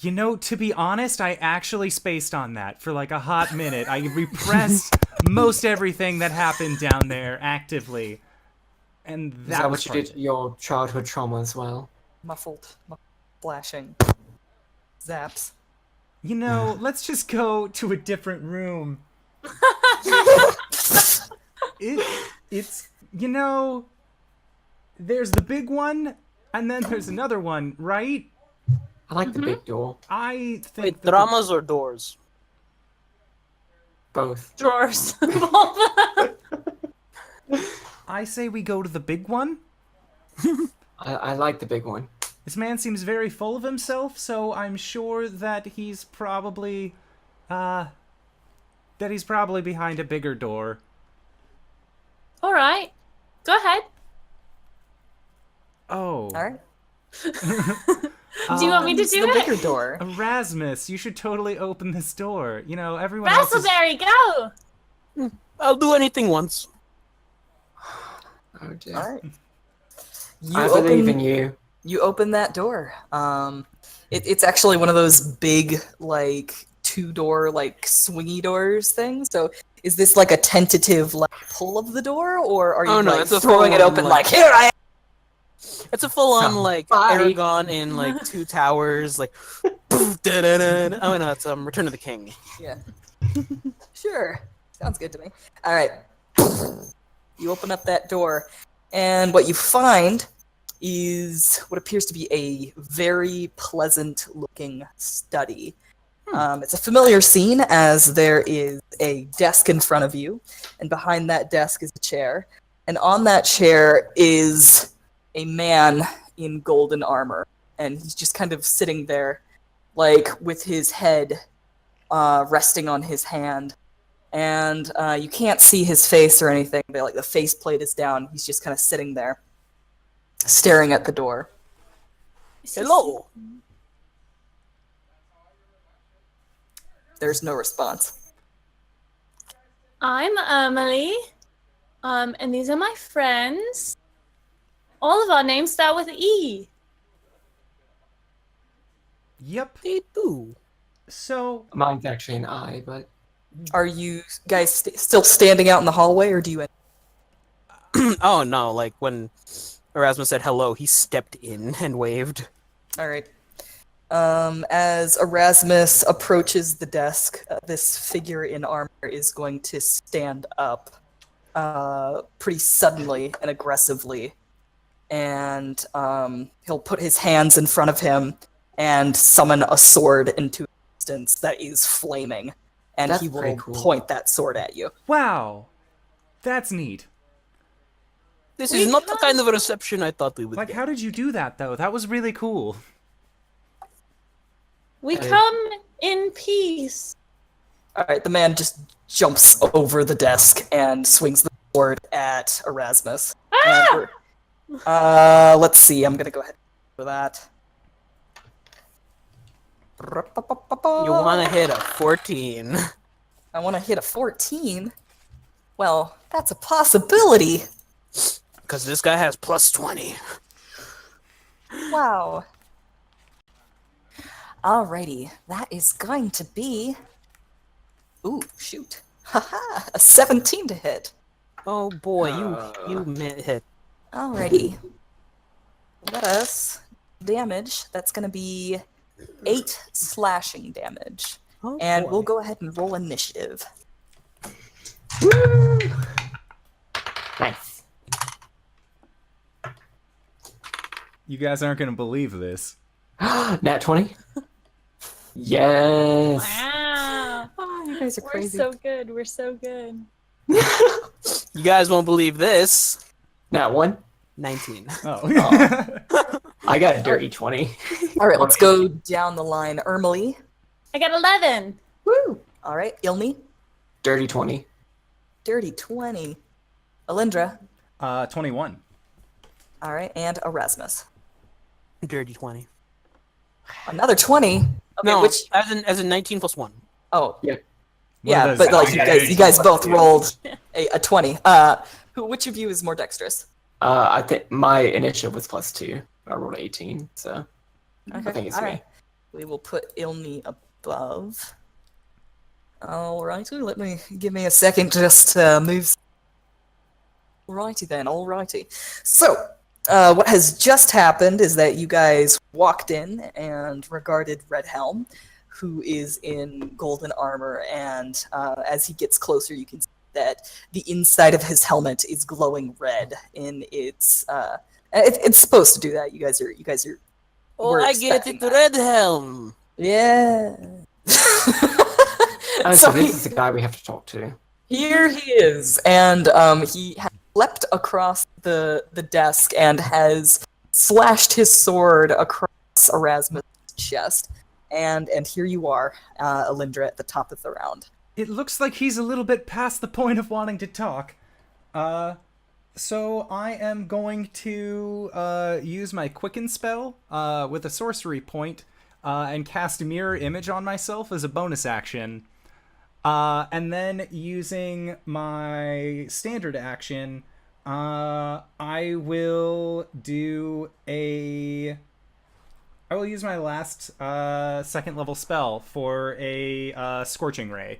You know, to be honest, I actually spaced on that for like a hot minute. I repressed most everything that happened down there actively. And Is that that was what you part did of to it. your childhood trauma as well? Muffled flashing. Zaps. You know, let's just go to a different room. It's, you know, there's the big one, and then there's another one, right? I like the big door. I think Wait, that dramas or doors? Both. Drawers. I say we go to the big one. I like the big one. This man seems very full of himself, so I'm sure that he's probably behind a bigger door. All right. Go ahead. Oh. All right. Do you want me to It's do the it? bigger door. Erasmus, you should totally open this door. You know, everyone else is... Razzleberry, go! I'll do anything once. Oh dear. All right. You I open, believe in you. You open that door. It's actually one of those big, like, 2-door, like, swingy doors things. So, is this like a tentative, like, pull of the door, or are you Oh, no, like it's a throwing it full-on, open like- like, here I am? It's a full-on like Somebody. Aragon in like 2 towers, like. Da-da-da. Oh no, it's Return of the King. Yeah. Sure. Sounds good to me. All right. You open up that door, and what you find is what appears to be a very pleasant-looking study. It's a familiar scene, as there is a desk in front of you, and behind that desk is a chair, and on that chair is a man in golden armor, and he's just kind of sitting there, like, with his head resting on his hand, and you can't see his face or anything, but like the faceplate is down. He's just kind of sitting there, staring at the door. Hello. There's no response. I'm Ermilee. And these are my friends. All of our names start with E. Yep. They do. So, Mine's actually an I, but Are you guys still standing out in the hallway, or do you? Oh no! Like when Erasmus said hello, he stepped in and waved. All right. As Erasmus approaches the desk, this figure in armor is going to stand up pretty suddenly and aggressively. And he'll put his hands in front of him and summon a sword into existence that is flaming. And That's he will pretty cool. point that sword at you. wow. That's neat. This is not the kind of a reception I thought we would Like, get. how did you do that, though? That was really cool. We come in peace. All right, the man just jumps over the desk and swings the sword at Erasmus. Ah! And let's see. I'm gonna go ahead with that. You want to hit a 14. I want to hit a 14. Well, that's a possibility. Because this guy has plus 20. Wow. Alrighty, that is going to be... Ooh, shoot. Haha, a 17 to hit. Oh boy, you hit. Alrighty. Let us damage. That's going to be 8 slashing damage. Oh, And boy. we'll go ahead and roll initiative. nice. You guys aren't going to believe this. Nat 20? Yes. Wow. Oh, you guys are We're crazy. so good. We're so good. You guys won't believe this. Nat 1? 19. Oh. I got a dirty 20. Alright, let's go down the line. Ermilee. I got 11. Woo! Alright, Ilne. Dirty 20. Dirty 20. Alindra. 21. Alright, and Erasmus. Dirty 20. Another 20. Okay, No, which... as in 19 plus 1. Oh, Yeah. What yeah, are but those? like you guys both rolled a 20. Which of you is more dexterous? I think my initiative was plus 2. I rolled 18, so I think it's me. alright. We will put Ilne above. Alrighty, give me a second just to move. Alrighty then, alrighty. So, what has just happened is that you guys walked in and regarded Red Helm, who is in golden armor, and as he gets closer, you can see that the inside of his helmet is glowing red in its. It's supposed to do that. You guys are. Oh, We're I get expecting it, that. Red Helm. Yeah. Oh, So so this is the guy we have to talk to. Here he is, and he has leapt across the desk and has slashed his sword across Erasmus' chest. And here you are, Alindra, at the top of the round. It looks like he's a little bit past the point of wanting to talk. So I am going to use my Quicken spell with a sorcery point and cast a mirror image on myself as a bonus action. And then using my standard action, I will use my last second level spell for a Scorching Ray.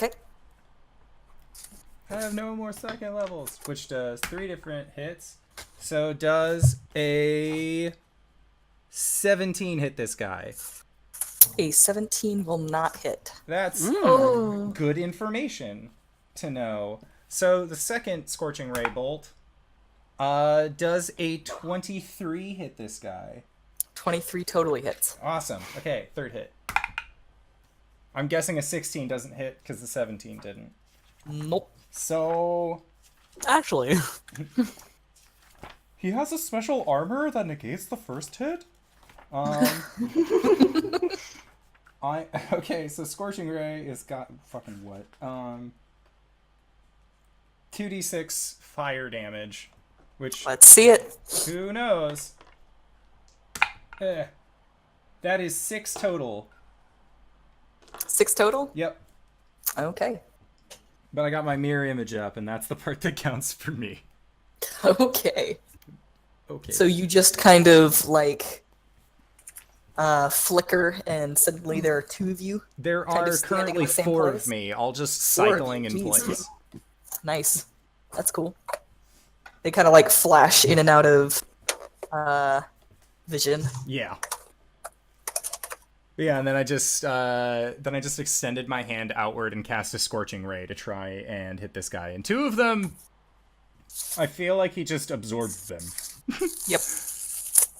Okay. I have no more second levels, which does 3 different hits. So does a 17 hit this guy? A 17 will not hit. That's Oh. good information to know. So the second Scorching Ray bolt does a 23 hit this guy? 23 totally hits. Awesome. Okay, third hit. I'm guessing a 16 doesn't hit because the 17 didn't. Nope. So Actually, he has a special armor that negates the first hit? Okay, so Scorching Ray is got fucking what? 2d6 fire damage, which Let's see it. who knows? That is 6 total. 6 total? Yep. Okay. But I got my mirror image up, and that's the part that counts for me. Okay. Okay. So you just kind of like flicker, and suddenly there are 2 of you. There kind are of standing in currently the same 4 place? of me, all just 4 of you, cycling in Jesus. place. Nice. That's cool. They kind of like flash in and out of vision. Yeah. Yeah, and then I just extended my hand outward and cast a Scorching Ray to try and hit this guy. And 2 of them, I feel like he just absorbed them. Yep.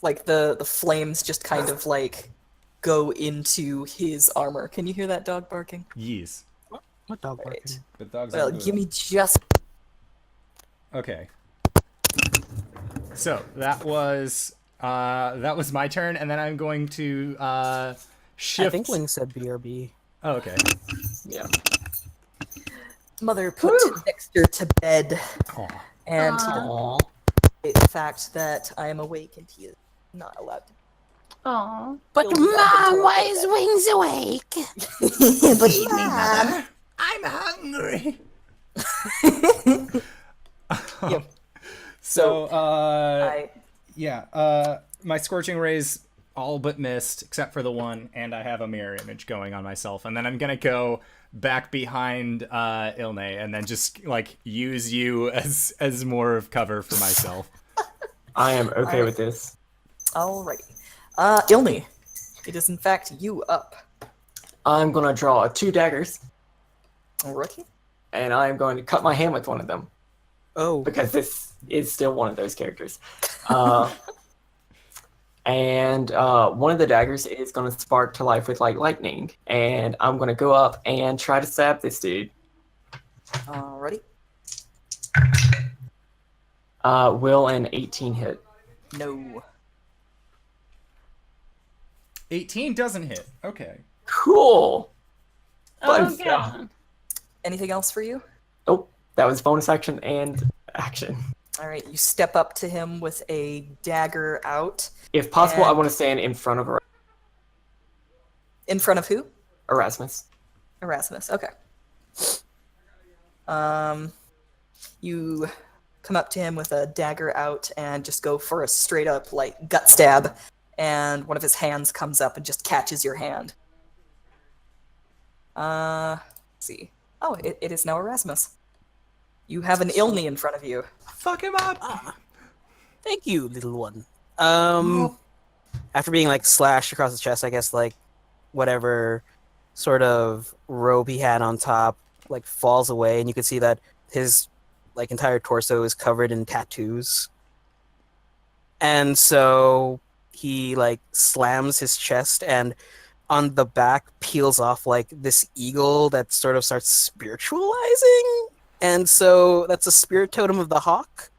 Like the flames just kind of like go into his armor. Can you hear that dog barking? Yes. What dog barking? Right. The dogs Well, are give me just Okay. So that was my turn, and then I'm going to shift. I think Ling said BRB. Oh, okay. Yeah. Mother put Dexter to bed, Aw. and Aw. the fact that I am awake and he is not allowed to. Aw. But He'll be up until Mom, I why get is there. Wings awake? But Feed me, Mom, Mother. I'm hungry. Yep. So, I my Scorching Rays all but missed, except for the one, and I have a mirror image going on myself. And then I'm gonna go back behind Ilne, and then just like use you as more of cover for myself. I am okay with this. alrighty. Ilne, it is in fact you up. I'm gonna draw 2 daggers, Alrighty. and I'm going to cut my hand with one of them Oh. because this is still one of those characters. And one of the daggers is going to spark to life with like lightning, and I'm going to go up and try to stab this dude. Alrighty. Will an 18 hit? No. 18 doesn't hit. Okay. Cool. Oh, Fun yeah. stuff. Anything else for you? Oh, that was bonus action and action. Alright, you step up to him with a dagger out. If possible, I And- want to stand in front of In front of who? Erasmus. Erasmus. Okay. You come up to him with a dagger out and just go for a straight up like gut stab, and one of his hands comes up and just catches your hand. Let's see. Oh, it is now Erasmus. You have an Ilne in front of you. Fuck him up. Thank you, little one. After being like slashed across the chest, I guess like whatever sort of robe he had on top like falls away, and you can see that his like entire torso is covered in tattoos. And so he like slams his chest, and on the back peels off like this eagle that sort of starts spiritualizing. And so that's a spirit totem of the hawk.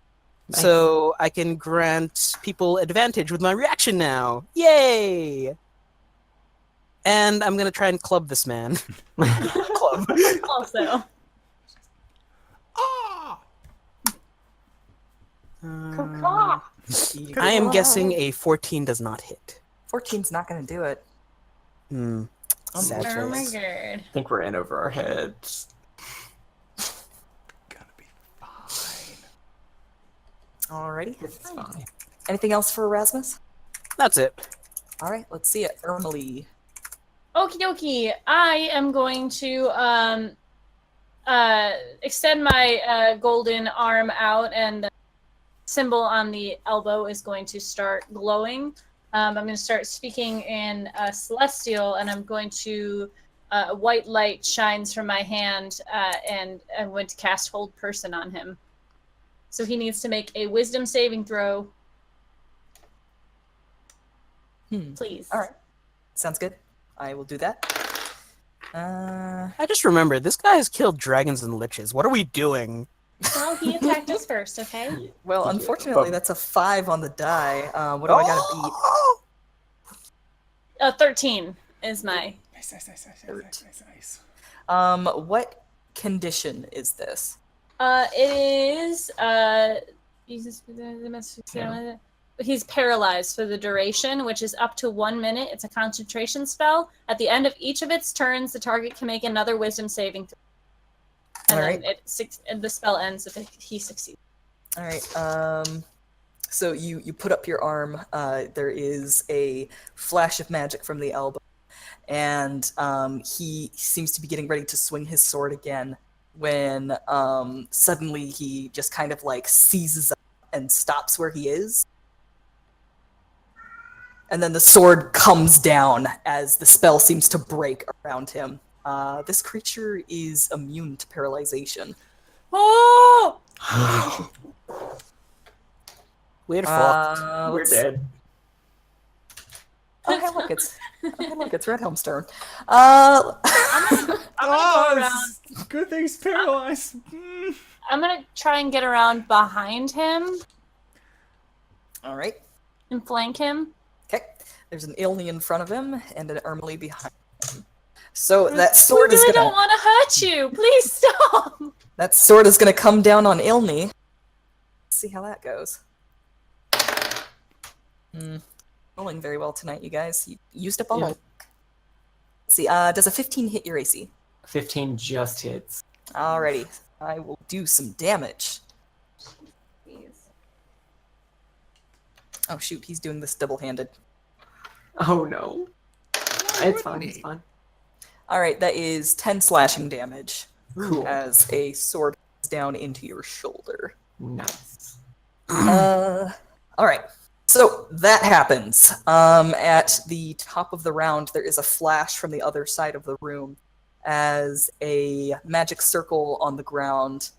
Nice. So I can grant people advantage with my reaction now. Yay! And I'm gonna try and club this man. Club. Also. Ah! I am guessing a 14 does not hit. 14's not going to do it. Sad Oh my choice. god. I think we're in over our heads. Gonna be fine. Alrighty. It's fine. Anything else for Erasmus? That's it. All right, let's see it. Ermilee. Okie dokie. I am going to extend my golden arm out, and the symbol on the elbow is going to start glowing. I'm going to start speaking in Celestial, and I'm going to white light shines from my hand, and I'm going to cast Hold Person on him. So he needs to make a Wisdom saving throw, please. All right. Sounds good. I will do that. I just remembered this guy has killed dragons and liches. What are we doing? Well, he attacked us first, okay? Well, Yeah, unfortunately, but- that's a 5 on the die. What do I gotta beat? 13 is my Nice. What condition is this? It is he's paralyzed for the duration, which is up to 1 minute. It's a concentration spell. At the end of each of its turns, the target can make another wisdom saving throw. And then and the spell ends if he succeeds. All right. So you put up your arm. There is a flash of magic from the elbow, and he seems to be getting ready to swing his sword again when suddenly he just kind of like seizes up and stops where he is. And then the sword comes down as the spell seems to break around him. This creature is immune to paralyzation. Oh! We're fucked. We're dead. Oh, hey, look, it's Red Helm's turn. I'm gonna go around. Good thing he's paralyzed. I'm gonna try and get around behind him All right. and flank him. Okay. There's an Ilne in front of him and an Ermilee behind him. So that sword I is really gonna. don't want to hurt you. Please stop. That sword is gonna come down on Ilne. Let's see how that goes. Rolling very well tonight, you guys. You used up all. Yeah. Let's see. Does a 15 hit your AC? 15 just hits. Alrighty. I will do some damage. Oh shoot, he's doing this double-handed. Oh no. It's fine, it's fine. Alright, that is 10 slashing damage. Cool. As a sword goes down into your shoulder. Nice. Alright. So that happens. At the top of the round, there is a flash from the other side of the room as a magic circle on the ground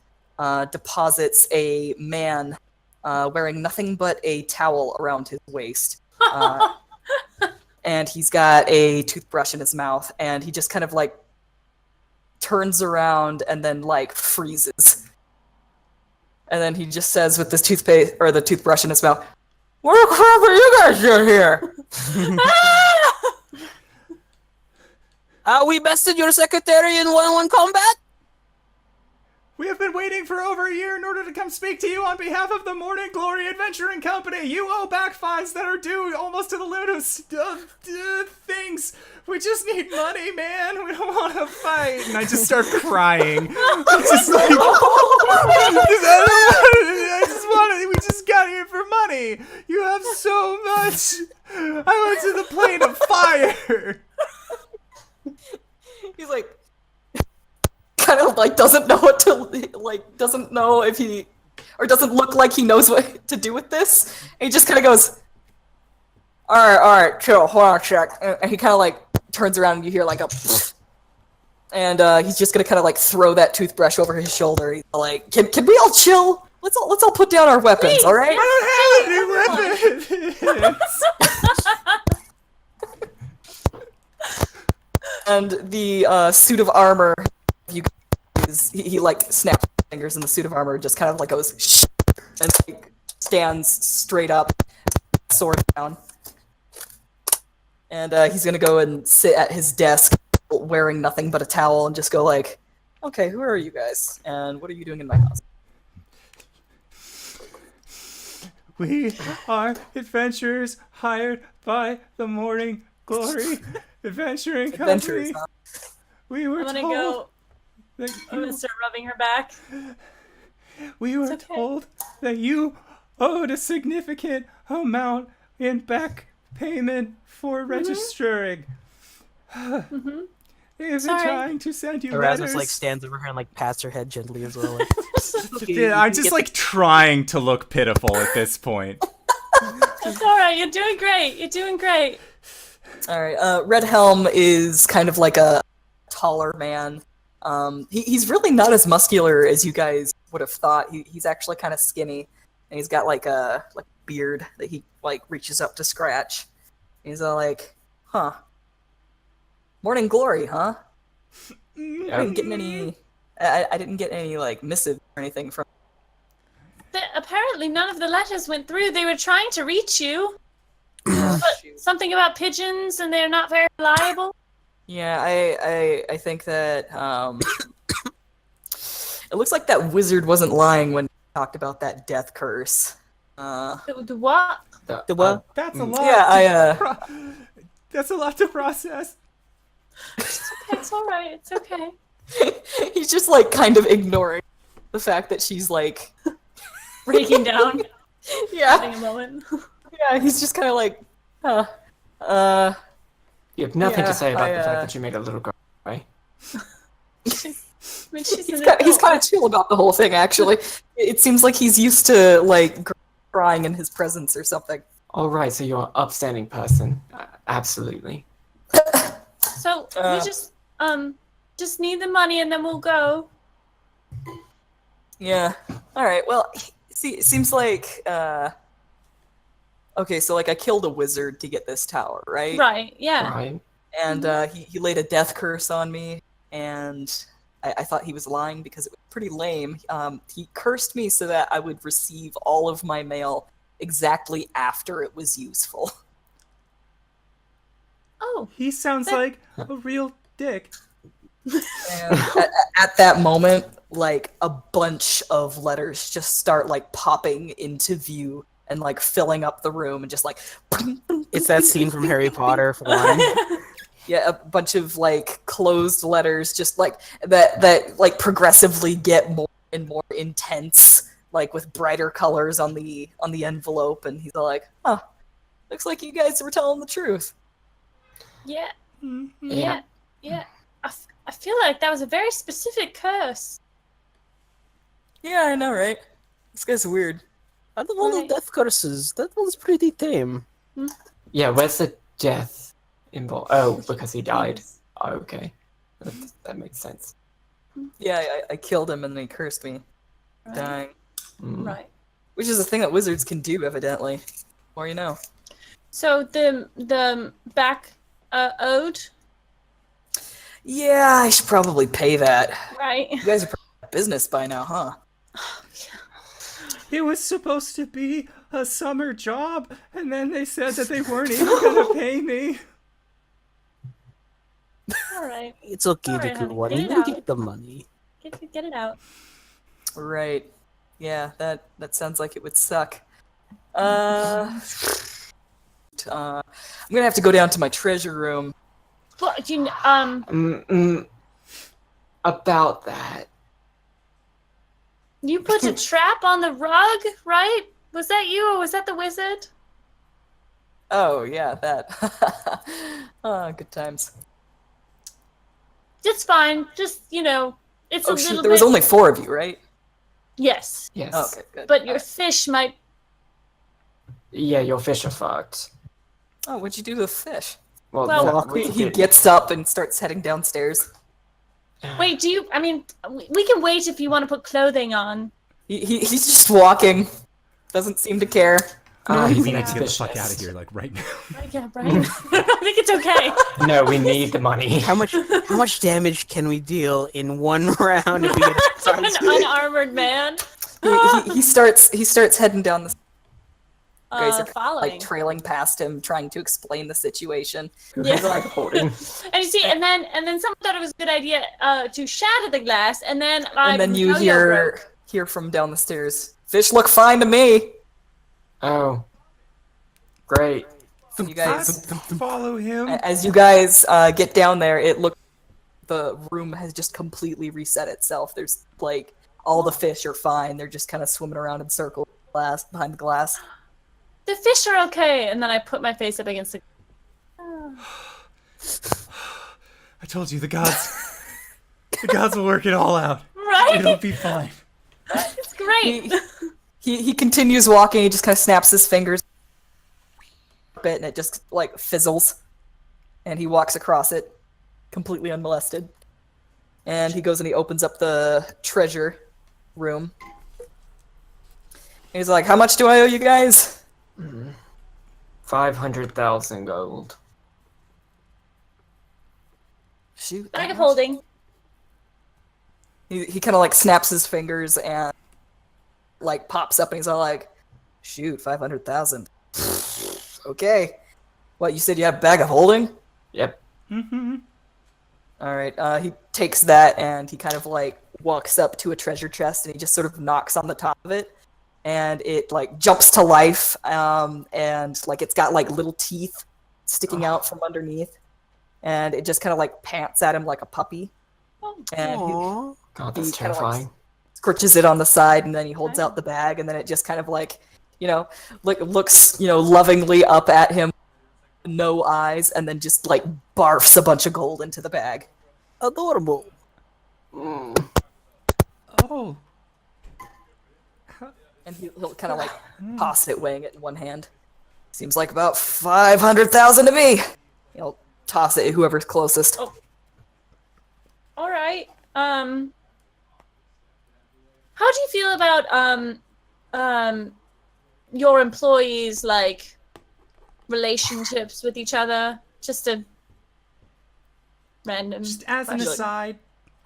deposits a man wearing nothing but a towel around his waist. And he's got a toothbrush in his mouth, and he just kind of like turns around and then like freezes. And then he just says with this toothpaste or the toothbrush in his mouth, "What the crap are you guys doing here?" We bested your secretary in 1-on-1 combat? We have been waiting for over a year in order to come speak to you on behalf of the Morning Glory Adventuring Company. You owe back fines that are due almost to the limit of things. We just need money, man. We don't want to fight. And I just start crying. I'm just like, we just got here for money. You have so much. I went to the plane of fire. He's like, kind of like doesn't know what to like, doesn't know if he, or doesn't look like he knows what to do with this. And he just kind of goes, all right, chill, hold on a sec. And he kind of like turns around and you hear like a, and he's just gonna kind of like throw that toothbrush over his shoulder. He's like, can we all chill? Let's all put down our weapons, Please, all right? I don't have any weapons. And the suit of armor, you guys, he like snaps his fingers, and the suit of armor just kind of like goes shh, and like stands straight up, sword down. And he's gonna go and sit at his desk, wearing nothing but a towel, and just go like, "Okay, who are you guys? And what are you doing in my house?" We are adventurers hired by the Morning Glory Adventuring Company. Adventurers, huh? We were I'm gonna told go. that I'm gonna start rubbing her back. we were okay. told that you owed a significant amount in back payment for registering. They have been Sorry. trying to send you Erasmus letters. like stands over her and like pats her head gently as well. Like, Yeah, I'm just like trying to look pitiful at this point. It's all right. You're doing great. You're doing great. All right. Red Helm is kind of like a taller man. He's really not as muscular as you guys would have thought. He's actually kind of skinny, and he's got like a beard that he like reaches up to scratch. He's all like, "Huh, Morning Glory, huh? I didn't get any. I didn't get any like missive or anything from." Apparently, none of the letters went through. They were trying to reach you. But something about pigeons, and they're not very reliable. Yeah, I think that it looks like that wizard wasn't lying when he talked about that death curse. The what? The what? That's a lot. Yeah, That's a lot to process. It's all right. It's okay. he's just like kind of ignoring the fact that she's like, Breaking down. yeah, Having a moment. yeah. He's just kind of like, You have nothing Yeah, to say about the I, fact that you made a little girl, right? I mean, she's he's an kind adult. of chill about the whole thing. Actually, it seems like he's used to like crying in his presence or something. All right, so you're an upstanding person. Absolutely. So we just need the money and then we'll go. Yeah. All right. Well, see, it seems like okay. So like, I killed a wizard to get this tower, right? Right. Yeah. Right. And he laid a death curse on me, and I thought he was lying because it was pretty lame. He cursed me so that I would receive all of my mail exactly after it was useful. Oh. He sounds like a real dick. And at that moment, like a bunch of letters just start like popping into view and like filling up the room and just like. It's that scene from Harry Potter for the Yeah, a bunch of like closed letters, just like that like progressively get more and more intense, like with brighter colors on the envelope, and he's like, "Huh, looks like you guys were telling the truth." Yeah. Mm-hmm. Yeah. Yeah. I feel like that was a very specific curse. Yeah, I know, right? This guy's weird. Out of all the Right. death curses, that one's pretty tame. Yeah, where's the death involved? Oh, because he died. Oh, okay. That makes sense. Yeah, I killed him and then he cursed me, Right. dying, Mm. Right. which is a thing that wizards can do, evidently. Or you know. So the back owed, Yeah, I should probably pay that. right? You guys are probably out of business by now, huh? It was supposed to be a summer job, and then they said that they weren't even gonna pay me. All right. It's okay Alright, to honey, go on. get You it can out. get the money. Get it out. Right. Yeah, that sounds like it would suck. I'm gonna have to go down to my treasure room. Well, About that. you put a trap on the rug, right? Was that you or was that the wizard? Oh yeah, that. Oh, good times. It's fine. Just it's a Oh little shoot, bit. there was only 4 of you, right? Yes, Yes. Oh, okay, good. but your fish might. Yeah, your fish are fucked. Oh, what'd you do to the fish? Well, Well- that was He good. gets up and starts heading downstairs. Wait, do you? I mean, we can wait if you want to put clothing on. He's just walking. Doesn't seem to care. He's We an need to get the fuck exhibitionist. out of here, like right now. Right, yeah, right. I think it's okay. No, we need the money. How much damage can we deal in one round if we get To an unarmored man. He starts heading down the. You guys are Following. like trailing past him, trying to explain the situation. Yeah. He's like holding. And you see, and then someone thought it was a good idea to shatter the glass, and then And then you yo-yo broke. hear from down the stairs. Fish look fine to me. Oh. Great. You guys, Follow him. as you guys get down there, it looks the room has just completely reset itself. There's like all the fish are fine. They're just kind of swimming around in circles behind the glass. The fish are okay, and then I put my face up against the. I told you, the gods will work it all out. Right, It'll be fine. it's great. He continues walking. He just kind of snaps his fingers a bit, and it just like fizzles. And he walks across it, completely unmolested. And he goes and he opens up the treasure room. And he's like, "How much do I owe you guys?" 500,000 gold. Shoot. Bag that of much? holding. He kind of like snaps his fingers and like pops up, and he's all like, "Shoot, 500,000. Okay. What, you said you have a bag of holding?" Yep. Mm-hmm. All right. He takes that and he kind of like walks up to a treasure chest and he just sort of knocks on the top of it, and it like jumps to life. And like it's got like little teeth sticking out from underneath, and it just kind of like pants at him like a puppy. And Aww. God, he that's kinda, like, terrifying. scritches it on the side, and then he holds out the bag, and then it just kind of like, looks, lovingly up at him, no eyes, and then just like barfs a bunch of gold into the bag. Adorable. Oh. And he'll kind of like toss it, weighing it in one hand. Seems like about 500,000 to me. He'll toss it at whoever's closest. Oh. All right. How do you feel about your employees' like relationships with each other? Just a random. Just as an Actually- aside,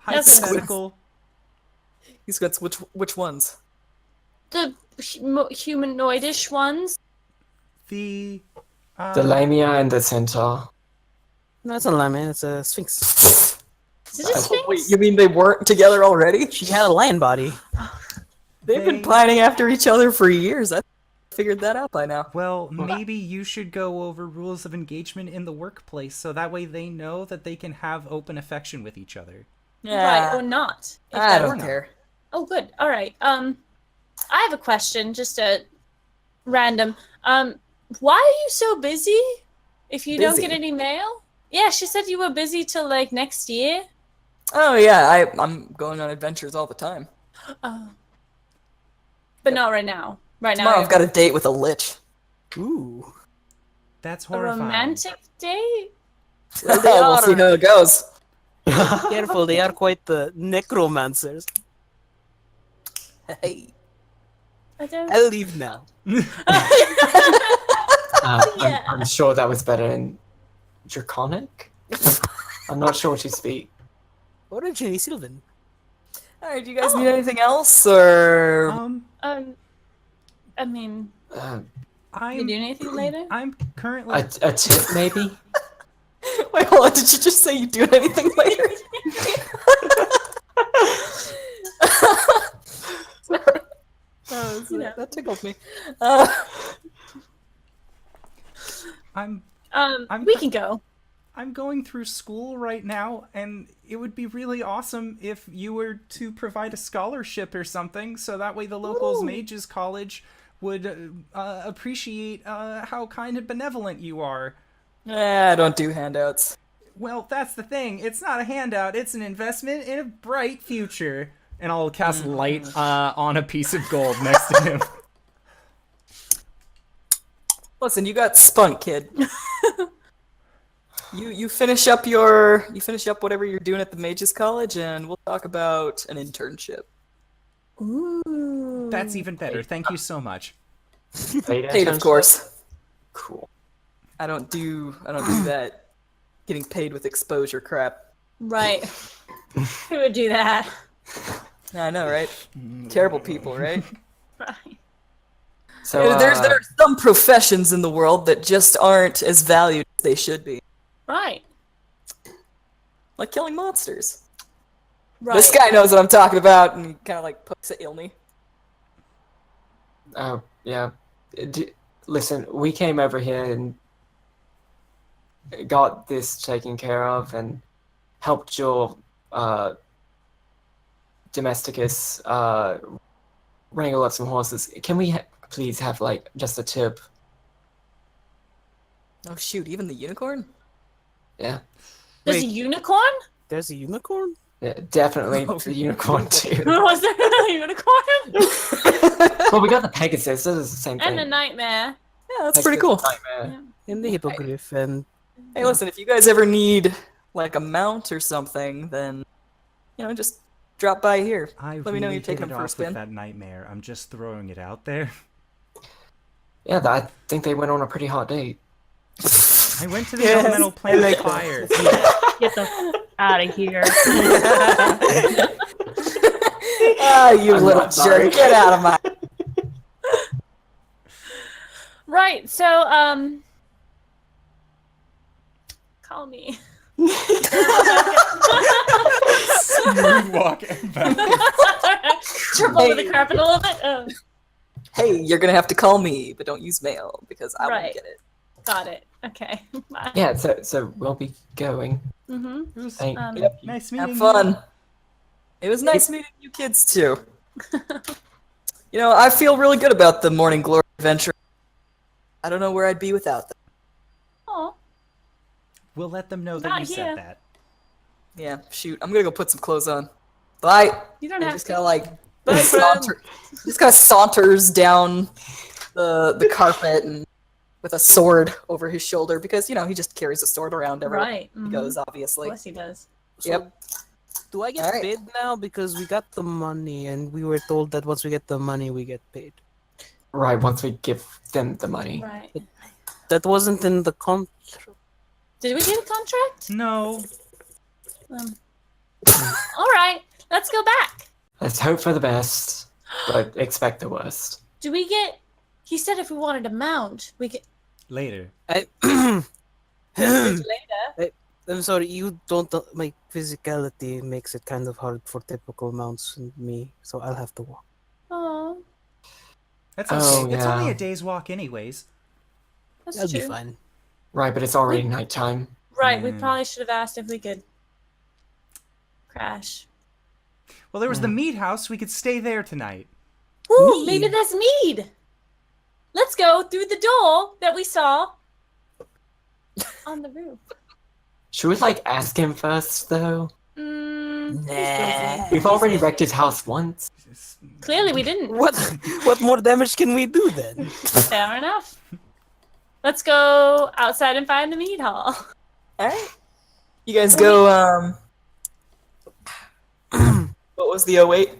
As an hypothetical. He's got which ones? The humanoidish ones. The The Lamia and the Centaur. No, it's not a lion, it's a sphinx. Is it a sphinx? Wait, you mean they weren't together already? She had a lion body. They've been They- pining after each other for years. I figured that out by now. Well, maybe you should go over rules of engagement in the workplace so that way they know that they can have open affection with each other. Right, or not. if I that don't were- care. Oh, good. All right. I have a question, just a random. Why are you so busy? If you don't Busy? get any mail? Yeah, she said you were busy till like next year. Oh yeah, I'm going on adventures all the time. Oh. But not right now. Right now. Tomorrow I've you're- got a date with a lich. Ooh. That's a horrifying. romantic date? We'll see how it goes. Careful, they are quite the necromancers. Hey. I don't. I'll leave now. Yeah. I'm sure that was better in Draconic. I'm not sure what you speak. Originally Sylvan. Alright, do you guys need anything else, or... I mean, you I'm do anything later? I'm currently A tip, maybe? Wait, hold on, did you just say you do anything later? Sorry. That tickled me. I'm We can go. I'm going through school right now, and it would be really awesome if you were to provide a scholarship or something, so that way the locals mages college would appreciate how kind and benevolent you are. I don't do handouts. Well, that's the thing. It's not a handout. It's an investment in a bright future. And I'll cast light on a piece of gold next to him. Listen, you got spunk, kid. You finish up whatever you're doing at the Mages College, and we'll talk about an internship. Ooh. That's even better. Thank you so much. Paid, of course. Cool. I don't do that. Getting paid with exposure crap. Right. Who would do that? I know, right? Terrible people, right? Right. So there are some professions in the world that just aren't as valued as they should be. Right. Like killing monsters. Right. This guy knows what I'm talking about, and he kind of like pokes at Ilne. Oh, yeah. Listen, we came over here and got this taken care of and helped your domesticus wrangle up some horses. Can we please have, like, just a tip? Oh shoot, even the unicorn? Yeah. There's a Wait. unicorn? There's a unicorn? Yeah, definitely the unicorn, too. Was there a unicorn? Well, we got the Pegasus. That is the same thing. And a nightmare. Yeah, that's pretty cool. Nightmare. In the hippogriff, and Hey, listen, if you guys ever need like a mount or something, then just drop by here. I Let me know really you're taking hit them it for a off spin. with that nightmare. I'm just throwing it out there. Yeah, I think they went on a pretty hot date. I went to the Yes, elemental planet fire. Get the out of here. Ah, you I'm little not sorry. jerk! Get out of my. Right, so, call me. Smooth walk and bounce. Trip over the carpet a little bit. Oh, Hey, you're gonna have to call me, but don't use mail because I Right. won't get it. got it. Okay. Bye. Yeah, so we'll be going. Mm-hmm. It was Thank Yep. nice meeting Have fun. It was nice meeting you kids too. You know, I feel really good about the Morning Glory adventure. I don't know where I'd be without them. Oh, We'll let them know that Not you here. said that. Yeah, shoot. I'm gonna go put some clothes on. Bye. you don't And have just to. kind of like Bye, just kind of saunters down the carpet and with a sword over his shoulder because you know he just carries a sword around everywhere Right. he mhm. goes, Of obviously. course he does. So, Yep. Do I get Alright. paid now? Because we got the money, and we were told that once we get the money, we get paid. Right, once we give them the money. Right. That wasn't in the contract. Did we get a contract? No. All right. Let's go back. Let's hope for the best, but expect the worst. Do we get? He said if we wanted a mount, we get Later. later. I'm sorry, you don't. My physicality makes it kind of hard for typical mounts and me, so I'll have to walk. Oh, That's okay. Oh, It's only yeah. a day's walk anyways. that's That'll true. be fine. Right, but it's already nighttime. Right. We Mm. probably should have asked if we could crash. Well, there was the meat house. We could stay there tonight. Ooh, maybe Mead. that's mead. Let's go through the door that we saw on the roof. Should we, like, ask him first, though? He's Nah. busy. We've already wrecked his house once. Clearly, we didn't. What more damage can we do then? Fair enough. Let's go outside and find the meat hall. Alright. You guys go, what was the 08?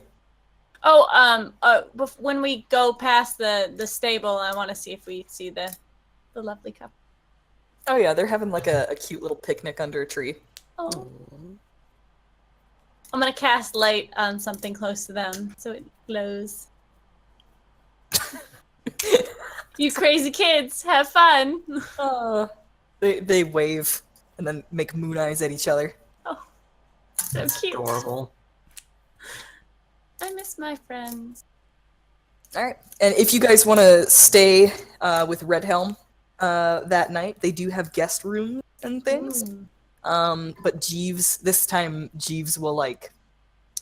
Oh, when we go past the stable, I want to see if we see the lovely couple. Oh yeah, they're having like a cute little picnic under a tree. Oh. I'm gonna cast light on something close to them so it glows. You crazy kids, have fun. They wave and then make moon eyes at each other. So That's cute. adorable. I miss my friends. Alright. And if you guys want to stay with Red Helm that night, they do have guest rooms and things. Ooh. But this time Jeeves will like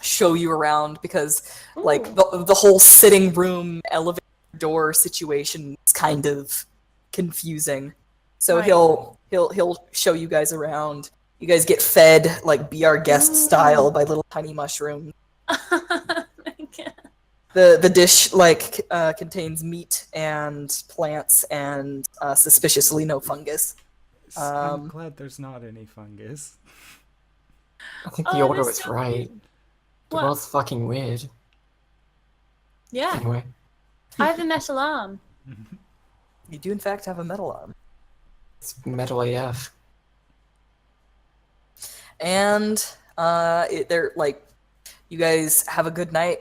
show you around because like the whole sitting room elevator door situation is kind of confusing. So Right. he'll show you guys around. You guys get fed like be our guest style by little tiny mushrooms. The dish like contains meat and plants and suspiciously no fungus. I'm glad there's not any fungus. I think Oh, the order that's was so right. The What? world's fucking weird. Yeah, Anyway. I have a metal arm. You do in fact have a metal arm. It's metal AF. And they're like, you guys have a good night,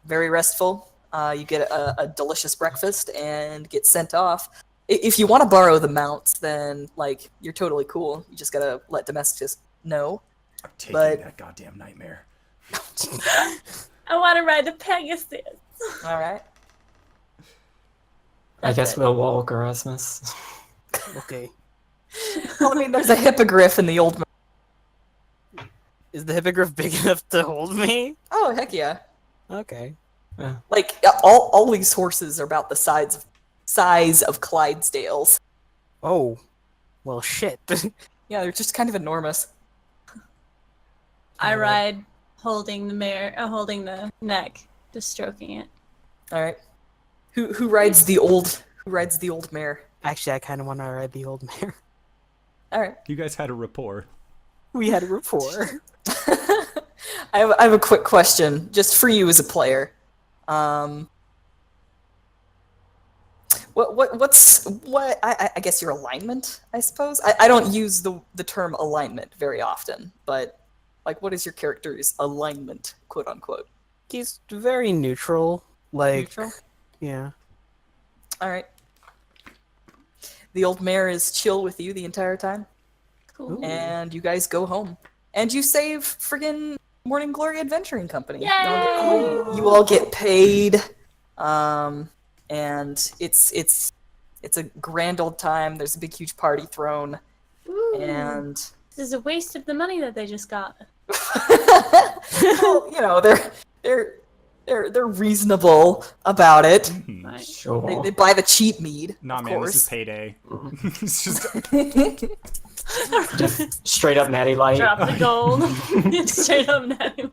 very restful. You get a delicious breakfast and get sent off. If you want to borrow the mounts, then like you're totally cool. You just gotta let Domesticus know. I'm taking But- that goddamn nightmare. I want to ride the Pegasus. All right. I That's guess it. we'll walk, Erasmus. Okay. Well, I mean, there's a hippogriff in the old. Is the hippogriff big enough to hold me? Oh heck yeah! Okay. Like all these horses are about the size of Clydesdales. Oh. Well, shit. Yeah, they're just kind of enormous. I ride holding the mare, holding the neck, just stroking it. All right. Who rides the old mare? Actually, I kind of want to ride the old mare. All right. You guys had a rapport. We had a rapport. I have a quick question, just for you as a player. I guess your alignment, I suppose. I don't use the term alignment very often, but like, what is your character's alignment, quote unquote? He's very neutral. Like, Neutral? yeah. All right. The old mare is chill with you the entire time. Cool. and you guys go home. And you save friggin' Morning Glory Adventuring Company. Yay! You all get paid, and it's a grand old time. There's a big, huge party thrown, Ooh. and This is a waste of the money that they just got. well, you know, they're reasonable about it. Right. Sure. They buy the cheap mead. Nah, of man, course. this is payday. It's just Just straight up natty light. Drop the gold. Straight up natty.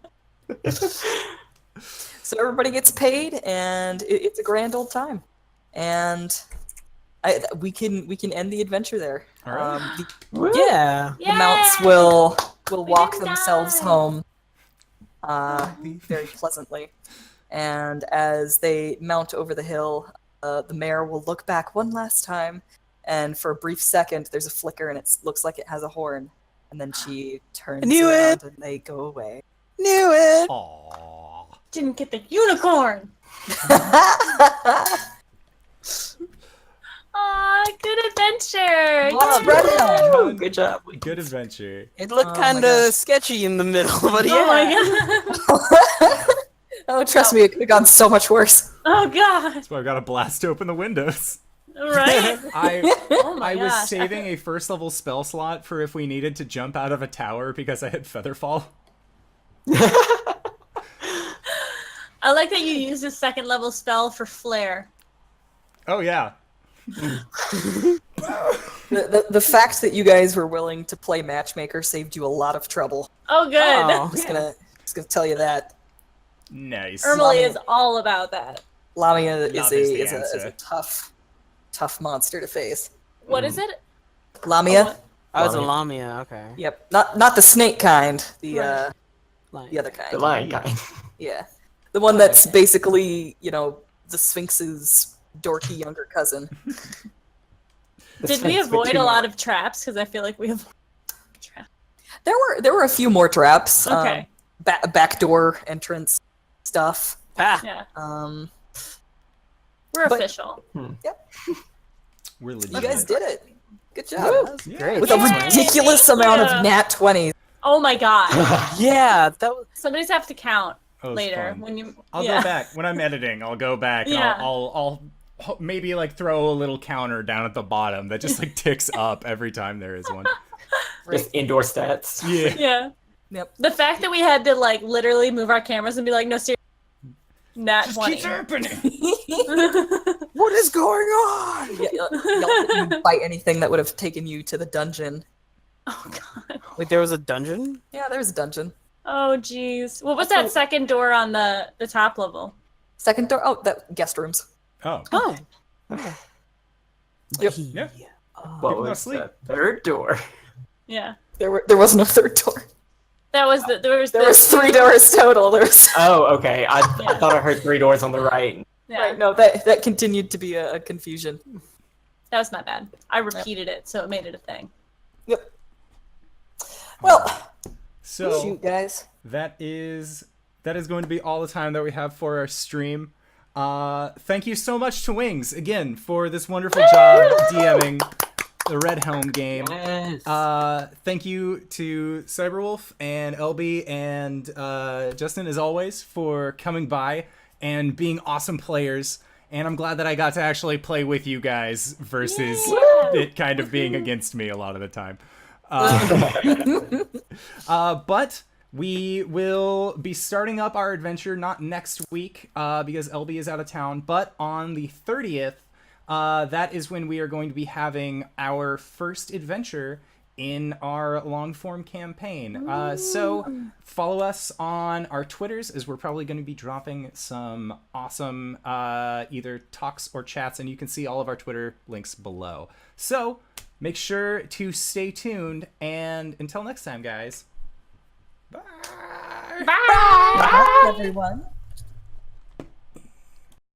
So everybody gets paid, and it's a grand old time. And we can end the adventure there. All right. Yeah. The mounts will walk didn't themselves die. home very pleasantly. And as they mount over the hill, the mare will look back one last time, and for a brief second, there's a flicker, and it looks like it has a horn. And then she turns knew around, it! and they go away. Knew it. Aww. Didn't get the unicorn. Aw, good adventure. Lots of Yay. Red Helm. Oh, good job. Good adventure. It looked Oh my kind gosh. of sketchy in the middle, but yeah. Oh my god. Oh, trust me, it could have gone so much worse. Oh god. That's why I've got to blast open the windows. Right? I my was gosh. saving a first level spell slot for if we needed to jump out of a tower because I had Featherfall. I like that you used a second level spell for flare. Oh yeah. The fact that you guys were willing to play matchmaker saved you a lot of trouble. Oh good. Oh. Just gonna tell you that. Nice. Ermilee is all about that. Lamia Love is is the a answer. tough monster to face. What is it? Lamia? what? I was a Lamia. lamia, okay. Yep. Not the snake kind. The Right. the other kind. The lion kind. Yeah. The one that's basically, you know, the Sphinx's dorky younger cousin. The Did we Sphinx with avoid two a lot more. of traps? Because I feel like we have traps. There were a few more traps. Okay. Backdoor entrance stuff. Ah. Yeah. We're but- official. We're legit. You guys did it. Good job. Yeah. Great. With a Yay, ridiculous thank amount you. of nat 20s. Oh my god. Yeah, that was. Somebody's have to count That was later fun. when you. I'll yeah. go back when I'm editing. I'll go back. And Yeah. I'll maybe like throw a little counter down at the bottom that just like ticks up every time there is one. Just indoor stats. Yeah. Yeah. Yep. The fact that we had to like literally move our cameras and be like, no, seriously, nat 20. Keeps happening. What is going on? Y'all didn't fight anything that would have taken you to the dungeon. Oh god. Wait, there was a dungeon? Yeah, there was a dungeon. Oh jeez. What was that second door on the top level? Second door. Oh, that guest rooms. Oh. Oh. Yep. Yeah. What People was asleep. the third door? Yeah. There was no third door. That was the there was There was 3 doors total. There was Oh, okay. I Yeah. thought I heard 3 doors on the right. Yeah. right. No, that continued to be a confusion. That was not bad. I repeated it, so it made it a thing. Yep. Well, So shoot, guys. that is going to be all the time that we have for our stream. Thank you so much to Wings again for this wonderful job DMing the Red Helm game. Yes. Thank you to Cyberwolf and LB and Justin as always for coming by and being awesome players. And I'm glad that I got to actually play with you guys versus it kind of being against me a lot of the time. But we will be starting up our adventure not next week because LB is out of town, but on the 30th, that is when we are going to be having our first adventure in our long form campaign. So follow us on our Twitters as we're probably going to be dropping some awesome either talks or chats, and you can see all of our Twitter links below. So make sure to stay tuned, and until next time, guys. Bye. Bye. Bye, everyone.